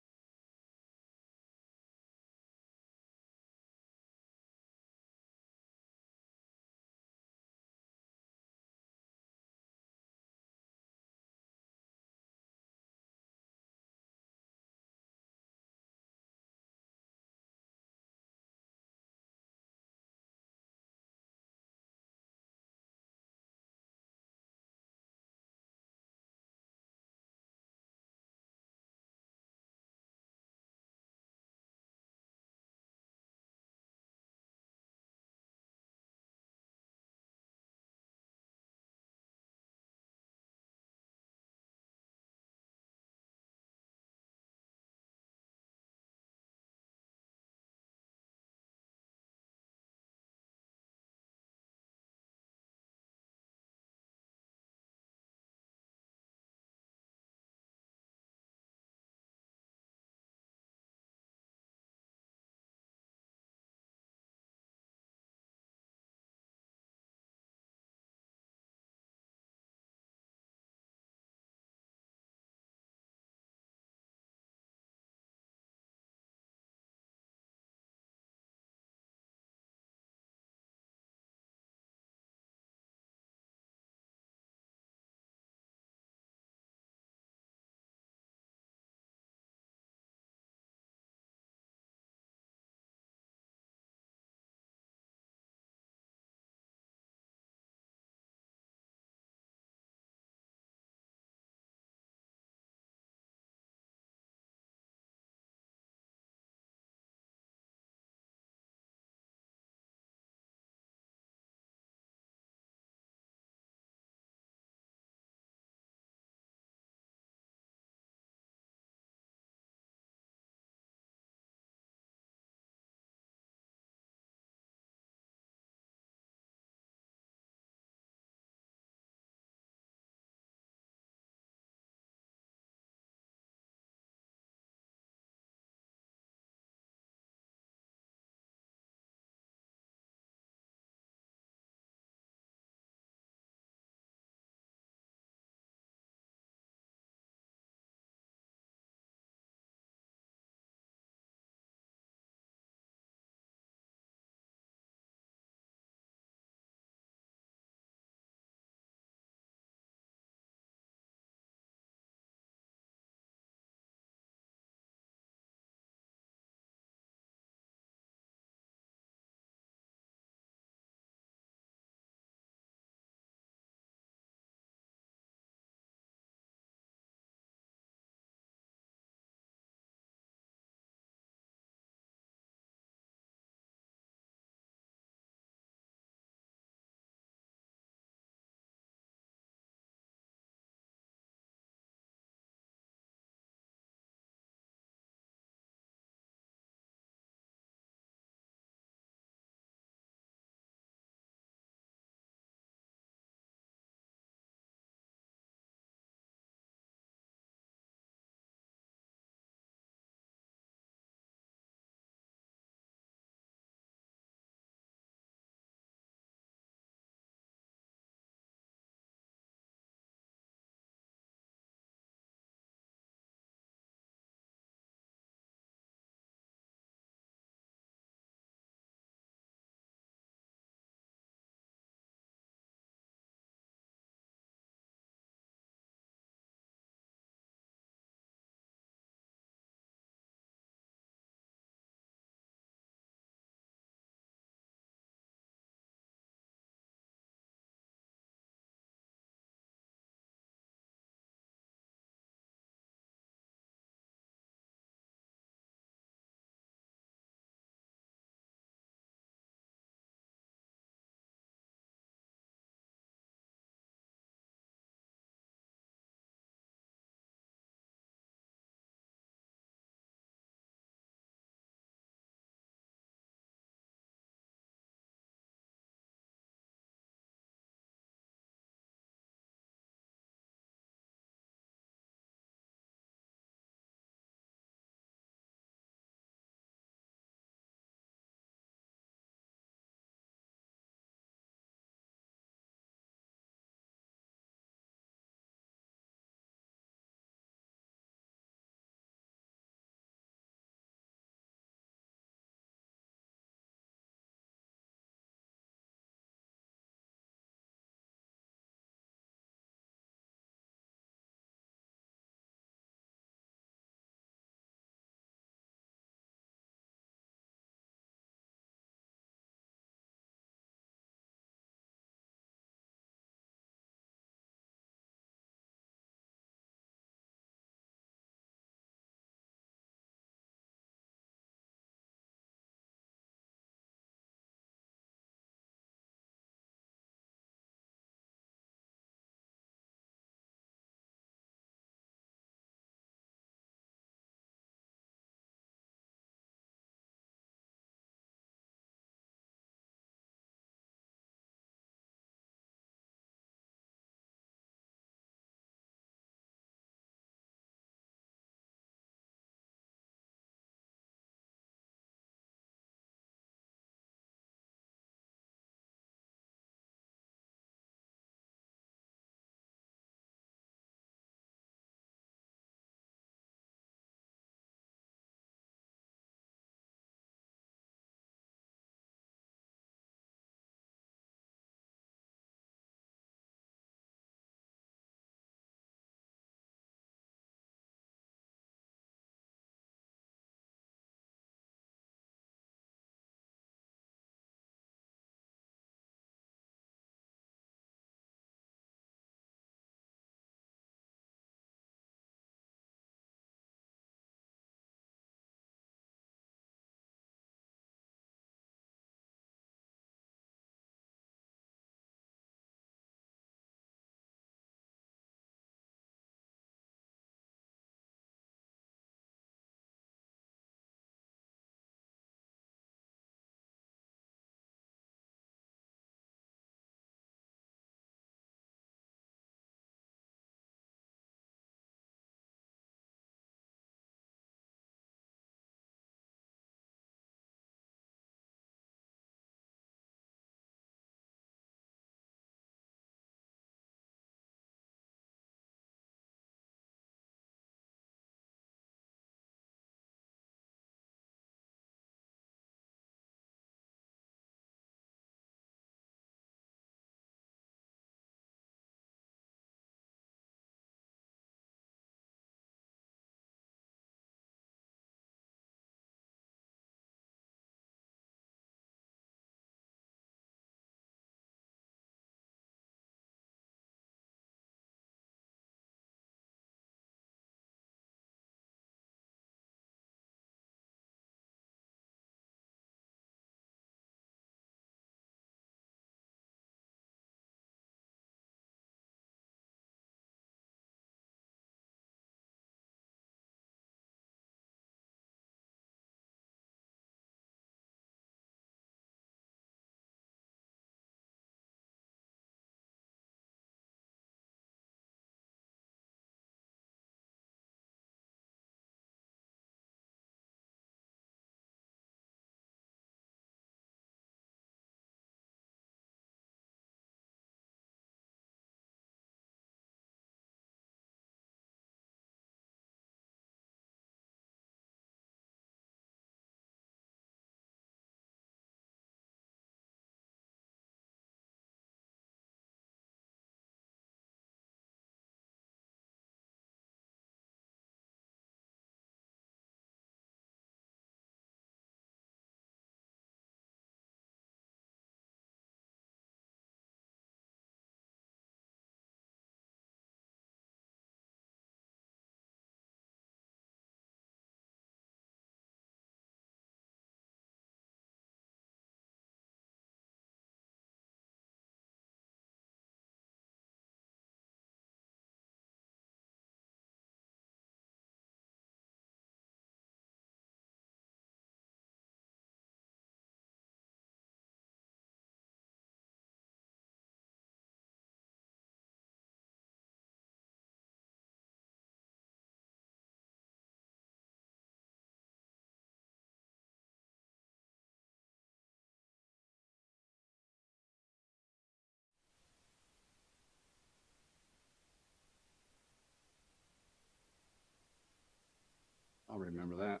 I'll remember that.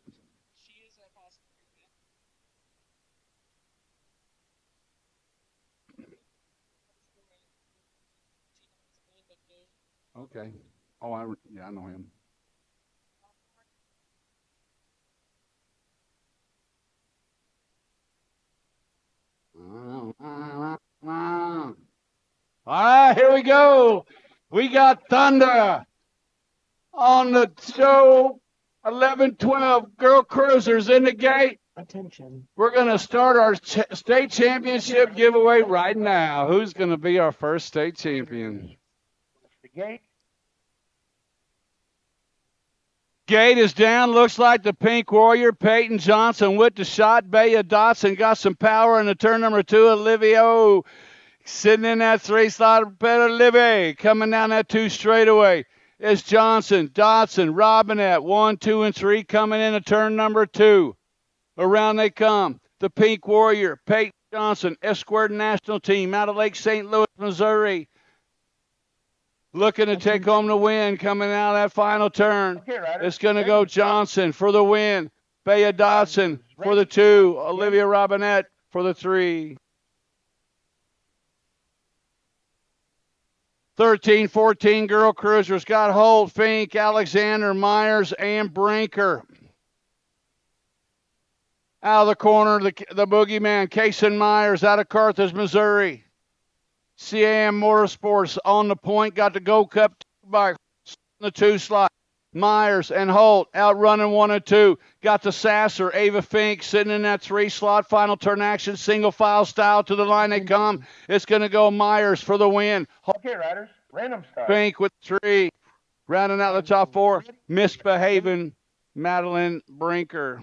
She is a possible Okay. Oh, yeah, I know him. All right, here we go. We got Thunder on the show. 11-12 girl cruisers in the gate. Attention. We're going to start our state championship giveaway right now. Who's going to be our first state champion? The gate. Gate is down. Looks like the Pink Warrior, Peyton Johnson with the shot. Baya Dotson got some power in the turn number 2. Olivia sitting in that 3 slot. Better Livy coming down that 2 straightaway. It's Johnson, Dotson, Robinette, 1, 2, and 3 coming in a turn number 2. Around they come. The Pink Warrior, Peyton Johnson, S-Squared National Team out of Lake St. Louis, Missouri. Looking to take home the win coming out of that final turn. Okay, Ryder. It's going to go Johnson for the win. Baya Dotson for the 2. Olivia Robinette for the 3. 13-14 girl cruisers got Holt, Fink, Alexander, Myers, and Brinker. Out of the corner, the boogeyman, Kason Myers out of Carthage, Missouri. CAM Motorsports on the point, got the Gold Cup by the 2 slot. Myers and Holt out running 1 and 2. Got the Sasser, Ava Fink sitting in that 3 slot. Final turn action, single file style to the line they come. It's going to go Myers for the win. Okay, Riders. Random start. Fink with 3. Rounding out the top 4, misbehaving Madeline Brinker.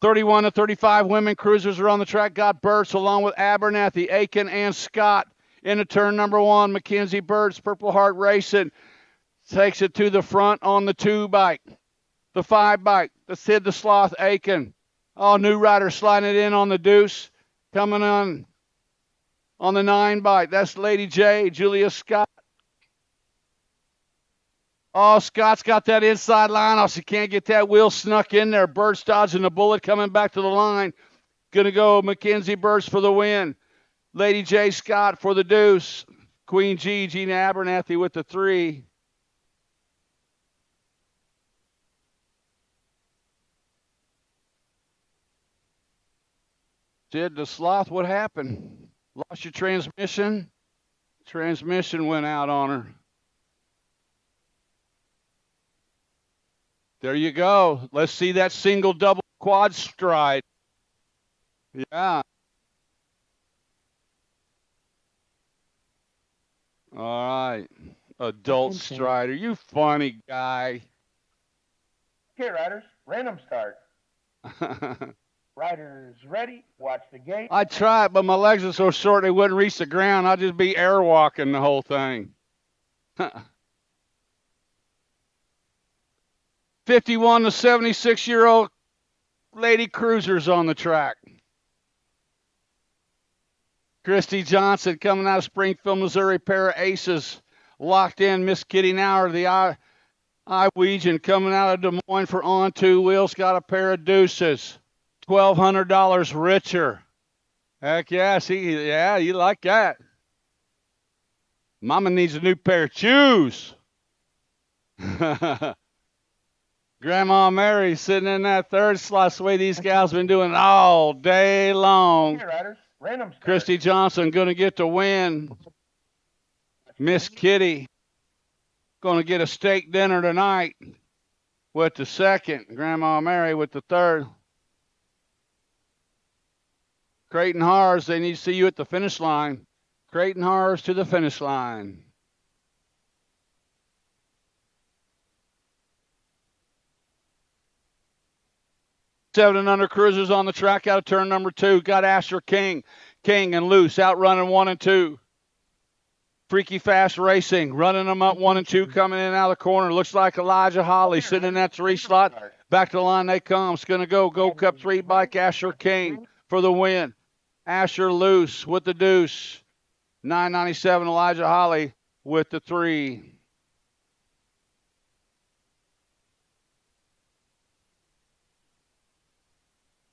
31-35 women cruisers are on the track. Got Burts along with Abernathy, Aiken, and Scott into turn number 1. Mackenzie Burts, Purple Heart Racing, takes it to the front on the 2 bike. The 5 bike, the Sid the Sloth Aiken. Oh, new rider sliding it in on the Deuce. Coming on the 9 bike. That's Lady J, Julia Scott. Oh, Scott's got that inside line. Oh, she can't get that wheel snuck in there. Burts dodging the bullet, coming back to the line. Going to go Mackenzie Burts for the win. Lady J. Scott for the Deuce. Queen G, Gina Abernathy with the 3. Sid the Sloth, what happened? Lost your transmission? Transmission went out on her. There you go. Let's see that single, double, quad stride. Yeah. All right. Adult Attention. strider. You funny guy. Okay, Riders. Random start. Riders ready. Watch the gate. I tried, but my legs are so short they wouldn't reach the ground. I'd just be airwalking the whole thing. 51 to 76-year-old lady cruisers on the track. Christy Johnson coming out of Springfield, Missouri, pair of aces. Locked in, Miss Kitty Nauer, the Iowegian coming out of Des Moines for on 2 wheels, got a pair of deuces. $1,200 richer. Heck yeah, yeah, you like that. Mama needs a new pair of shoes. Grandma Mary sitting in that 3rd slot. That's the way these gals been doing it all day long. Okay, Riders. Random start. Christy Johnson going to get the win. Miss Kitty going to get a steak dinner tonight with the 2nd. Grandma Mary with the 3rd. Creighton Harrs, they need to see you at the finish line. Creighton Harrs to the finish line. Seven and under cruisers on the track out of turn number 2. Got Asher King. King and Loose out running 1 and 2. Freaky Fast Racing running them up 1 and 2 coming in and out of the corner. Looks like Elijah Holly sitting in that 3 slot. Back to the line they come. It's going to go Gold Cup 3 bike Asher King for the win. Asher Loose with the deuce. 997 Elijah Holly with the 3.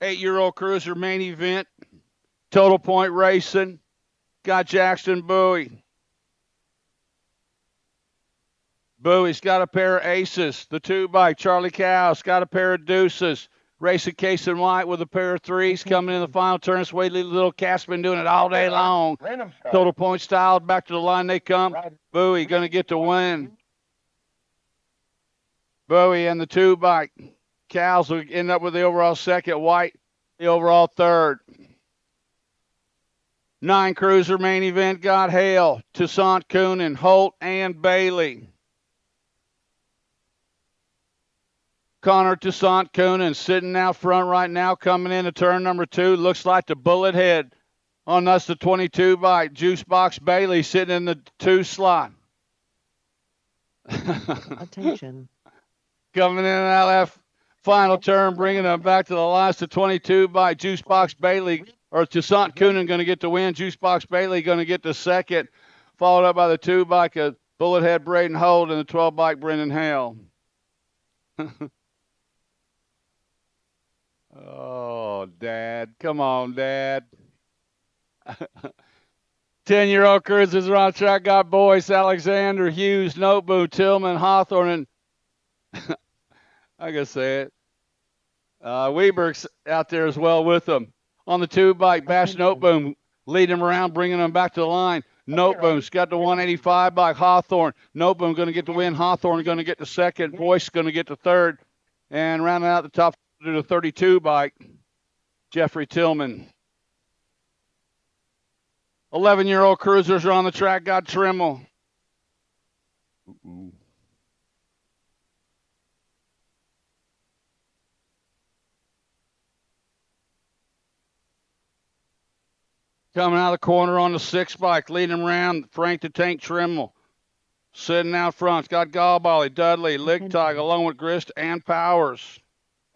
8-year-old cruiser main event. Total Point Racing. Got Jackson Bowie. Bowie's got a pair of aces. The 2-bike, Charlie Cow's got a pair of deuces. Racing Case and White with a pair of threes coming in the final turn. Swaley Little Cat's been doing it all day long. Random start. Total Point style. Back to the line they come. Bowie going to get the win. Bowie and the 2-bike. Cows will end up with the overall second. White, the overall third. 9 cruiser main event got Hale, Toussaint Coonan, Holt, and Bailey. Connor Toussaint Coonan sitting out front right now, coming into turn number 2. Looks like the bullet head on that's the 22 bike. Juice Box Bailey sitting in the 2 slot. Attention. Coming in and out of that final turn, bringing them back to the last to 22 by Juice Box Bailey, or Toussaint Coonan going to get the win. Juice Box Bailey going to get the second, followed up by the 2-bike of Bullethead Braden Holt and the 12-bike Brendan Hale. Oh, Dad. Come on, Dad. 10-year-old cruisers are on track. Got Boyce, Alexander, Hughes, Noteboom, Tillman, Hawthorne, and I gotta say it. Weberg's out there as well with them. On the 2-bike, Bash Noteboom leading them around, bringing them back to the line. Noteboom's got the 185 bike. Hawthorne. Noteboom going to get the win. Hawthorne going to get the second. Boyce going to get the third. And rounding out the top to the 32 bike, Jeffrey Tillman. 11-year-old cruisers are on the track. Got Trimmel. Coming out of the corner on the 6 bike, leading them around, Frank the Tank Trimmel. Sitting out front, got Gallbally, Dudley, Lichtag, along with Grist and Powers.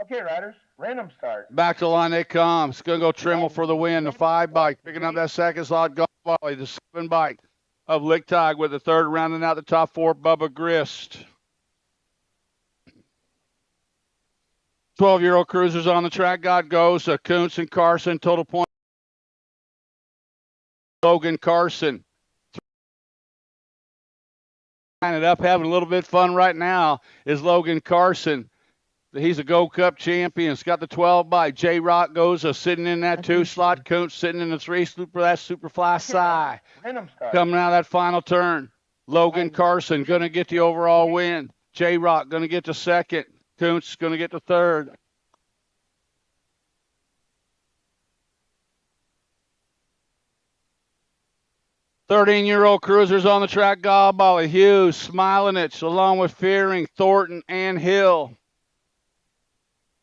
Okay, riders, random start. Back to the line they come. It's going to go Trimmel for the win. The 5 bike, picking up that second slot, Gallbally. The 7 bike of Lichtag with the third, rounding out the top 4, Bubba Grist. 12-year-old cruisers on the track, got Goza, Kuntz and Carson, total point. Logan Carson. Lining it up, having a little bit of fun right now is Logan Carson. He's a Gold Cup champion. He's got the 12 by J-Rock Goza sitting in that 2 slot. Kuntz sitting in the 3 for that Superfly Psy. Coming out of that final turn. Logan Carson going to get the overall win. J-Rock going to get the second. Kuntz going to get the third. Thirteen-year-old cruisers on the track. Gallbally, Hughes, Smilinich, along with Fearing, Thornton, and Hill.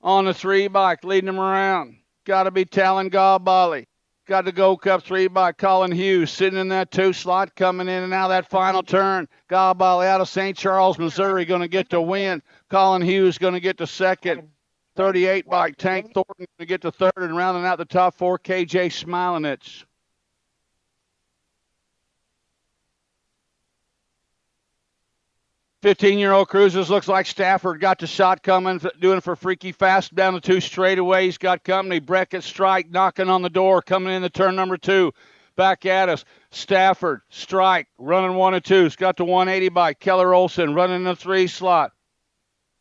On the 3 bike, leading them around. Got to be Talon Gallbally. Got the Gold Cup 3 bike. Colin Hughes sitting in that 2 slot, coming in and out of that final turn. Gallbally out of St. Charles, Missouri, going to get the win. Colin Hughes going to get the second. 38 bike, Tank Thornton going to get the third, and rounding out the top 4, KJ Smilinich. 15-year-old cruisers looks like Stafford got the shot coming, doing it for Freaky Fast down the 2 straightaways. Got company. Breckett Strike knocking on the door, coming in the turn number 2. Back at us. Stafford, Strike, running 1 and 2. He's got the 180 bike. Keller Olson running the 3 slot.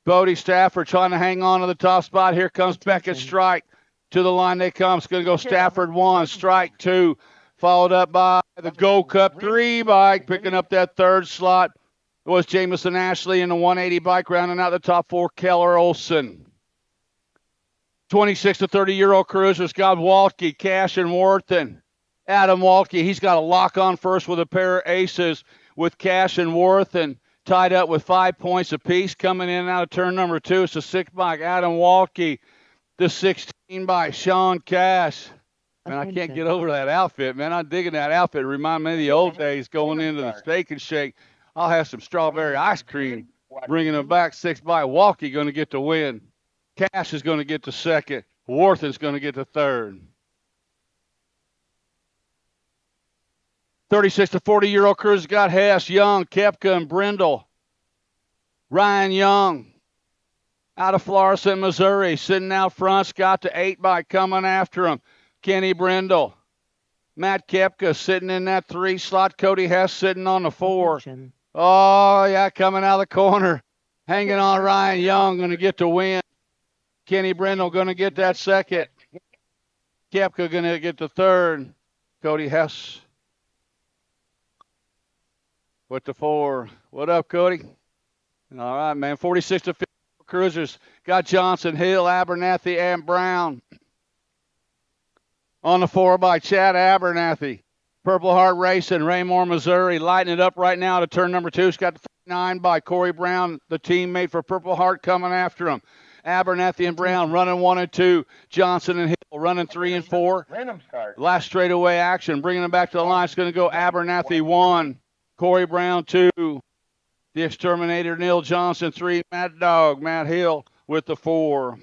Bodie Stafford trying to hang on to the top spot. Here comes Beckett Strike. To the line they come. It's going to go Stafford 1, Strike 2. Followed up by the Gold Cup 3 bike, picking up that 3rd slot. It was Jamison Ashley in the 180 bike, rounding out the top 4, Keller Olson. 26 to 30-year-old cruisers got Waltke, Cash, and Worthen. Adam Waltke, he's got a lock on first with a pair of aces with Cash and Worthen, tied up with 5 points apiece. Coming in and out of turn number 2, it's a 6 bike, Adam Waltke. The 16 by Sean Cash. Man, I can't get over that outfit, man. I'm digging that outfit. It reminds me of the old days going into the Steak and Shake. I'll have some strawberry ice cream. Bringing them back, 6 by Walkie going to get the win. Cash is going to get the second. Worthen's going to get the third. 36 to 40-year-old cruisers got Hess, Young, Kepka, and Brindle. Ryan Young. Out of Florissant, Missouri, sitting out front, got the 8 bike coming after him. Kenny Brindle. Matt Kepka sitting in that 3 slot. Cody Hess sitting on the 4. Attention. Oh, yeah, coming out of the corner. Hanging on Ryan Young, going to get the win. Kenny Brindle going to get that second. Kepka going to get the third. Cody Hess with the 4. What up, Cody? All right, man. 46 to 50 cruisers. Got Johnson, Hill, Abernathy, and Brown. On the 4 by Chad Abernathy. Purple Heart Racing, Raymore, Missouri. Lighting it up right now to turn number 2. It's got the 9 by Corey Brown, the teammate for Purple Heart, coming after him. Abernathy and Brown running 1 and 2. Johnson and Hill running 3 and 4. Random start. Last straightaway action. Bringing them back to the line. It's going to go Abernathy 1. Corey Brown 2. The Exterminator, Neil Johnson 3. Mad Dog, Matt Hill with the 4.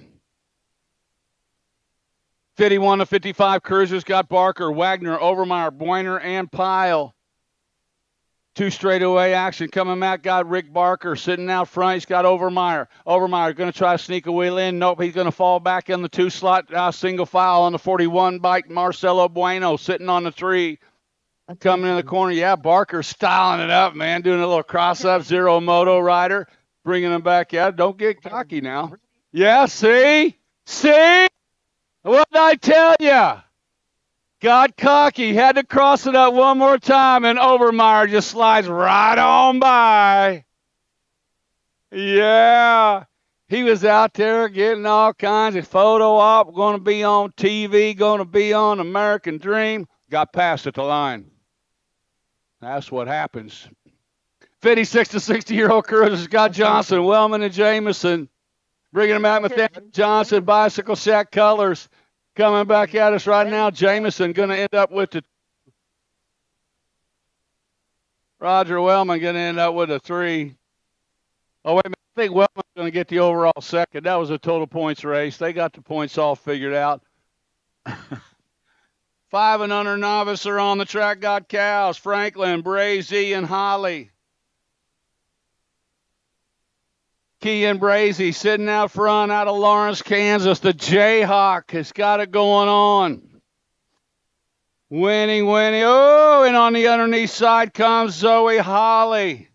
51 to 55 cruisers. Got Barker, Wagner, Overmeyer, Boyner, and Pyle. 2 straightaway action coming back. Got Rick Barker sitting out front. He's got Overmeyer. Overmeyer going to try to sneak a wheel in. Nope, he's going to fall back in the 2 slot. Single file on the 41 bike. Marcelo Bueno sitting on the 3. Coming in the corner. Yeah, Barker styling it up, man. Doing a little cross-up. Zero moto rider. Bringing him back. Yeah, don't get cocky now. Yeah, see? See? What did I tell you? Got cocky. Had to cross it up one more time, and Overmeyer just slides right on by. Yeah. He was out there getting all kinds of photo op. Going to be on TV. Going to be on American Dream. Got passed at the line. That's what happens. 56 to 60-year-old cruisers. Got Johnson, Wellman, and Jameson. Bringing them out with that Johnson, Bicycle Shack colors. Coming back at us right now. Jameson going to end up with the... Roger Wellman going to end up with a 3. Oh, wait a minute. I think Wellman's going to get the overall second. That was a total points race. They got the points all figured out. 5 and under novice are on the track. Got Cows, Franklin, Brazy, and Holly. Key and Brazy sitting out front out of Lawrence, Kansas. The Jayhawk has got it going on. Winning. Oh, and on the underneath side comes Zoe Holly.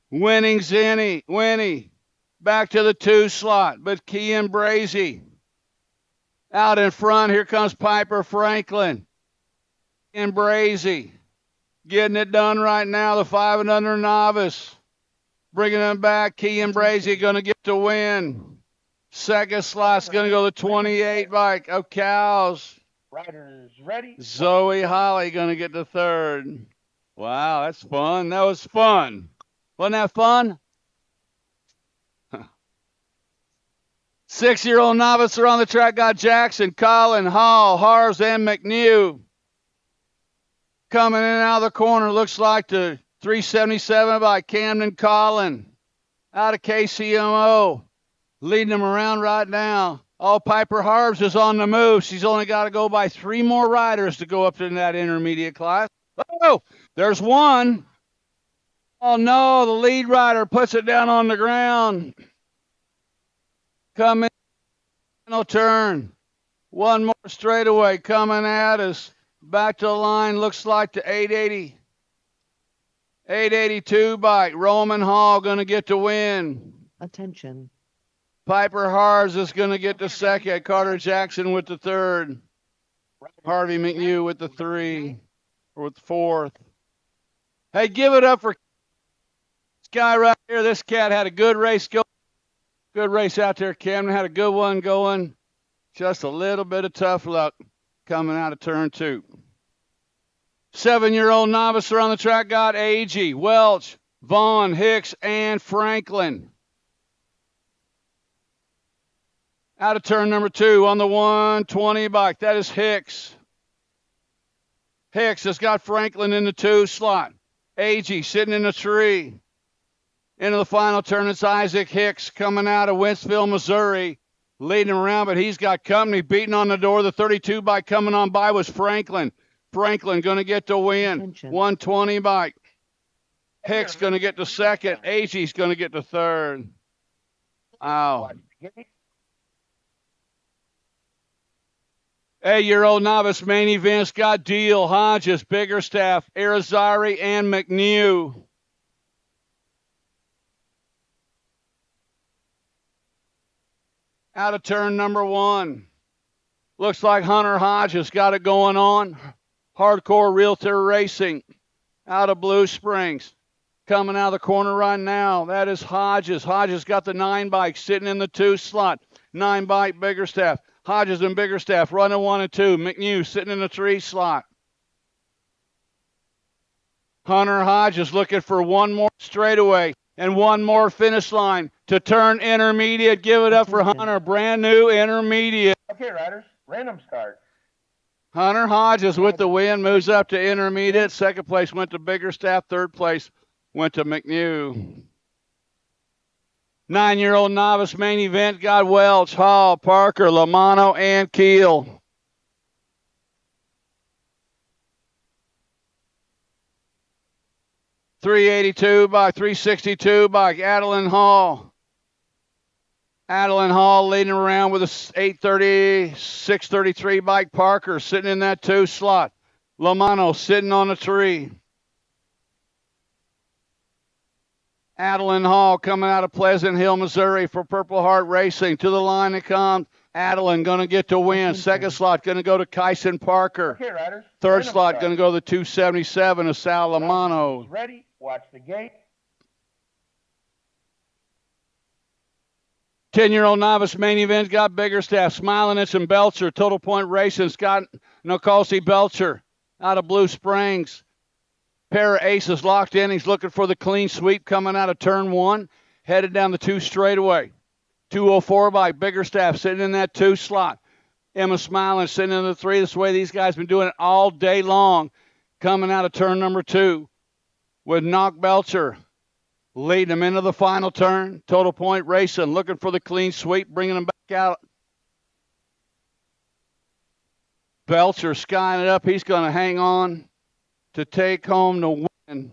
Winnie. Back to the 2 slot, but Key and Brazy. Out in front, here comes Piper Franklin and Brazy. Getting it done right now, the 5 and under novice. Bringing them back, Key and Brazy going to get the win. Second slot's going to go the 28 bike of Cows. Riders ready. Zoe Holly going to get the 3rd. Wow, that's fun. That was fun. Wasn't that fun? 6-year-old novice are on the track. Got Jackson, Collin, Hall, Harves, and McNew. Coming in and out of the corner. Looks like the 377 by Camden Collin. Out of KCMO. Leading them around right now. Oh, Piper Harves is on the move. She's only got to go by 3 more riders to go up to that intermediate class. Oh, there's one. Oh, no, the lead rider puts it down on the ground. Come in, final turn. One more straightaway coming at us. Back to the line, looks like the 880. 882 bike. Roman Hall going to get the win. Attention. Piper Harves is going to get the second. Carter Jackson with the 3rd. Harvey McNew with the 3. Or with the 4th. Hey, give it up for this guy right here. This cat had a good race going. Good race out there. Camden had a good one going. Just a little bit of tough luck coming out of turn 2. 7-year-old novice are on the track. Got Agee, Welch, Vaughn, Hicks, and Franklin. Out of turn number 2 on the 120 bike. That is Hicks. Hicks has got Franklin in the 2 slot. Agee sitting in the 3. Into the final turn, it's Isaac Hicks coming out of Wentzville, Missouri. Leading around, but he's got company. Beating on the door. The 32 bike coming on by was Franklin. Franklin going to get the win. Attention. 120 bike. Hicks going to get the second. Agee's going to get the 3rd. Ow. Watch the gate. 8-year-old novice main events got Deal, Hodges, Biggerstaff, Irizarry, and McNew. Out of turn number 1. Looks like Hunter Hodges got it going on. Hardcore Realtor Racing out of Blue Springs. Coming out of the corner right now, that is Hodges. Hodges got the 9 bike sitting in the 2 slot. 9 bike Biggerstaff. Hodges and Biggerstaff running 1 and 2. McNew sitting in the 3 slot. Hunter Hodges looking for one more straightaway and one more finish line to turn intermediate. Give it up for Hunter. Brand new intermediate. Okay, riders, random start. Hunter Hodges with the win, moves up to intermediate. Second place went to Biggerstaff. Third place went to McNew. 9-year-old novice main event got Welch, Hall, Parker, Lamano, and Keel. .382 by .362 by Adeline Hall. Adeline Hall leading around with a 830, 633 bike. Parker sitting in that 2 slot. Lamano sitting on a 3. Adeline Hall coming out of Pleasant Hill, Missouri for Purple Heart Racing. To the line it comes. Adeline going to get to win. Second slot going to go to Kyson Parker. Okay, riders. Third slot going to go to the 277 of Sal Lamano. Ready? Watch the gate. 10-year-old novice main event got Biggerstaff, Smilinich and Belcher. Total Point Racing, Scott Nicolsi Belcher out of Blue Springs. Pair of aces locked in. He's looking for the clean sweep coming out of turn 1. Headed down the 2 straightaway. 204 by Biggerstaff sitting in that 2 slot. Emma Smilinich sitting in the 3. This way these guys been doing it all day long. Coming out of turn number 2 with Knock Belcher leading them into the final turn. Total Point Racing looking for the clean sweep, bringing them back out. Belcher skying it up. He's going to hang on to take home the win.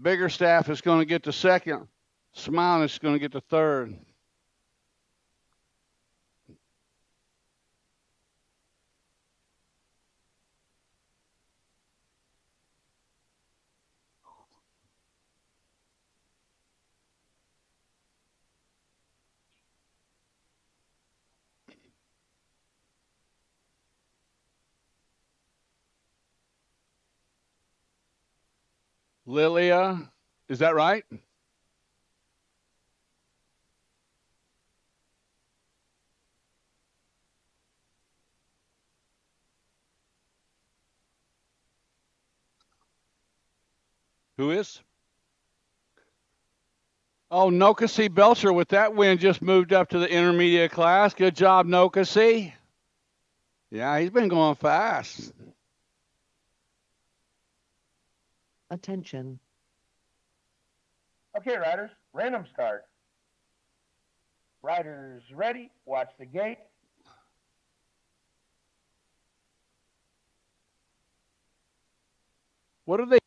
Biggerstaff is going to get the second. Smiling is going to get the third. Lilia, is that right? Who is? Oh, Nokasi Belcher with that win just moved up to the intermediate class. Good job, Nokasi. Yeah, he's been going fast. Attention. Okay, riders, random start. Riders ready? Watch the gate. What are they?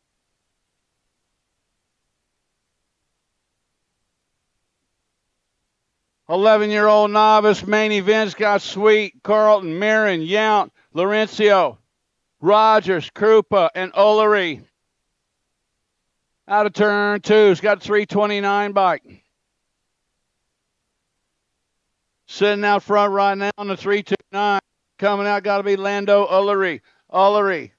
.11-year-old novice main events got Sweet, Carlton, Marin, Yount, Laurencio, Rogers, Krupa, and Olery. Out of turn 2, he's got 329 bike. Sitting out front right now on the 329. Coming out got to be Lando Olery. Olery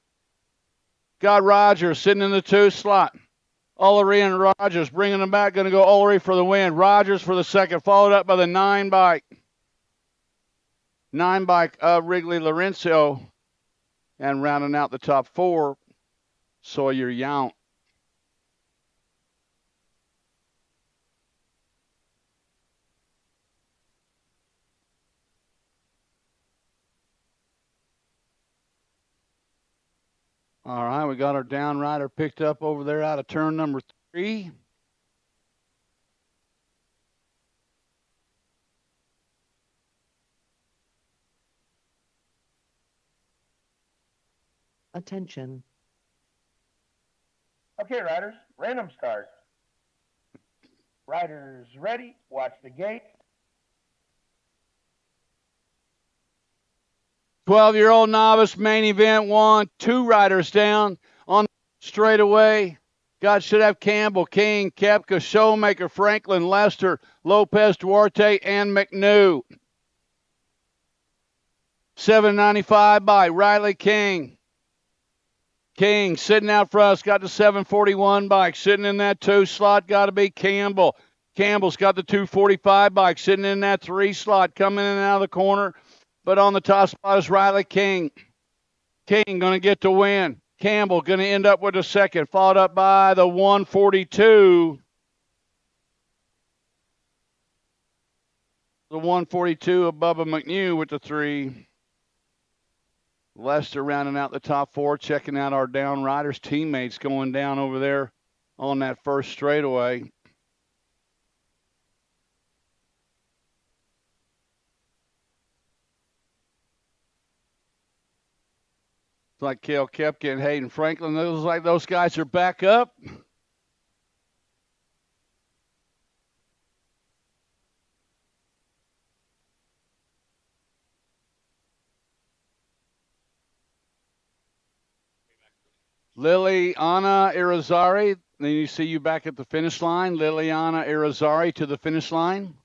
got Rogers sitting in the 2 slot. Olery and Rogers bringing them back. Going to go Olery for the win. Rogers for the second, followed up by the 9 bike. 9 bike of Wrigley Laurencio. And rounding out the top 4, Sawyer Yount. All right, we got our down rider picked up over there out of turn number 3. Attention. Okay, riders, random start. Riders ready, watch the gate. 12-year-old novice main event won. 2 riders down on straightaway. God should have Campbell, King, Kepka, Showmaker, Franklin, Lester, Lopez, Duarte, and McNew. 795 by Riley King. King sitting out front, got the 741 bike. Sitting in that 2 slot, got to be Campbell. Campbell's got the 245 bike. Sitting in that 3 slot, coming in and out of the corner. But on the top spot is Riley King. King going to get the win. Campbell going to end up with a second, followed up by the 142. The 142 of Bubba McNew with the 3. Lester rounding out the top 4, checking out our down riders. Teammates going down over there on that first straightaway. It's like Cale Koepka and Hayden Franklin. Looks like those guys are back up. Liliana Irizarry. Then you see you back at the finish line. Liliana Irizarry to the finish line.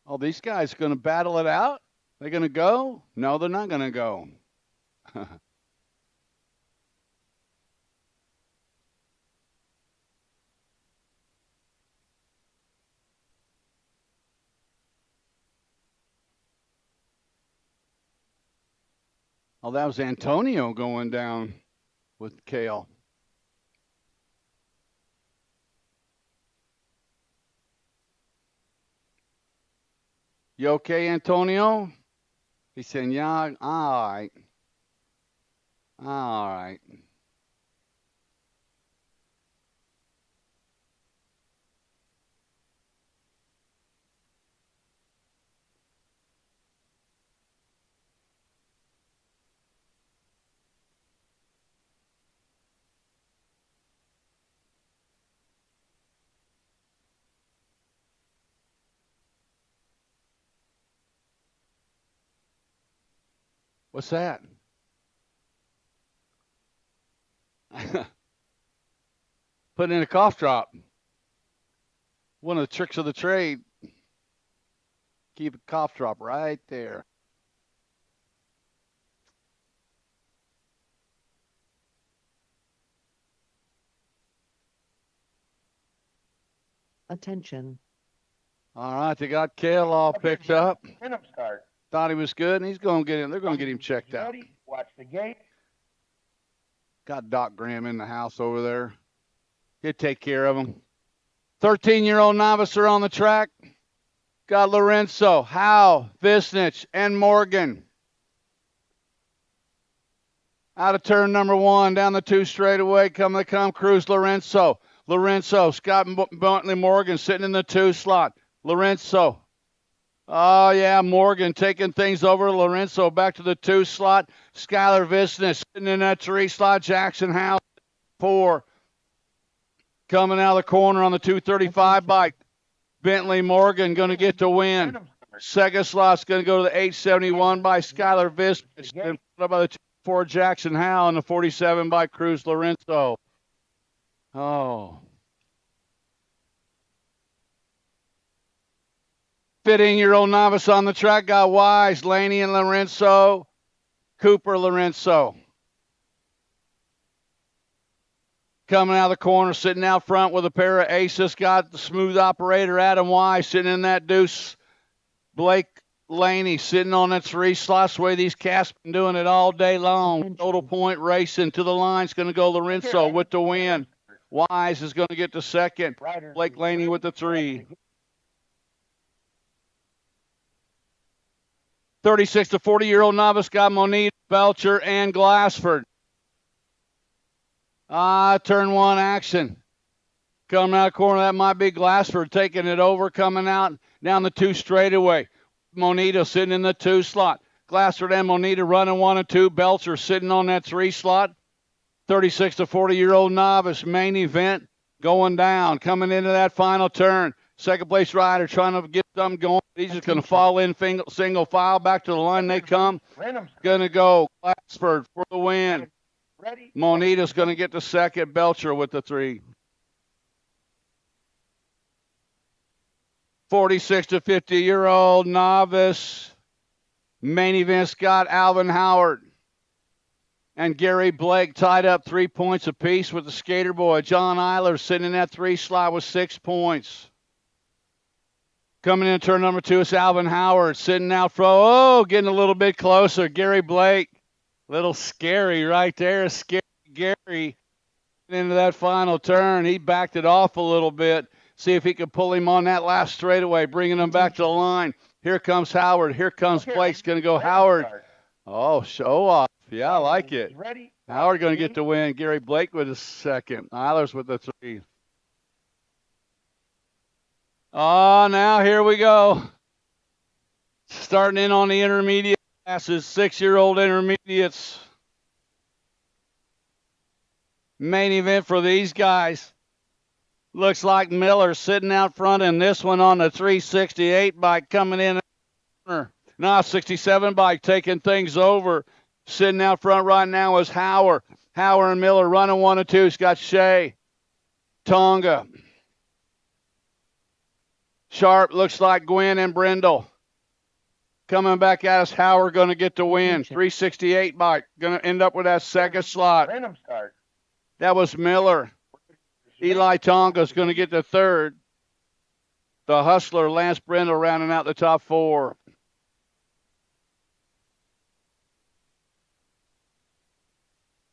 Oh, these guys are going to battle it out? They're going to go? No, they're not going to go. Oh, that was Antonio going down with Cale. You okay, Antonio? He's saying, yeah, all right. All right. What's that? Put in a cough drop. One of the tricks of the trade. Keep a cough drop right there. Attention. All right, they got Cale all picked up. Rhythm start. Thought he was good, and he's going to get him. They're going to get him checked out. Ready, watch the gate. Got Doc Graham in the house over there. He'll take care of him. 13-year-old novice are on the track. Got Lorenzo, Howe, Visnich, and Morgan. Out of turn number 1, down the 2 straightaway, come Cruz Lorenzo. Lorenzo, Scott Bentley Morgan sitting in the 2 slot. Lorenzo. Oh, yeah, Morgan taking things over. Lorenzo back to the 2 slot. Skylar Visnich sitting in that 3 slot. Jackson Howe, 4. Coming out of the corner on the 235 bike. Bentley Morgan going to get the win. Second slot's going to go to the 871 by Skylar Visnich. Then followed by the 2-4 Jackson Howe and the 47 by Cruz Lorenzo. Oh. 15-year-old novice on the track got Wise, Laney, and Lorenzo. Cooper Lorenzo. Coming out of the corner, sitting out front with a pair of aces. Got the smooth operator, Adam Wise, sitting in that deuce. Blake Laney sitting on that 3 slots. The way these cats been doing it all day long. Total point racing to the line's going to go Lorenzo with the win. Wise is going to get the second. Blake Laney with the 3. 36 to 40-year-old novice got Monita, Belcher, and Glassford. Turn 1 action. Coming out of the corner, that might be Glassford taking it over, coming out down the 2 straightaway. Monita sitting in the 2 slot. Glassford and Monita running 1 and 2. Belcher sitting on that 3 slot. 36 to 40-year-old novice main event. going down, coming into that final turn. Second place rider trying to get something going. He's just going to fall in single file. Back to the line they come. Random start. Going to go Glassford for the win. Ready. Monita's going to get the second. Belcher with the 3. 46 to 50-year-old novice. Main event Scott Alvin Howard and Gary Blake tied up 3 points apiece with the skater boy. John Eiler sitting in that 3 slot with 6 points. Coming in turn number 2 is Alvin Howard sitting out front. Oh, getting a little bit closer. Gary Blake, little scary right there. Scary Gary into that final turn. He backed it off a little bit. See if he could pull him on that last straightaway, bringing him back to the line. Here comes Howard. Here comes Blake's going to go Howard. Oh, show off. Yeah, I like it. Ready. Howard going to get the win. Gary Blake with the second. Eilers with the 3. Oh, now here we go. Starting in on the intermediate classes, 6-year-old intermediates. Main event for these guys. Looks like Miller sitting out front in this one on the 368 bike coming in. Now 67 bike taking things over. Sitting out front right now is Howard. Howard and Miller running 1 and 2. He's got Shea. Tonga. Sharp looks like Gwynn and Brindle. Coming back at us, Howard going to get the win. 368 bike. Going to end up with that second slot. Random start. That was Miller. Eli Tonga's going to get the 3rd. The hustler, Lance Brindle, rounding out the top 4.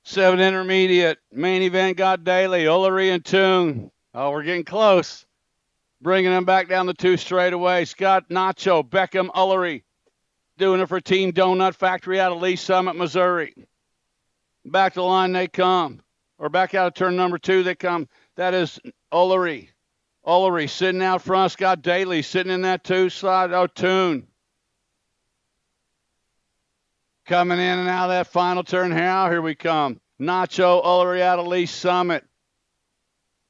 Seven intermediate. Main event got Daly, Ullery, and Toon. Oh, we're getting close. Bringing them back down the 2 straightaway. Scott Nacho, Beckham, Ullery. Doing it for Team Donut Factory out of Lee Summit, Missouri. Back to the line they come. Or back out of turn number 2 they come. That is Ullery. Ullery sitting out front. Scott Daly sitting in that 2 slot. Oh, Toon. Coming in and out of that final turn. Here we come. Nacho, Ullery out of Lee Summit.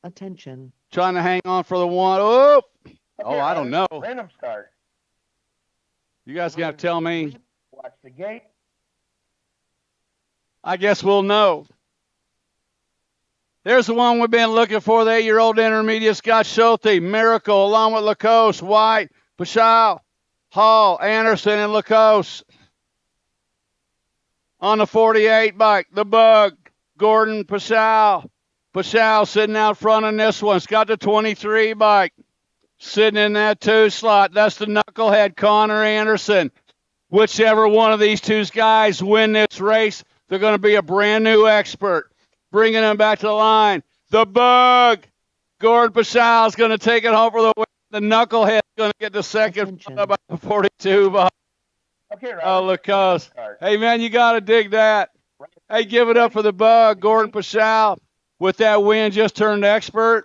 Attention. Trying to hang on for the 1. Oh, I don't know. Random start. You guys got to tell me. Watch the gate. I guess we'll know. There's the one we've been looking for, the 8-year-old intermediate, Scott Schulte, Miracle, along with Lacoste, White, Pashal, Hall, Anderson, and Lacoste. On the 48 bike, the Bug, Gordon, Pashal. Pashal sitting out front on this one. It's got the 23 bike. Sitting in that 2 slot. That's the knucklehead, Connor Anderson. Whichever one of these 2 guys win this race, they're going to be a brand new expert. Bringing them back to the line. The Bug. Gordon Pashal is going to take it home for the win. The knucklehead is going to get the second by the 42 bike. Okay, Robert. Oh, Lacoste. Hey, man, you got to dig that. Hey, give it up for the Bug. Gordon Pashal with that win just turned expert.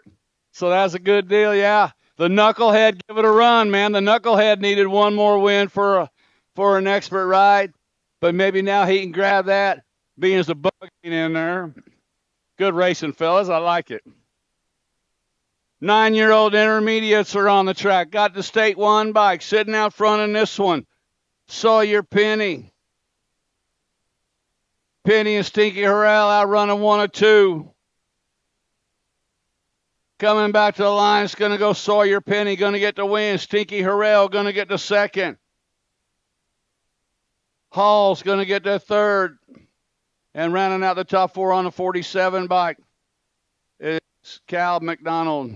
So that's a good deal, yeah. The knucklehead, give it a run, man. The knucklehead needed one more win for an expert ride. But maybe now he can grab that, being as the Bug ain't in there. Good racing, fellas. I like it. 9-year-old intermediates are on the track. Got the State 1 bike sitting out front in this one. Sawyer Penny. Penny and Stinky Harrell out running 1 or 2. Coming back to the line, it's going to go Sawyer Penny, going to get the win. Stinky Harrell going to get the second. Hall's going to get the 3rd. And rounding out the top 4 on the 47 bike is Cal McDonald.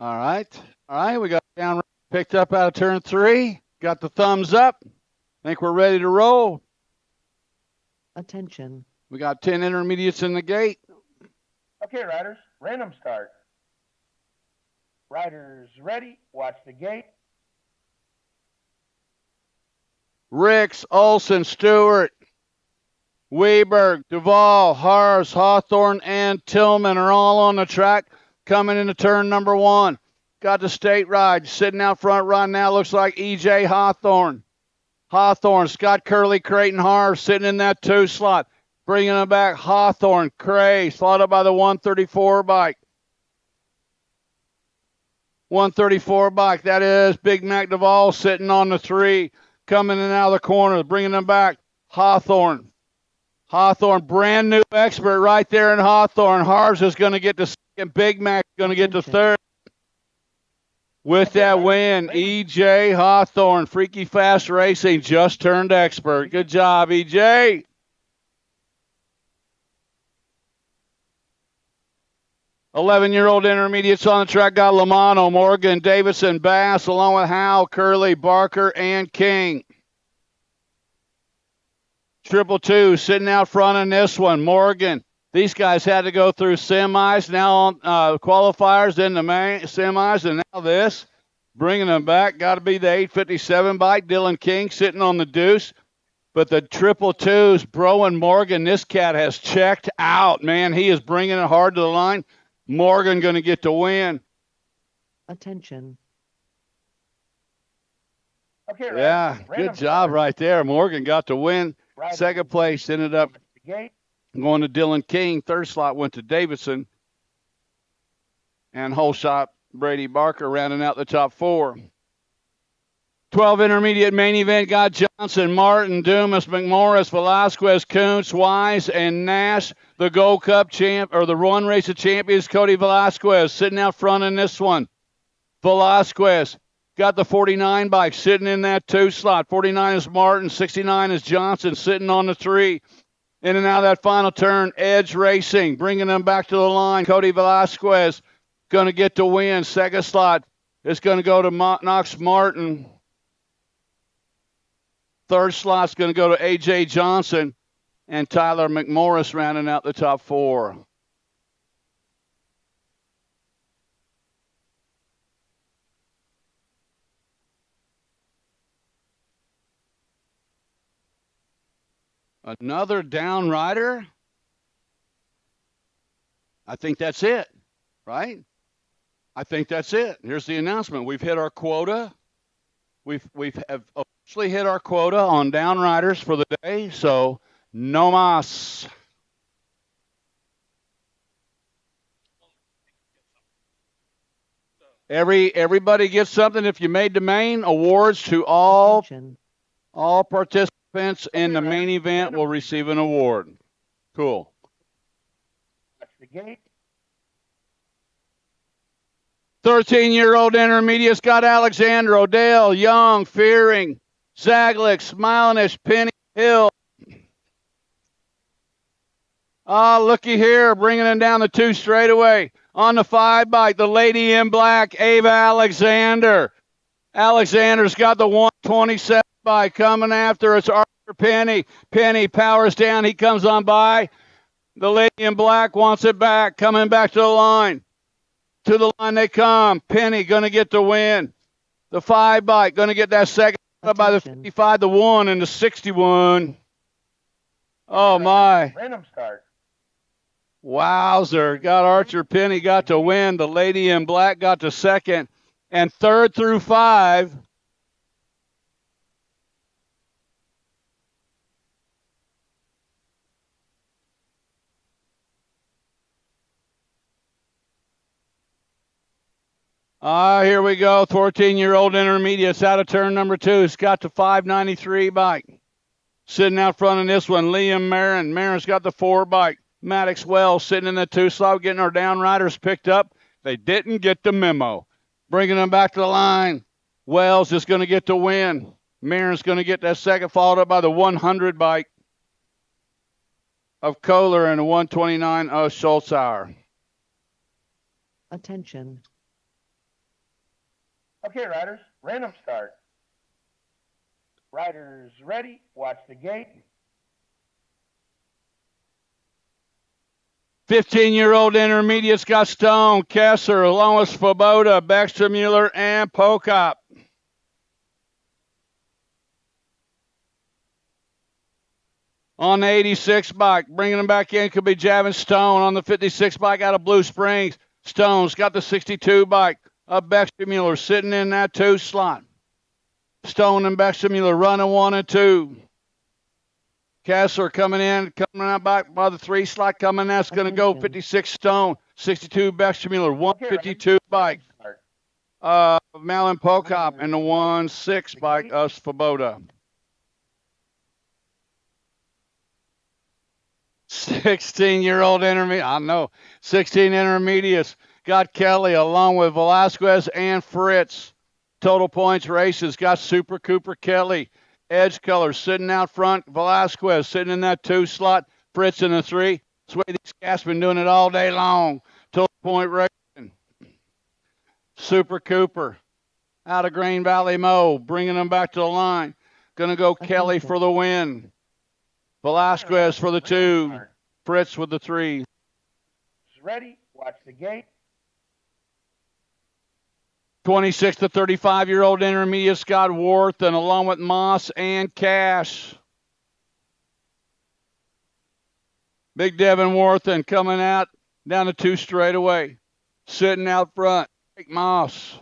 All right. All right, we got down picked up out of turn 3. Got the thumbs up. Think we're ready to roll. Attention. We got 10 intermediates in the gate. Okay, riders, random start. Riders ready, watch the gate. Ricks, Olson, Stewart, Weberg, Duvall, Harves, Hawthorne, and Tillman are all on the track coming into turn number 1. Got the state ride sitting out front right now. Looks like E.J. Hawthorne. Scott Curley, Creighton Harves sitting in that 2 slot. Bringing them back, Hawthorne, Cray, followed by the 134 bike. 134 bike, that is Big Mac Duvall sitting on the 3. Coming in out of the corner, bringing them back, Hawthorne. Brand new expert right there in Hawthorne. Harves is going to get the second. Big Mac is going to get the third. With that win, E.J. Hawthorne, Freaky Fast Racing, just turned expert. Good job, E.J. $11-year-old intermediates on the track got Lamano, Morgan, Davidson, Bass, along with Howe, Curley, Barker, and King. 222 sitting out front in this one. Morgan. These guys had to go through semis, now on qualifiers, then the main semis, and now this. Bringing them back. Got to be the 857 bike. Dylan King sitting on the deuce. But the 222s, Bro and Morgan, this cat has checked out, man. He is bringing it hard to the line. Morgan going to get the win. Attention. Okay, riders, Yeah, random good job start. right there. Morgan got the win. Riders Second place ended up watch the gate. going to Dylan King. Third slot went to Davidson. And whole shot, Brady Barker rounding out the top 4. 12 intermediate main event got Johnson, Martin, Dumas, McMorris, Velasquez, Kuntz, Wise, and Nash. The Gold Cup champ, or the Run Race of Champions, Cody Velasquez, sitting out front in this one. Velasquez got the 49 bike sitting in that 2 slot. 49 is Martin, 69 is Johnson, sitting on the 3. In and out of that final turn, Edge Racing, bringing them back to the line. Cody Velasquez going to get the win. Second slot is going to go to Knox Martin. Third slot's going to go to A.J. Johnson and Tyler McMorris rounding out the top 4. Another down rider. I think that's it, right? I think that's it. Here's the announcement. We've hit our quota. We've have officially hit our quota on down riders for the day, so no mas. Everybody gets something. If you made the main, awards to all Attention. participants in the main event will receive an award. Cool. Watch the gate. 13-year-old intermediate, Scott Alexander, Odell, Young, Fearing, Zaglick, Smilenish, Penny, Hill. Looky here, bringing it down the 2 straightaway. On the 5 bike, the lady in black, Ava Alexander. Alexander's got the 127 bike coming after. It's Arthur Penny. Penny powers down. He comes on by. The lady in black wants it back, coming back to the line. To the line they come. Penny going to get the win. The 5 bike going to get that second by the 55, the 1, and the 61. Oh, my. Random start. Wowzer. Got Archer Penny got to win. The lady in black got to second. And 3rd through 5. Here we go. 14-year-old intermediates out of turn number 2. It's got the 593 bike. Sitting out front in this one, Liam Marin. Marin's got the 4 bike. Maddox Wells sitting in the 2 slot, getting our down riders picked up. They didn't get the memo. Bringing them back to the line. Wells is going to get the win. Marin's going to get that second, followed up by the 100 bike of Kohler and the 129 of Schultzauer. Attention. Okay, riders, random start. Riders ready, watch the gate. 15-year-old intermediates got Stone, Kessler, along with Svoboda, Baxter Mueller, and Pokop. On the 86 bike, bringing them back in could be Javin Stone. On the 56 bike out of Blue Springs, Stone's got the 62 bike of Baxter Mueller sitting in that 2 slot. Stone and Baxter Mueller running 1 and 2. Kessler coming out back by the 3 slot coming. That's going to go 56 Stone, 62 Baxter Mueller, 152 bike. Malin Pokop and the 1-6 bike of Svoboda. 16-year-old intermediate. I know. 16 intermediates got Kelly along with Velasquez and Fritz. Total points races got Super Cooper Kelly. Edge color sitting out front. Velasquez sitting in that 2 slot. Fritz in the 3. That's the way these cats been doing it all day long. Total point racing. Super Cooper out of Green Valley Mo, bringing them back to the line. Gonna go Kelly for the win. Velasquez for the 2. Fritz with the 3. Ready, watch the gate. 26 to 35-year-old intermediate Scott Worthen, along with Moss and Cash. Big Devin Worthen coming out down the 2 straightaway. Sitting out front, Jake Moss.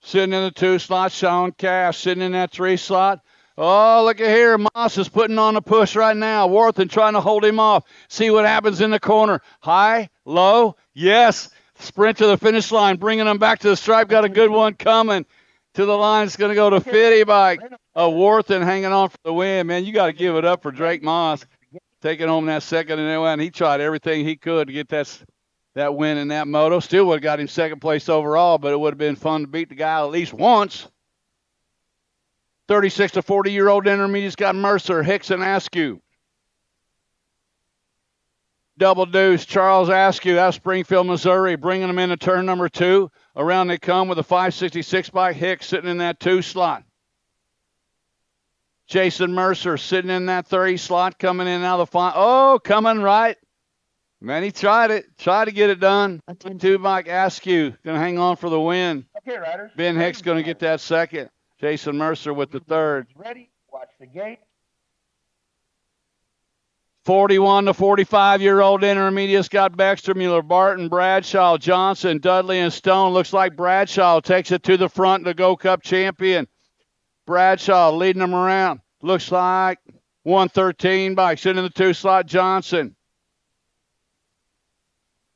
Sitting in the 2 slot, Sean Cash. Sitting in that 3 slot. Oh, look at here. Moss is putting on a push right now. Worthen trying to hold him off. See what happens in the corner. High, low, yes. Sprint to the finish line, bringing them back to the stripe. Got a good one coming to the line. It's going to go to Fitty bike. Worthen hanging on for the win. Man, you got to give it up for Drake Moss. Taking home that second and he tried everything he could to get that win in that moto. Still would have got him second place overall, but it would have been fun to beat the guy at least once. 36 to 40-year-old intermediates got Mercer, Hicks, and Askew. Double deuce, Charles Askew out of Springfield, Missouri, bringing them into turn number 2. Around they come with a 566 bike. Hicks sitting in that 2 slot. Jason Mercer sitting in that 30 slot, coming in out of the final. Oh, coming right. Man, he tried to get it done. 2 bike Askew going to hang on for the win. Okay, riders. Ben Hicks going to get that second. Jason Mercer with the 3rd. Ready, watch the gate. 41 to 45-year-old intermediates got Baxter, Mueller, Barton, Bradshaw, Johnson, Dudley, and Stone. Looks like Bradshaw takes it to the front, the Go Cup champion. Bradshaw leading them around. Looks like 113 bike. Sitting in the 2 slot, Johnson.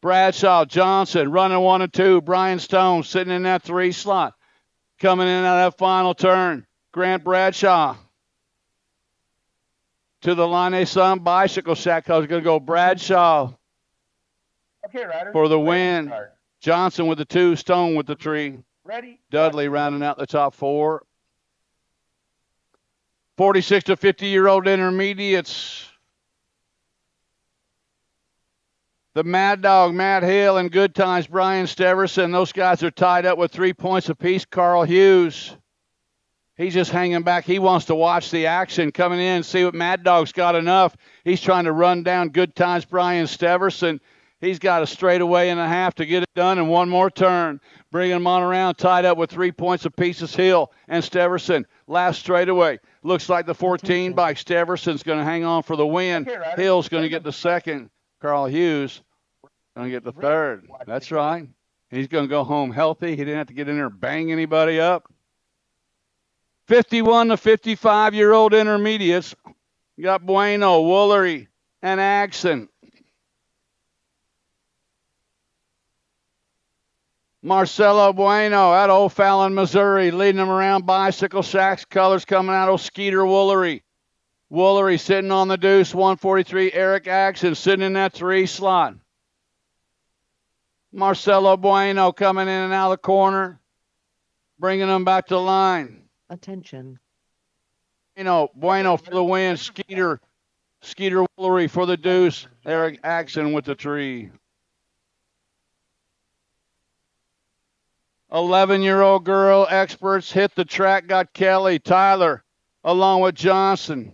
Bradshaw, Johnson, running 1 and 2. Brian Stone sitting in that 3 slot. Coming in out of that final turn. Grant Bradshaw. To the line, Sun Bicycle Shack. I was going to go Bradshaw Okay, riders. for the win. Johnson with the 2, Stone with the 3. Ready. Dudley rounding out the top 4. 46 to 50-year-old intermediates. The Mad Dog, Matt Hill, and Good Times, Brian Steverson. Those guys are tied up with 3 points apiece. Carl Hughes. He's just hanging back. He wants to watch the action coming in and see what Mad Dog's got enough. He's trying to run down Good Times Brian Steverson. He's got a straightaway and a half to get it done and 1 more turn. Bringing him on around, tied up with 3 points apiece is Hill and Steverson. Last straightaway. Looks like the 14 bike. Steverson's going to hang on for the win. Hill's going to get the second. Carl Hughes going to get the 3rd. That's right. He's going to go home healthy. He didn't have to get in there and bang anybody up. 51 to 55-year-old intermediates. You got Bueno, Woolery, and Axon. Marcelo Bueno out of O'Fallon, Missouri, leading them around. Bicycle Shacks, colors coming out of Skeeter Woolery. Woolery sitting on the deuce, 143. Eric Axon sitting in that 3 slot. Marcelo Bueno coming in and out of the corner, bringing them back to the line. Attention. Bueno for the win. Skeeter Woolery for the deuce. Eric Axon with the 3. 11-year-old girl experts hit the track, got Kelly, Tyler, along with Johnson.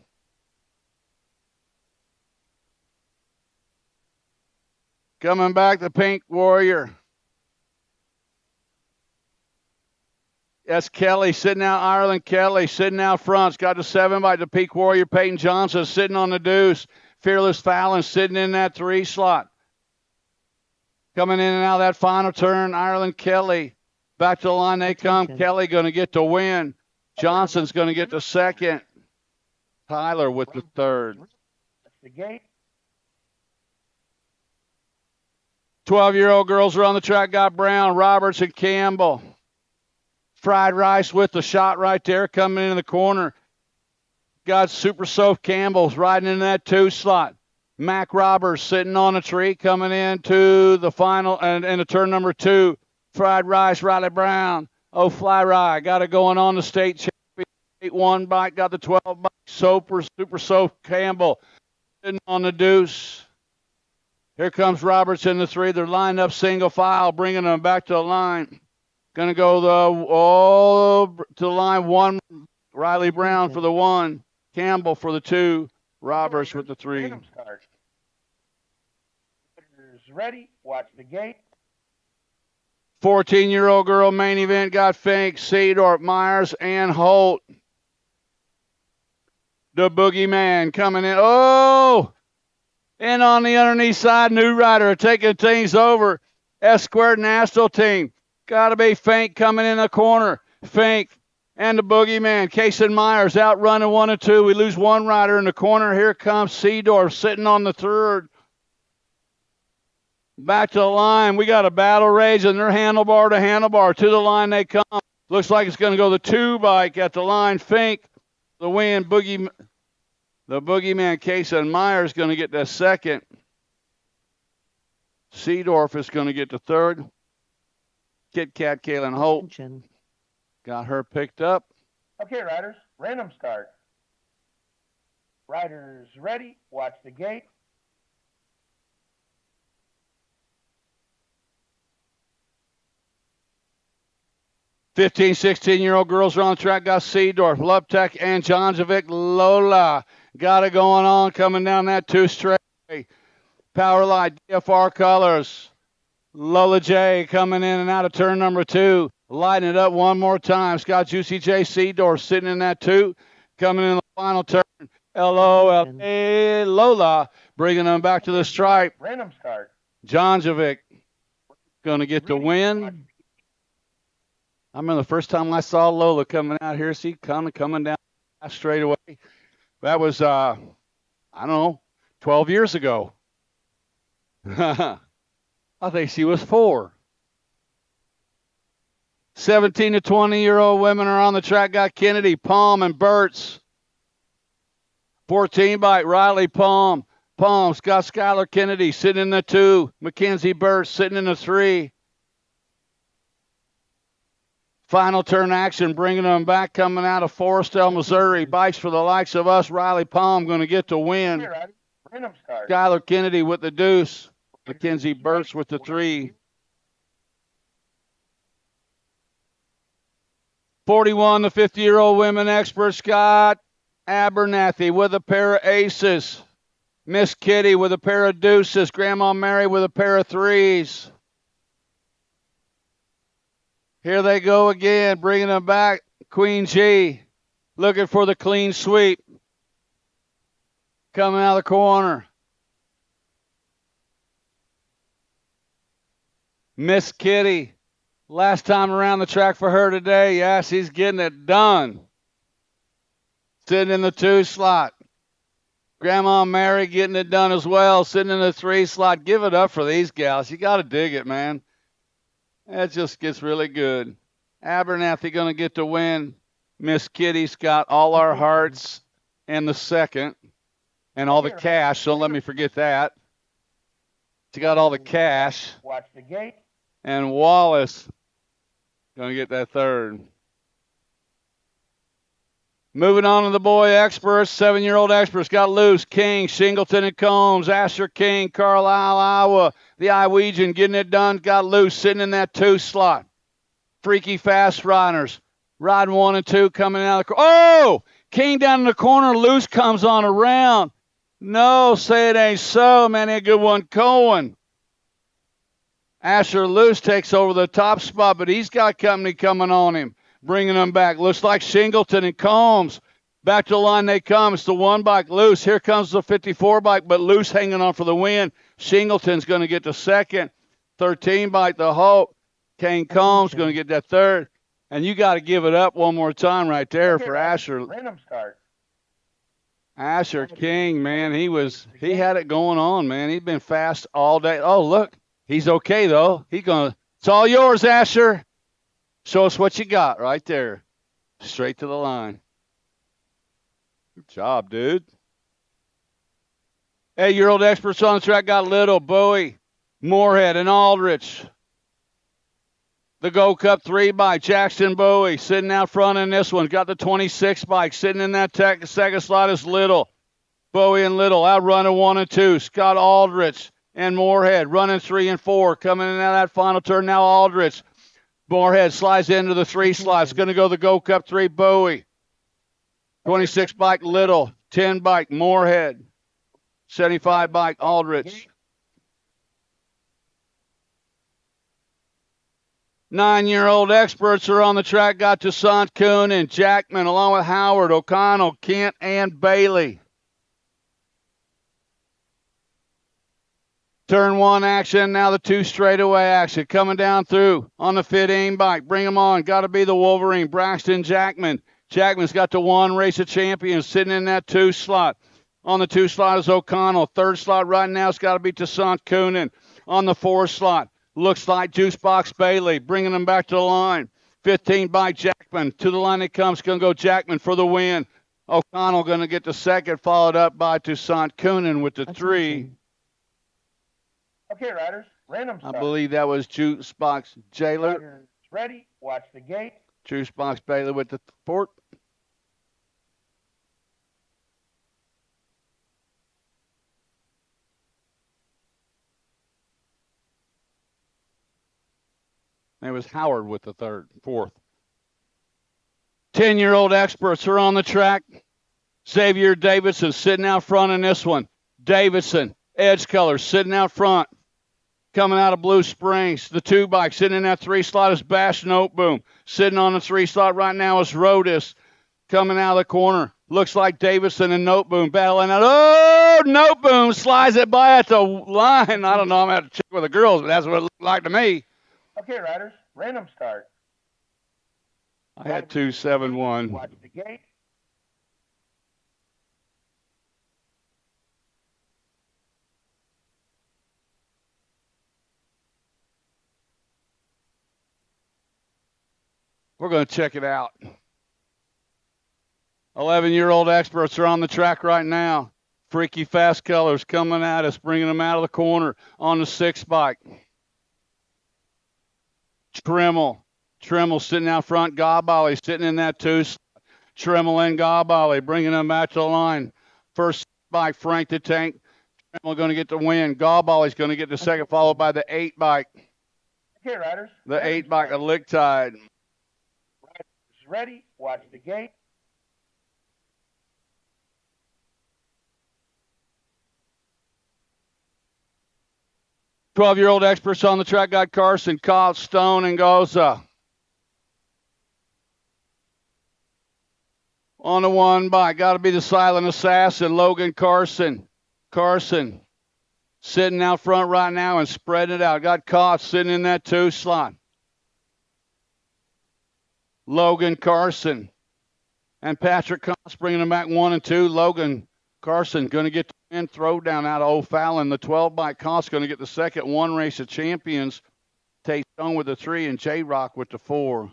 Coming back, the Pink Warrior. That's Kelly sitting out, Ireland Kelly sitting out front. Got the 7 by the Pink Warrior, Peyton Johnson sitting on the deuce. Fearless Fallon sitting in that 3 slot. Coming in and out of that final turn, Ireland Kelly. Back to the line they come. Kelly going to get the win. Johnson's going to get the second. Tyler with the third. That's the gate. 12-year-old girls are on the track. Got Brown, Roberts, and Campbell. Fried Rice with the shot right there coming in the corner. Got Super Soap Campbell's riding in that 2 slot. Mac Roberts sitting on a tree coming into the final and into turn number 2. Fried Rice, Riley Brown. Oh, Fly Rye got it going on the state champion. 8-1 bike, got the 12 bike. Super Soap Campbell sitting on the deuce. Here comes Roberts in the 3. They're lined up single file, bringing them back to the line. Going to go to the line 1. Riley Brown for the 1. Campbell for the 2. Roberts with the 3. Random start. Ready, watch the gate. 14-year-old girl main event got Fink, Seedorf, Myers, and Holt. The Boogeyman coming in. Oh! In on the underneath side, New Rider taking things over. S-Squared National Team. Got to be Fink coming in the corner. Fink and the Boogeyman. Case and Myers out running 1 and 2. We lose 1 rider in the corner. Here comes Seedorf sitting on the 3rd. Back to the line. We got a battle rage, and they're handlebar to handlebar. To the line they come. Looks like it's going to go the 2 bike at the line. Fink, the win. The Boogeyman, Case and Myers going to get the 2nd. Seedorf is going to get the 3rd. Kit Kat Kaylin Holt Attention. got her picked up. Okay, riders, random start. Riders ready, watch the gate. 15, 16-year-old girls are on the track. Got Seedorf, Luptek, and Jonjovic. Lola got it going on coming down that 2 straight. Power Light, DFR colors. Lola J coming in and out of turn number 2. Lighting it up one more time. Scott Juicy J Seedorf sitting in that 2. Coming in the final turn. L-O-L-A Lola bringing them back to the stripe. Random start. Jonjovic going to get the win. I remember the first time I saw Lola coming out here, see, coming down straight away. That was, I don't know, 12 years ago. I think she was 4. 17 to 20-year-old women are on the track. Got Kennedy, Palm, and Burtz. 14 bike, Riley Palm. Palm's got Skylar Kennedy sitting in the 2. Mackenzie Burtz sitting in the 3. Final turn action, bringing them back, coming out of Forestville, Missouri. Bikes for the likes of us. Riley Palm going to get the win. Here, riders, random start. Skylar Kennedy with the deuce. Mackenzie Burtz with the 3. 41, the 50-year-old women expert, Scott Abernathy with a pair of aces. Miss Kitty with a pair of deuces. Grandma Mary with a pair of 3s. Here they go again, bringing them back. Queen G looking for the clean sweep. Coming out of the corner. Miss Kitty, last time around the track for her today. Yes, he's getting it done. Sitting in the 2 slot. Grandma Mary getting it done as well, sitting in the 3 slot. Give it up for these gals. You got to dig it, man. That just gets really good. Abernathy going to get the win. Miss Kitty's got all our hearts and the 2nd and all the cash. Don't let me forget that. She got all the cash. Watch the gate. And Wallace going to get that 3rd. Moving on to the boy experts. 7-year-old experts got Luce, King, Shingleton, and Combs. Asher King, Carlisle, Iowa. The Iowegian getting it done. Got Luce sitting in that 2 slot. Freaky fast riders. Ride 1 and 2 coming out of the corner. Oh! King down in the corner. Loose comes on around. No, say it ain't so, man. A good one, Cohen. Asher Loose takes over the top spot, but he's got company coming on him, bringing him back. Looks like Shingleton and Combs. Back to the line they come. It's the 1 bike, Loose. Here comes the 54 bike, but Loose hanging on for the win. Shingleton's going to get the second. 13 bike, the Hope. Kane Combs going to get that third. And you got to give it up one more time right there for Asher. Random start. Asher King, man, he had it going on, man. He'd been fast all day. Oh, look, he's okay though. It's all yours, Asher. Show us what you got right there. Straight to the line. Good job, dude. 8-year-old experts on the track got Little, Bowie, Moorhead, and Aldrich. The Gold Cup 3 bike, Jackson Bowie, sitting out front in this one. Got the 26 bike, sitting in that second slot is Little. Bowie and Little, out running 1 and 2. Scott Aldrich and Moorhead, running 3 and 4. Coming in out of that final turn now, Aldrich. Moorhead slides into the 3 slots. Going to go the Gold Cup 3, Bowie. 26 bike, Little. 10 bike, Moorhead. 75 bike, Aldrich. 9-year-old experts are on the track. Got Toussaint Kuhn and Jackman, along with Howard, O'Connell, Kent, and Bailey. Turn 1 action, now the 2 straightaway action. Coming down through on the Fit Aim bike. Bring them on. Got to be the Wolverine, Braxton Jackman. Jackman's got the 1 race of champions sitting in that 2 slot. On the 2 slot is O'Connell. 3rd slot right now it's got to be Toussaint Kuhn. On the 4 slot. Looks like Juicebox Bailey, bringing them back to the line. 15 by Jackman. To the line it comes. Going to go Jackman for the win. O'Connell going to get the second, followed up by Toussaint Kuhn with the 3. Okay, riders, random start. I believe that was Juicebox Jailer. Riders ready, watch the gate. Juicebox Bailey with the 4th. It was Howard with the 4th. 10-year-old experts are on the track. Xavier Davidson sitting out front in this one. Davidson, edge color, sitting out front. Coming out of Blue Springs. The 2 bike sitting in that 3 slot is Bash Noteboom. Sitting on the 3 slot right now is Rodis. Coming out of the corner. Looks like Davidson and Noteboom battling out. Oh, Noteboom slides it by at the line. I don't know. I'm going to have to check with the girls, but that's what it looked like to me. Okay, riders, random start. I had 2-7-1. Watch the gate. We're going to check it out. 11-year-old experts are on the track right now. Freaky fast colors coming at us, bringing them out of the corner on the 6 bike. Tremmel sitting out front. Gabali sitting in that 2 slot. Tremmel and Gabali bringing them back to the line. First bike, Frank the Tank. Tremmel going to get the win. Gabali's going to get the second, followed by the 8 bike. Okay, riders. The 8 bike of Licktide. Riders ready, watch the gate. 12-year-old experts on the track got Carson, Cobb, Stone, and Goza. On the 1 bike, got to be the silent assassin, Logan Carson. Carson sitting out front right now and spreading it out. Got Cobb sitting in that 2 slot. Logan Carson and Patrick Cox bringing them back 1 and 2. Logan Carson going to get the win. Throw down out of O'Fallon. The 12 bike Cox going to get the second. 1 race of champions. Tate Stone with the 3 and J-Rock with the 4.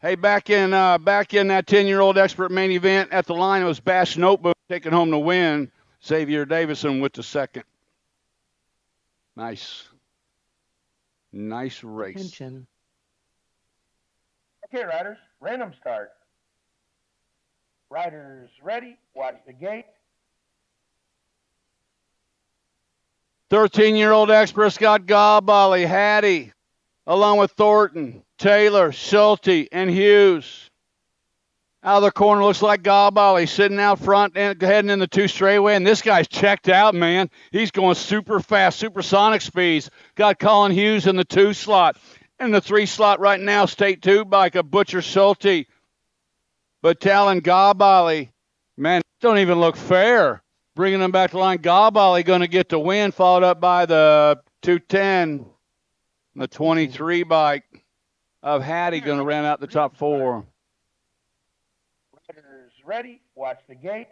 Hey, back in that 10-year-old expert main event at the line, it was Bash Notebook taking home the win. Xavier Davison with the second. Nice. Nice race. Attention. Okay, riders, random start. Riders ready, watch the gate. 13-year-old experts got Gabali, Hattie, along with Thornton, Taylor, Schulte, and Hughes. Out of the corner looks like Gabali sitting out front and heading in the 2 straightaway, and this guy's checked out, man. He's going super fast, supersonic speeds. Got Colin Hughes in the 2 slot. In the 3 slot right now, State 2 bike of Butcher Schulte. But Talon Gabali, man, don't even look fair. Bringing them back to line. Gabali going to get the win, followed up by the 210, the 23 bike of Hattie going to round out the top 4. Riders ready, watch the gate.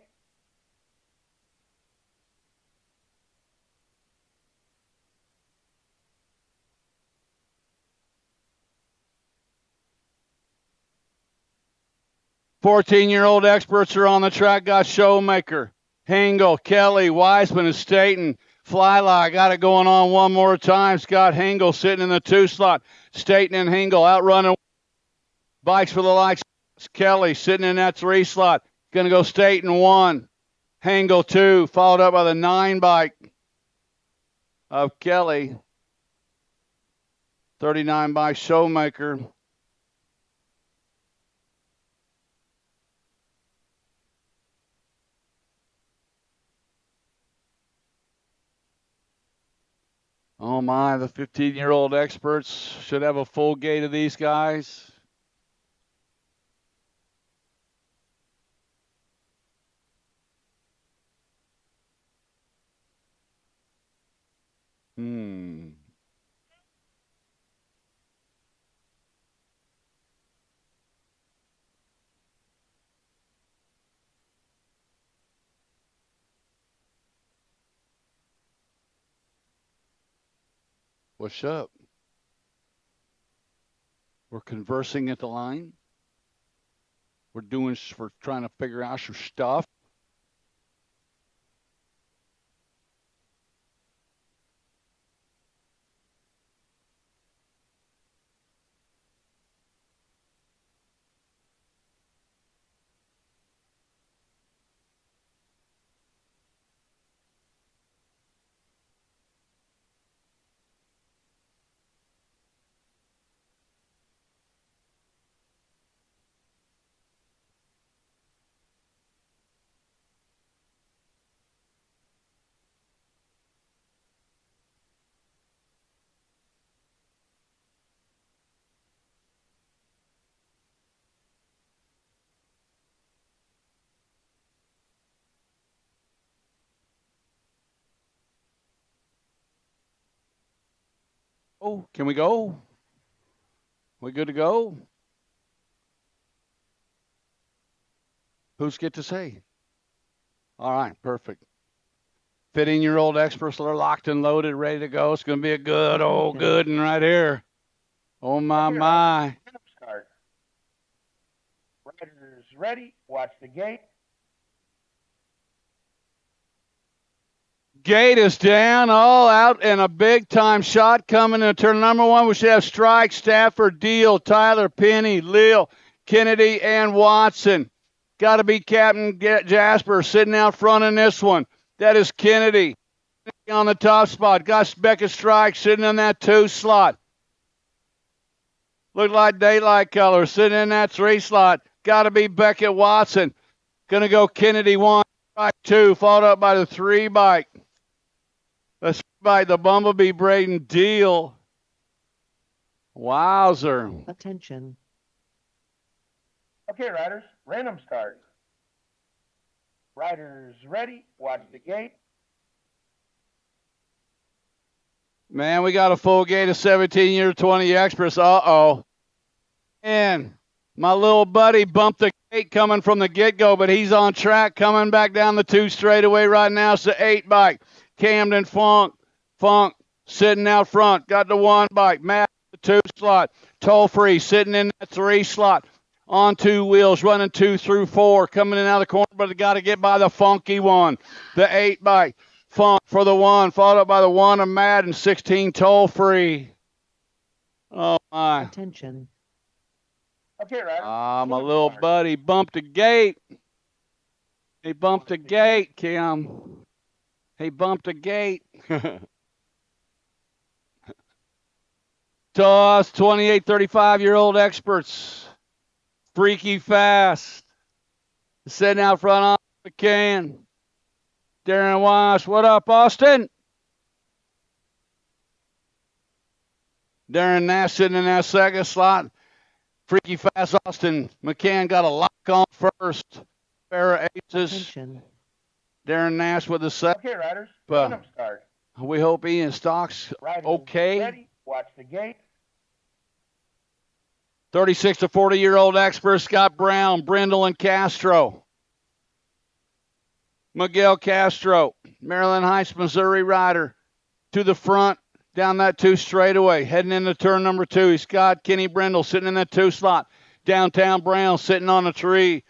Fourteen-year-old experts are on the track. Got Showmaker, Hengel, Kelly, Wiseman, and Staten. Flylie got it going on one more time. Scott Hengel sitting in the 2 slot. Staten and Hengel outrunning bikes for the likes. Kelly sitting in that 3 slot. Going to go Staten 1, Hengel 2, followed up by the 9 bike of Kelly. 39 by Showmaker. Oh my, the 15-year-old experts should have a full gate of these guys. What's up? We're conversing at the line. We're trying to figure out your stuff. Oh, can we go? We good to go? Who's get to say? All right, perfect. 15-year-old experts are locked and loaded, ready to go. It's going to be a good old good one right here. Oh, my. Start. Riders ready, watch the gate. Gate is down, all out, and a big-time shot coming in turn number 1. We should have Strike, Stafford, Deal, Tyler, Penny, Lil, Kennedy, and Watson. Got to be Captain Jasper sitting out front in this one. That is Kennedy on the top spot. Got Becca Strike sitting in that 2 slot. Look like daylight color sitting in that 3 slot. Got to be Beckett Watson. Going to go Kennedy 1, Strike 2, followed up by the 3 bike. Let's by the Bumblebee Braden Deal. Wowzer. Attention. Okay, riders, random start. Riders ready, watch the gate. Man, we got a full gate of 17-year 20 experts. Uh-oh. And my little buddy bumped the gate coming from the get-go, but he's on track coming back down the 2 straightaway right now. It's the 8 bike. Camden Funk sitting out front. Got the 1 bike. Matt, the 2 slot. Toll free sitting in that 3 slot. on two wheels, running 2 through 4, coming in out of the corner, but they got to get by the funky one. The 8 by Funk for the 1, followed up by the 1 of Madden, 16 toll free. Oh, my. Attention. Okay, Ryder. Ah, my Fluid little start. buddy bumped the gate. He bumped the gate, Kim. He bumped the gate. Toss, 28, 35-year-old experts. Freaky fast. Sitting out front on the can. Darren Wash, what up, Austin? Darren Nash sitting in that second slot. Freaky fast Austin. McCann got a lock on first. Pair of aces. Attention. Darren Nash with the second. Okay, Riders. Well, Random start. We hope Ian Stocks Riders okay. ready. Watch the gate. 36 to 40-year-old expert Scott Brown, Brindle, and Castro. Miguel Castro, Maryland Heights, Missouri rider, to the front, down that 2 straightaway, heading into turn number 2. He's got Kenny Brindle sitting in that 2 slot. Downtown Brown sitting on a tree.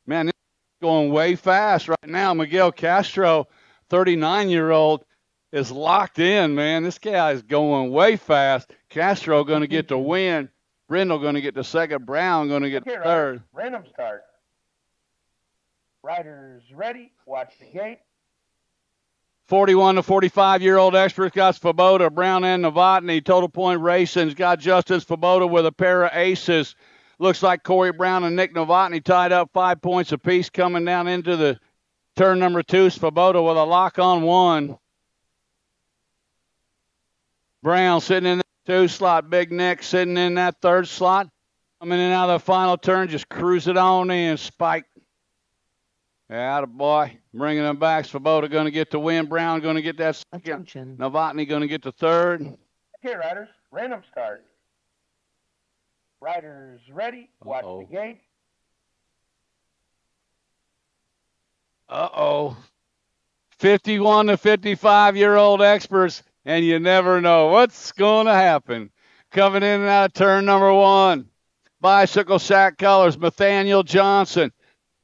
Man, this is going way fast right now. Miguel Castro, 39-year-old, is locked in, man. This guy is going way fast. Castro going to get the win. Brindle going to get the second. Brown going to get Okay, the third. Riders. Random start. Riders ready. Watch the gate. 41 to 45-year-old expert got Svoboda, Brown, and Novotny. Total point racing's got Justin Svoboda with a pair of aces. Looks like Corey Brown and Nick Novotny tied up 5 points apiece coming down into the turn number 2. Svoboda with a lock on 1. Brown sitting in that 2 slot. Big Nick sitting in that 3rd slot. Coming in out of the final turn, just cruise it on in. Spike. Yeah, the boy. Bringing them back. Svoboda going to get the win. Brown going to get that second. Attention. Novotny going to get the third. Okay, Riders. Random start. Riders ready. Watch Uh-oh. the gate. Uh-oh. 51 to 55-year-old experts, and you never know what's going to happen. Coming in and out of turn number 1. Bicycle sack colors, Nathaniel Johnson.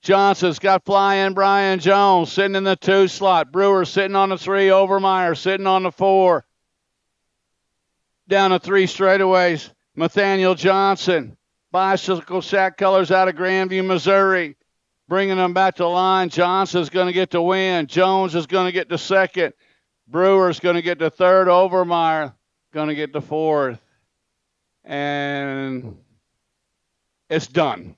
Johnson's got flying Brian Jones sitting in the 2 slot. Brewer sitting on the 3. Overmeyer sitting on the 4. Down the 3 straightaways. Nathaniel Johnson. Bicycle sack colors out of Grandview, Missouri. Bringing them back to the line. Johnson's going to get the win. Jones is going to get the second. Brewer's going to get the third. Overmeyer going to get the fourth. And it's done.